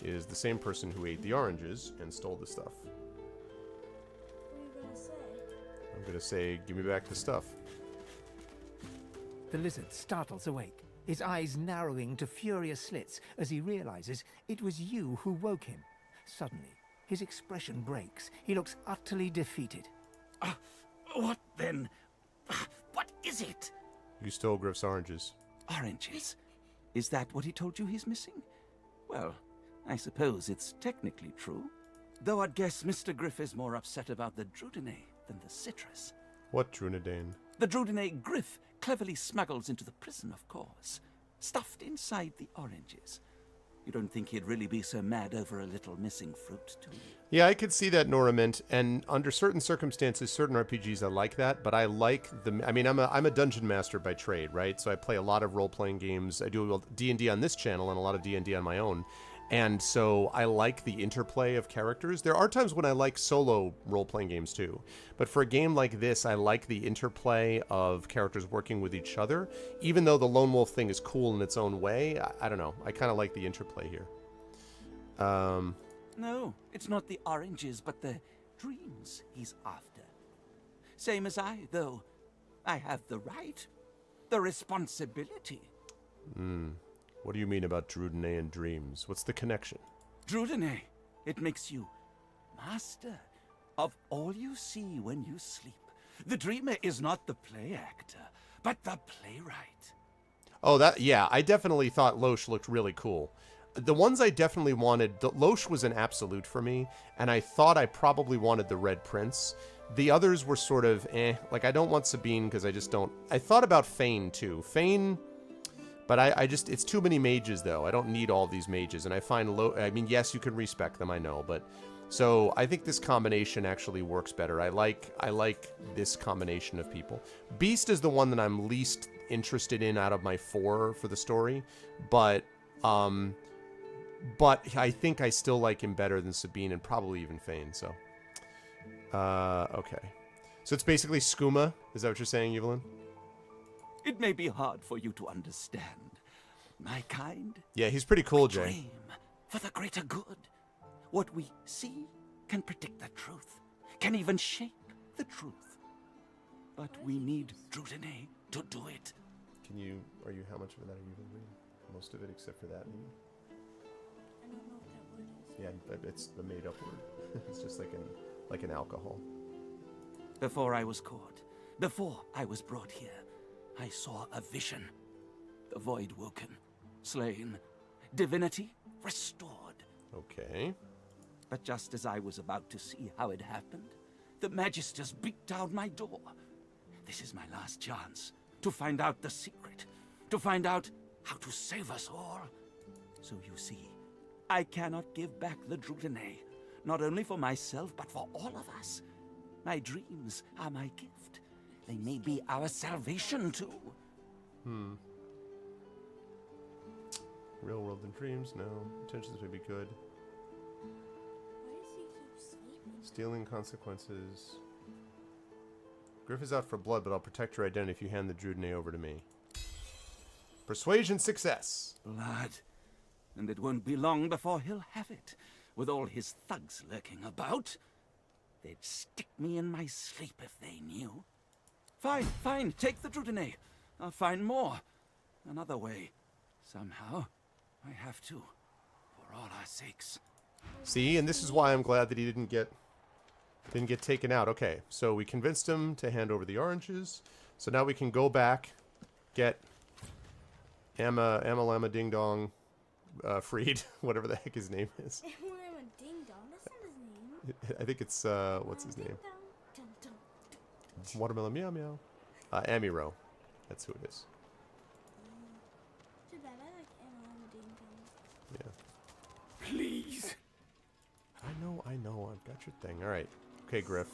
is the same person who ate the oranges and stole the stuff. What are you gonna say? I'm going to say, give me back the stuff. The lizard startles awake, his eyes narrowing to furious slits as he realizes it was you who woke him. Suddenly, his expression breaks. He looks utterly defeated. What then? What is it? You stole Griff's oranges. Oranges? Is that what he told you he's missing? Well, I suppose it's technically true. Though I'd guess Mr. Griff is more upset about the Drudine than the citrus. What Drunadane? The Drudine Griff cleverly smuggles into the prison, of course, stuffed inside the oranges. You don't think he'd really be so mad over a little missing fruit, do you? Yeah, I could see that, Noramint, and under certain circumstances, certain RPGs I like that, but I like the... I mean, I'm a dungeon master by trade, right? So I play a lot of role-playing games. I do D&D on this channel and a lot of D&D on my own. And so I like the interplay of characters. There are times when I like solo role-playing games too. But for a game like this, I like the interplay of characters working with each other. Even though the lone wolf thing is cool in its own way, I don't know. I kind of like the interplay here. No, it's not the oranges, but the dreams he's after. Same as I, though. I have the right, the responsibility. What do you mean about Drudine and dreams? What's the connection? Drudine, it makes you master of all you see when you sleep. The dreamer is not the play actor, but the playwright. Oh, yeah, I definitely thought Loesch looked really cool. The ones I definitely wanted, Loesch was an absolute for me, and I thought I probably wanted the Red Prince. The others were sort of like I don't want Sabine because I just don't. I thought about Fane too. Fane, but I just, it's too many mages though. I don't need all these mages, and I find I mean, yes, you can respec them, I know, but so I think this combination actually works better. I like this combination of people. Beast is the one that I'm least interested in out of my 4 for the story, but I think I still like him better than Sabine and probably even Fane, so. Okay. So it's basically skooma? Is that what you're saying, Evelyn? It may be hard for you to understand, my kind. Yeah, he's pretty cool, Jay. Dream for the greater good. What we see can predict the truth, can even shape the truth. But we need Drudene to do it. How much of that are you going to read? Most of it except for that, maybe? I don't know what that word is. Yeah, it's the made up word. It's just like an alcohol. Before I was caught, before I was brought here, I saw a vision. The void woken, slain, divinity restored. Okay. But just as I was about to see how it happened, the Magisters beat down my door. This is my last chance to find out the secret, to find out how to save us all. So you see, I cannot give back the Drudene, not only for myself, but for all of us. My dreams are my gift. They may be our salvation too. Real world and dreams, no. Intentions may be good. Why does he keep sleeping? Stealing consequences. Griff is out for blood, but I'll protect your identity if you hand the Drudene over to me. Persuasion success. Blood. And it won't be long before he'll have it. With all his thugs lurking about. They'd stick me in my sleep if they knew. Fine, take the Drudene. I'll find more. Another way. Somehow. I have to. For all our sakes. See, and this is why I'm glad that he didn't get taken out. Okay, so we convinced him to hand over the oranges. So now we can go back, get Emma Lama Ding Dong freed, whatever the heck his name is. Ding Dong, that's not his name. I think it's, what's his name? Watermelon Meow Meow. Amiro. That's who it is. Too bad, I like Emma Ding Dong. Yeah. Please. I know. I've got your thing. All right. Okay, Griff.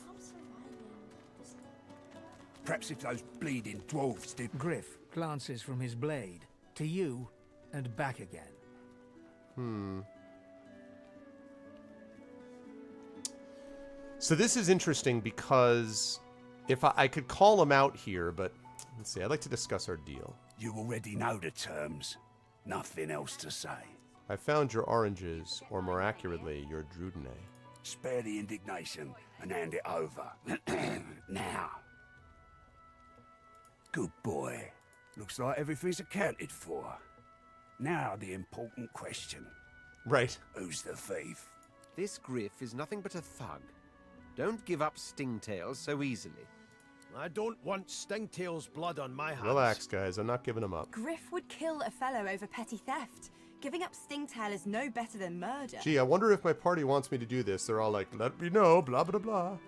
Perhaps if those bleeding dwarves did... Griff glances from his blade to you and back again. So this is interesting because if I could call him out here, but let's see. I'd like to discuss our deal. You already know the terms. Nothing else to say. I found your oranges, or more accurately, your Drudene. Spare the indignation and hand it over. Now. Good boy. Looks like everything's accounted for. Now the important question. Right. Who's the thief? This Griff is nothing but a thug. Don't give up Stingtails so easily. I don't want Stingtail's blood on my hands. Relax, guys. I'm not giving him up. Griff would kill a fellow over petty theft. Giving up Stingtail is no better than murder. Gee, I wonder if my party wants me to do this. They're all like, let me know, blah, blah, blah.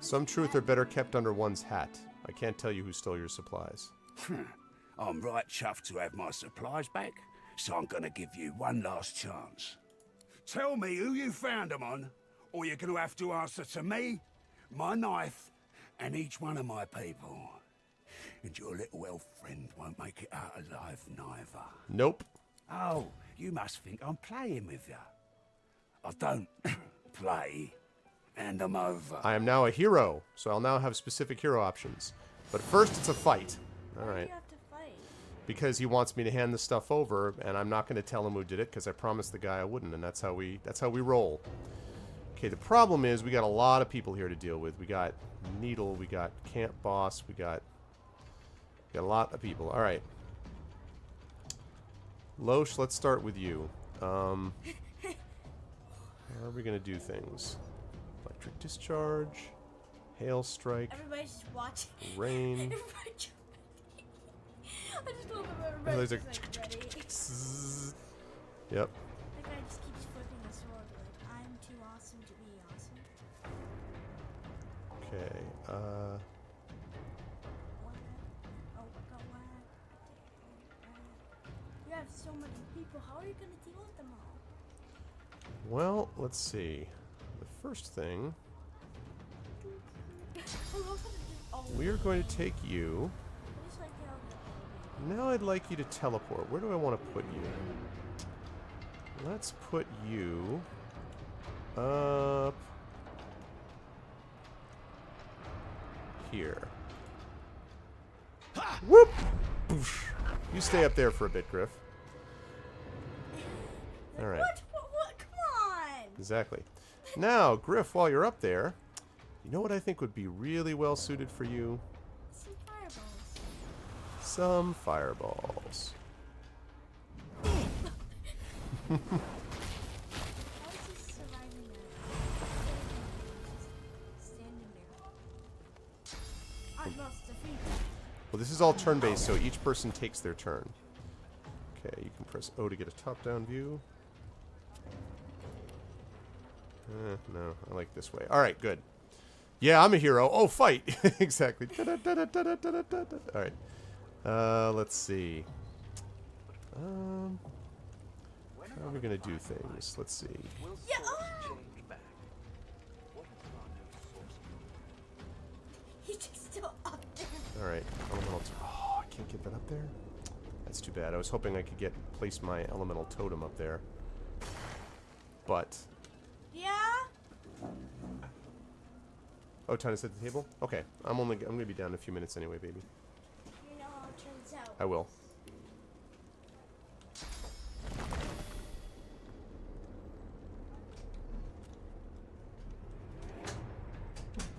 Some truth are better kept under one's hat. I can't tell you who stole your supplies. I'm right chuffed to have my supplies back, so I'm gonna give you one last chance. Tell me who you found them on, or you're gonna have to answer to me, my knife, and each one of my people. And your little elf friend won't make it out alive neither. Nope. Oh, you must think I'm playing with you. I don't play. Hand them over. I am now a hero, so I'll now have specific hero options. But first, it's a fight. All right. You have to fight. Because he wants me to hand the stuff over, and I'm not going to tell him who did it because I promised the guy I wouldn't, and that's how we roll. Okay, the problem is we got a lot of people here to deal with. We got Needle, we got Camp Boss, we got a lot of people. All right. Loesch, let's start with you. How are we going to do things? Electric discharge, hail strike, Everybody's just watching. rain. I just love that everybody's There's just like ready. Yep. That guy just keeps flipping his sword like, I'm too awesome to be awesome. Okay. Oh, you have so many people. How are you going to deal with them all? Well, let's see. The first thing, we are going to take you. Now I'd like you to teleport. Where do I want to put you? Let's put you up here. Whoop! Boosh. You stay up there for a bit, Griff. All right. What? Come on! Exactly. Now, Griff, while you're up there, you know what I think would be really well suited for you? Some fireballs. Some fireballs. How is he surviving that? Just standing there. I lost defeat. Well, this is all turn-based, so each person takes their turn. Okay, you can press O to get a top-down view. No, I like this way. All right, good. Yeah, I'm a hero. Oh, fight! Exactly. All right. Let's see. How are we gonna do things? Let's see. Yeah. He's just still up there. All right. Elemental. Oh, I can't get that up there. That's too bad. I was hoping I could place my elemental totem up there, but. Yeah. Oh, time to set the table? Okay. I'm gonna be down in a few minutes anyway, baby. You know how it turns out. I will.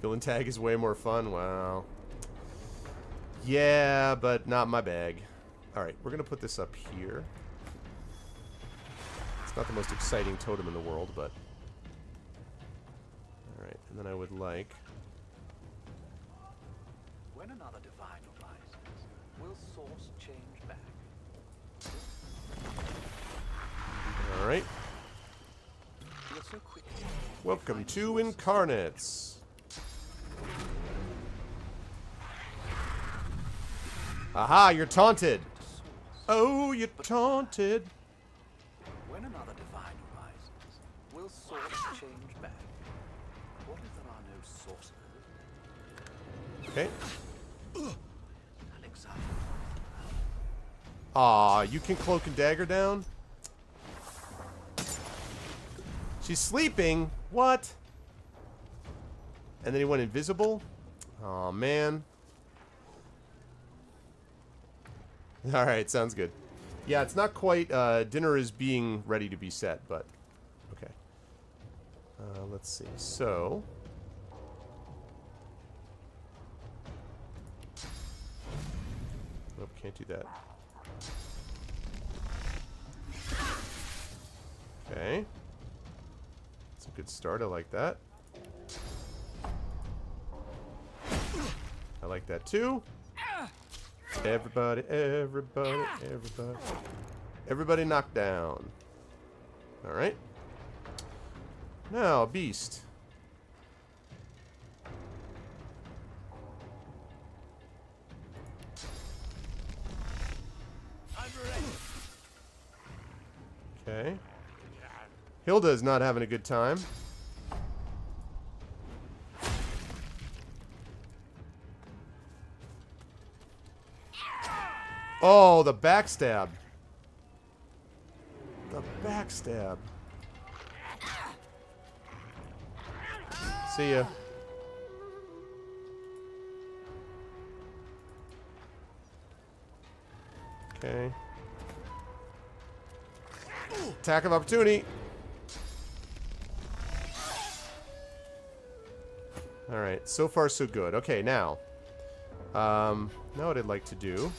Villain tag is way more fun. Wow. Yeah, but not my bag. Alright, we're gonna put this up here. It's not the most exciting totem in the world, but... Alright, and then I would like... When another divine arises, will source change back? Alright. You're so quick. Welcome to Incarnates. Aha, you're taunted. Oh, you're taunted. When another divine arises, will source change back? What if there are no sorcerers? Okay. Alexander. Aw, you can cloak and dagger down? She's sleeping? What? And then he went invisible? Aw, man. Alright, sounds good. Yeah, it's not quite, dinner is being ready to be set, but, okay. Let's see, so... Nope, can't do that. Okay. That's a good start, I like that. I like that too. Everybody, everybody, everybody. Everybody knocked down. Alright. Now, Beast. Okay. Hilda is not having a good time. Oh, the backstab. The backstab. See ya. Okay. Attack of opportunity. Alright, so far so good. Okay, now. Now what I'd like to do...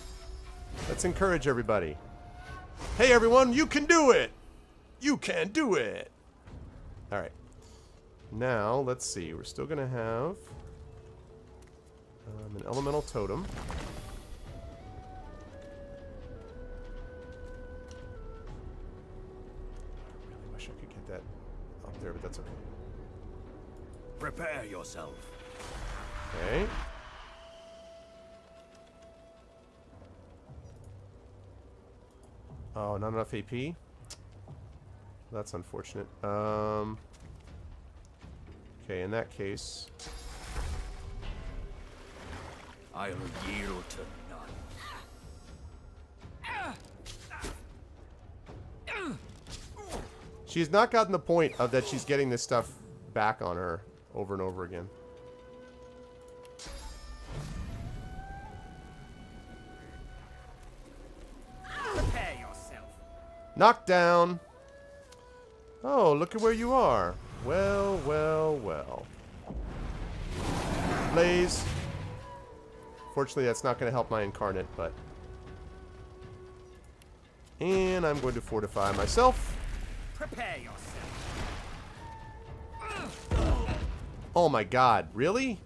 Let's encourage everybody. Hey everyone, you can do it! You can do it! Alright. Now, let's see. We're still going to have an elemental totem. I really wish I could get that up there, but that's okay. Prepare yourself. Okay. Oh, not enough AP? That's unfortunate. Okay, in that case... I'll yield to none. She's not gotten the point of that she's getting this stuff back on her over and over again. Knocked down. Oh, look at where you are. Well, well, well. Blaze. Fortunately, that's not going to help my incarnate, but... And I'm going to fortify myself. Prepare yourself. Oh my god, really?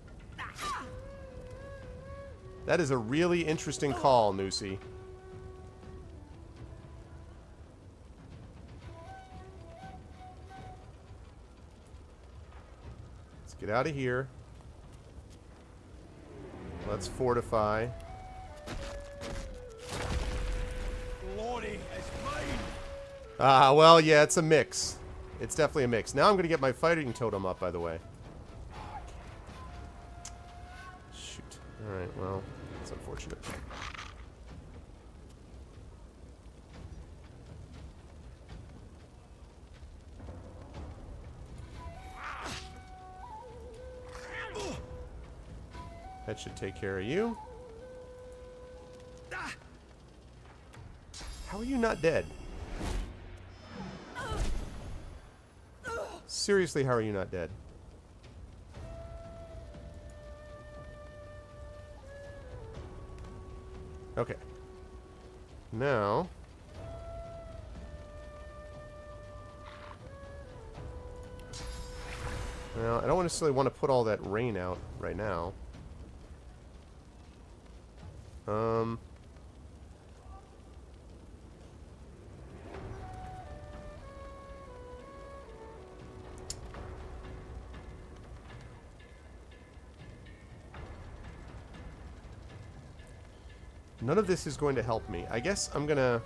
That is a really interesting call, Nusi. Let's get out of here. Let's fortify. Lordy, it's mine. Ah, well, yeah, it's a mix. It's definitely a mix. Now I'm going to get my fighting totem up, by the way. Shoot. Alright, well, that's unfortunate. That should take care of you. How are you not dead? Seriously, how are you not dead? Okay. Now... Well, I don't necessarily want to put all that rain out right now. None of this is going to help me. I guess I'm gonna...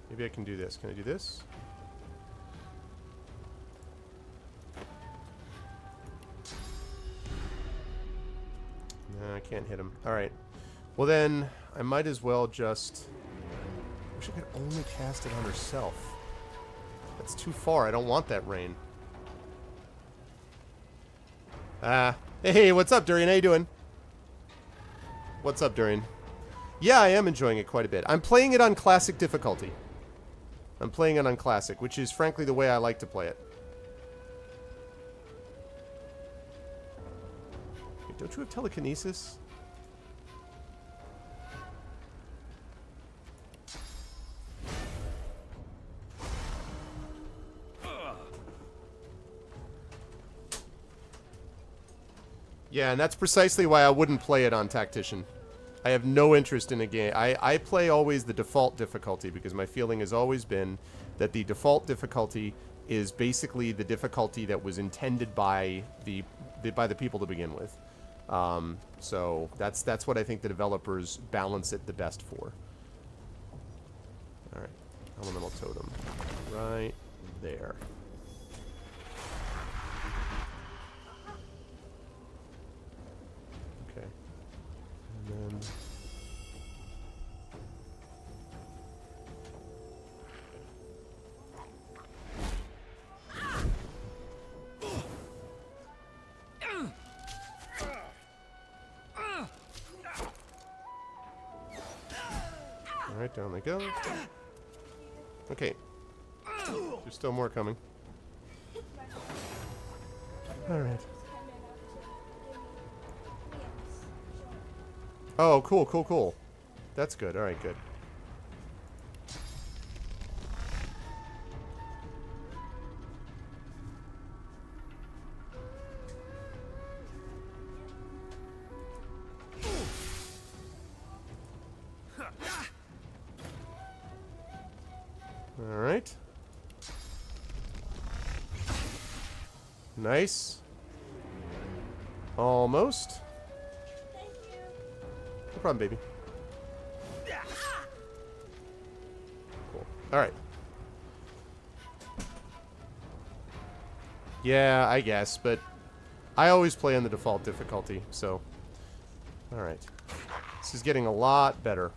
Maybe I can do this. Can I do this? No, I can't hit him. Alright. Well then, I might as well just... I wish I could only cast it on herself. That's too far. I don't want that rain. Ah. Hey, what's up, Durian? How you doing? What's up, Durian? Yeah, I am enjoying it quite a bit. I'm playing it on classic difficulty. I'm playing it on classic, which is frankly the way I like to play it. Wait, don't you have telekinesis? Yeah, and that's precisely why I wouldn't play it on Tactician. I have no interest in a game. I play always the default difficulty because my feeling has always been that the default difficulty is basically the difficulty that was intended by the people to begin with. So that's what I think the developers balance it the best for. All right, elemental totem right there. Okay, and then. Alright, down they go. Okay. There's still more coming. Alright. Oh, cool, cool, cool. That's good. Alright, good. Alright. Nice. Almost. No problem, baby. Cool. Alright. Yeah, I guess, but I always play on the default difficulty, so. Alright. This is getting a lot better.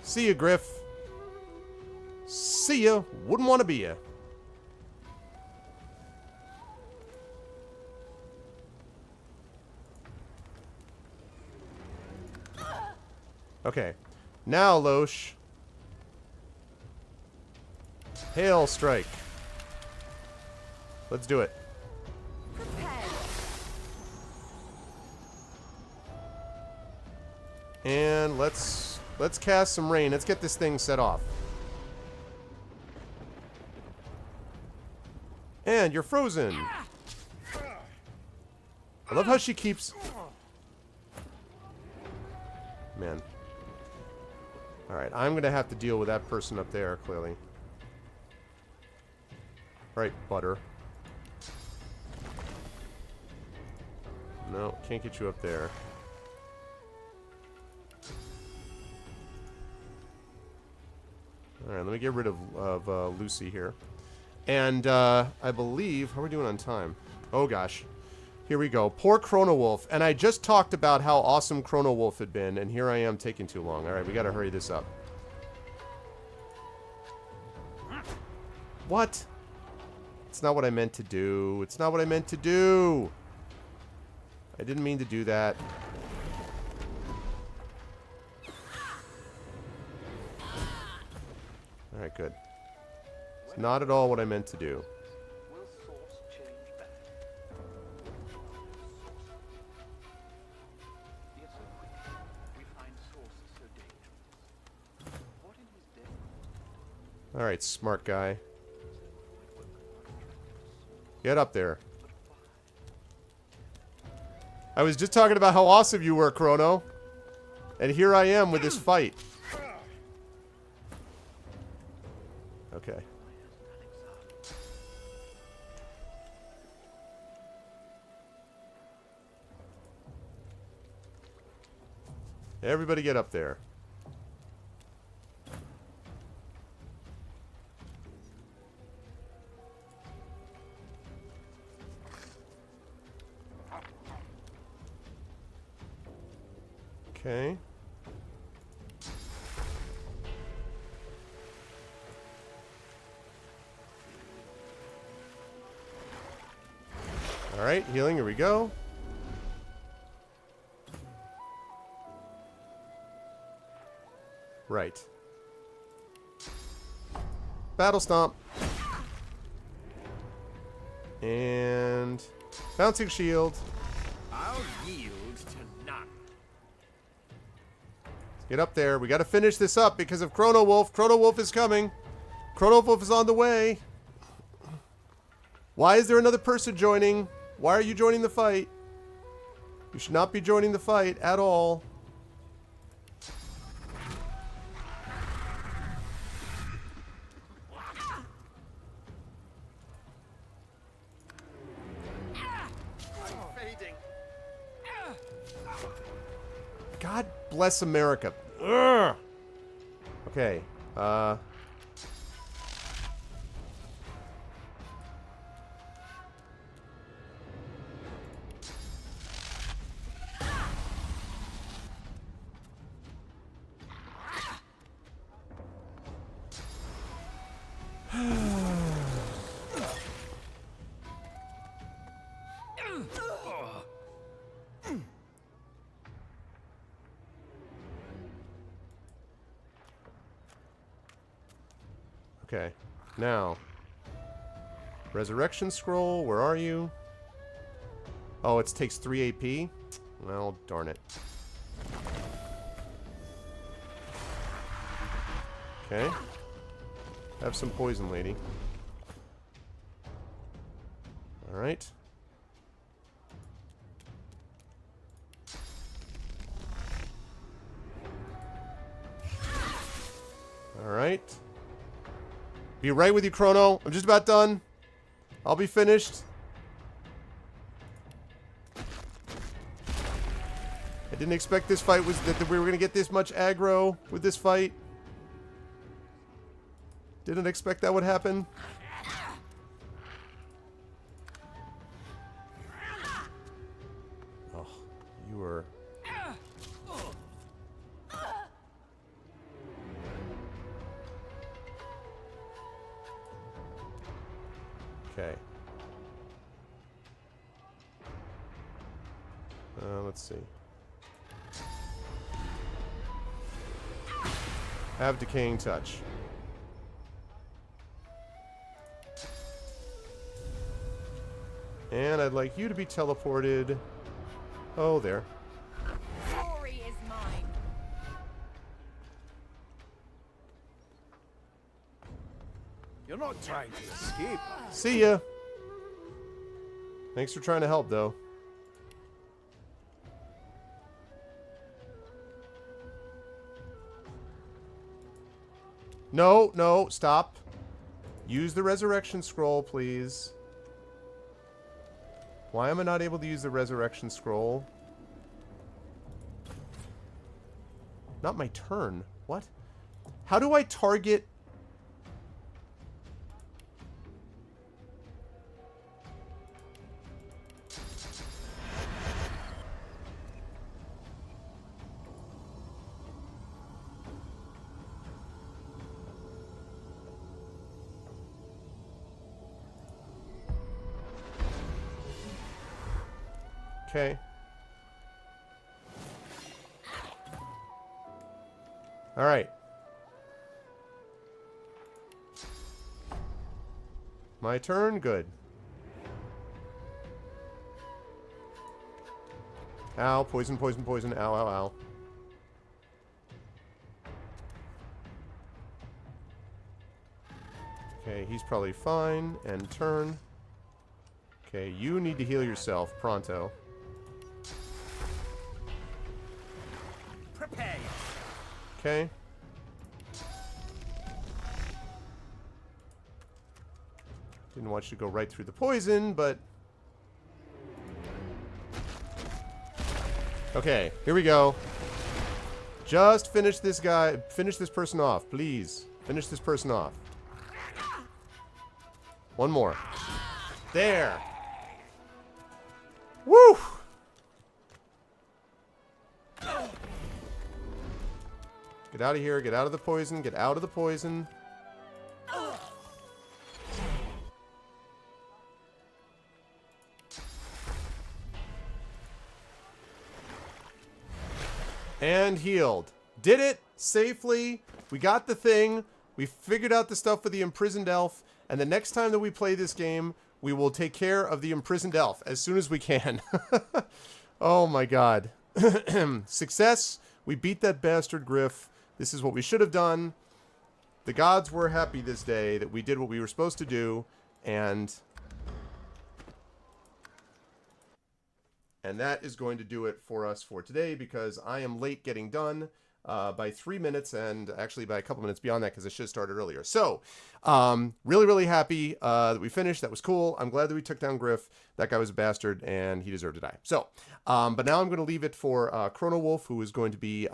See ya, Griff. See ya. Wouldn't want to be ya. Okay. Now, Loesch. Hail strike. Let's do it. And let's cast some rain. Let's get this thing set off. And you're frozen. I love how she keeps... Man. Alright, I'm going to have to deal with that person up there, clearly. Right, butter. No, can't get you up there. Alright, let me get rid of Lucy here. And, I believe... How are we doing on time? Oh, gosh. Here we go. Poor Chrono Wolf. And I just talked about how awesome Chrono Wolf had been, and here I am taking too long. Alright, we gotta hurry this up. What? It's not what I meant to do. It's not what I meant to do. I didn't mean to do that. Alright, good. It's not at all what I meant to do. Alright, smart guy. Get up there. I was just talking about how awesome you were, Chrono. And here I am with this fight. Okay. Everybody get up there. Okay. All right, healing, here we go. Right. Battle Stomp. And Bouncing Shield. I'll yield to none. Get up there. We got to finish this up because of Chrono Wolf. Chrono Wolf is coming. Chrono Wolf is on the way. Why is there another person joining? Why are you joining the fight? You should not be joining the fight at all. God bless America. Ugh. Okay. Okay, now, Resurrection Scroll, where are you? Oh, it takes 3 AP? Well, darn it. Okay. Have some poison, lady. Alright. Alright. Be right with you, Chrono. I'm just about done. I'll be finished. I didn't expect this fight was that we were going to get this much aggro with this fight. Didn't expect that would happen. Oh, you were... Okay. Let's see. Have decaying touch. And I'd like you to be teleported. Oh, there. Glory is mine. You're not trying to escape. See ya. Thanks for trying to help, though. No, no, stop. Use the resurrection scroll, please. Why am I not able to use the resurrection scroll? Not my turn. What? How do I target... Okay. All right. My turn? Good. Ow, poison, poison, poison. Ow, ow, ow. Okay, he's probably fine. And turn. Okay, you need to heal yourself pronto. Prepare. Okay. Didn't want you to go right through the poison, but... Okay, here we go. Just finish this guy. Finish this person off, please. Finish this person off. One more. There. Woo! Get out of here. Get out of the poison. Get out of the poison. And healed. Did it safely. We got the thing. We figured out the stuff with the imprisoned elf. And the next time that we play this game, we will take care of the imprisoned elf as soon as we can. Oh my god. Success. We beat that bastard Griff. This is what we should have done. The gods were happy this day that we did what we were supposed to do. And that is going to do it for us for today, because I am late getting done by 3 minutes, and actually by a couple minutes beyond that because I should have started earlier. So, really, really happy that we finished. That was cool. I'm glad that we took down Griff. That guy was a bastard, and he deserved to die. So, but now I'm going to leave it for Chrono Wolf, who is going to be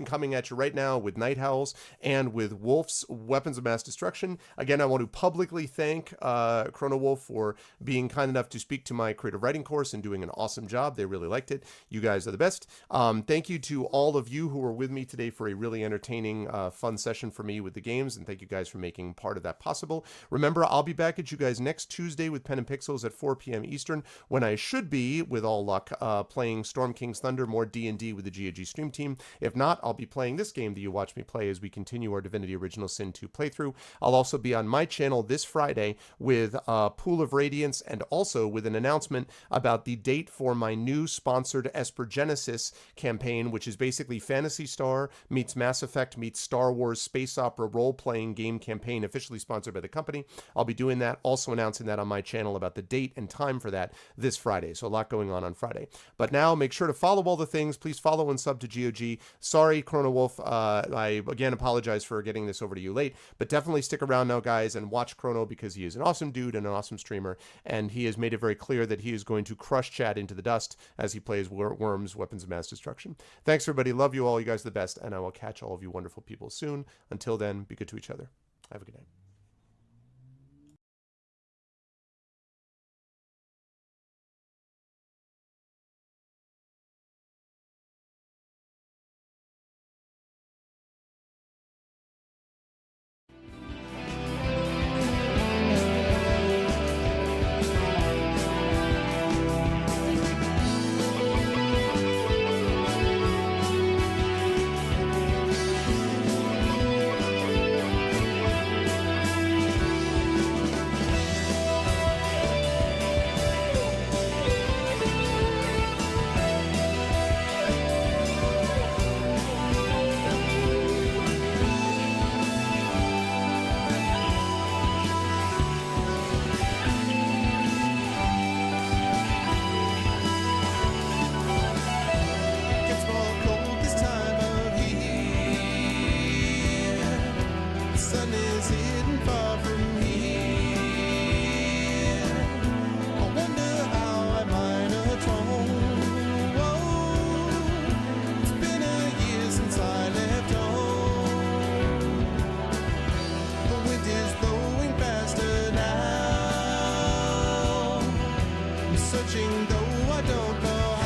coming at you right now with Night Howls and with Wolf's Weapons of Mass Destruction. Again, I want to publicly thank Chrono Wolf for being kind enough to speak to my creative writing course and doing an awesome job. They really liked it. You guys are the best. Thank you to all of you who were with me today for a really entertaining, fun session for me with the games, and thank you guys for making part of that possible. Remember, I'll be back at you guys next Tuesday with Pen and Pixels at 4 p.m. Eastern, when I should be, with all luck, playing Storm King's Thunder, more D&D with the GOG stream team. If not, I'll be playing this game that you watch me play as we continue our Divinity Original Sin 2 playthrough. I'll also be on my channel this Friday with Pool of Radiance, and also with an announcement about the date for my new sponsored Esper Genesis campaign, which is basically Phantasy Star meets Mass Effect meets Star Wars space opera role-playing game campaign, officially sponsored by the company. I'll be doing that, also announcing that on my channel about the date and time for that this Friday. So a lot going on Friday. But now make sure to follow all the things. Please follow and sub to GOG. Sorry, Chrono Wolf. I again apologize for getting this over to you late, but definitely stick around now, guys, and watch Chrono, because he is an awesome dude and an awesome streamer, and he has made it very clear that he is going to crush chat into the dust as he plays Worms, Weapons of Mass Destruction. Thanks, everybody. Love you all. You guys are the best, and I will catch all of you wonderful people soon. Until then, be good to each other. Have a good night. searching, though I don't know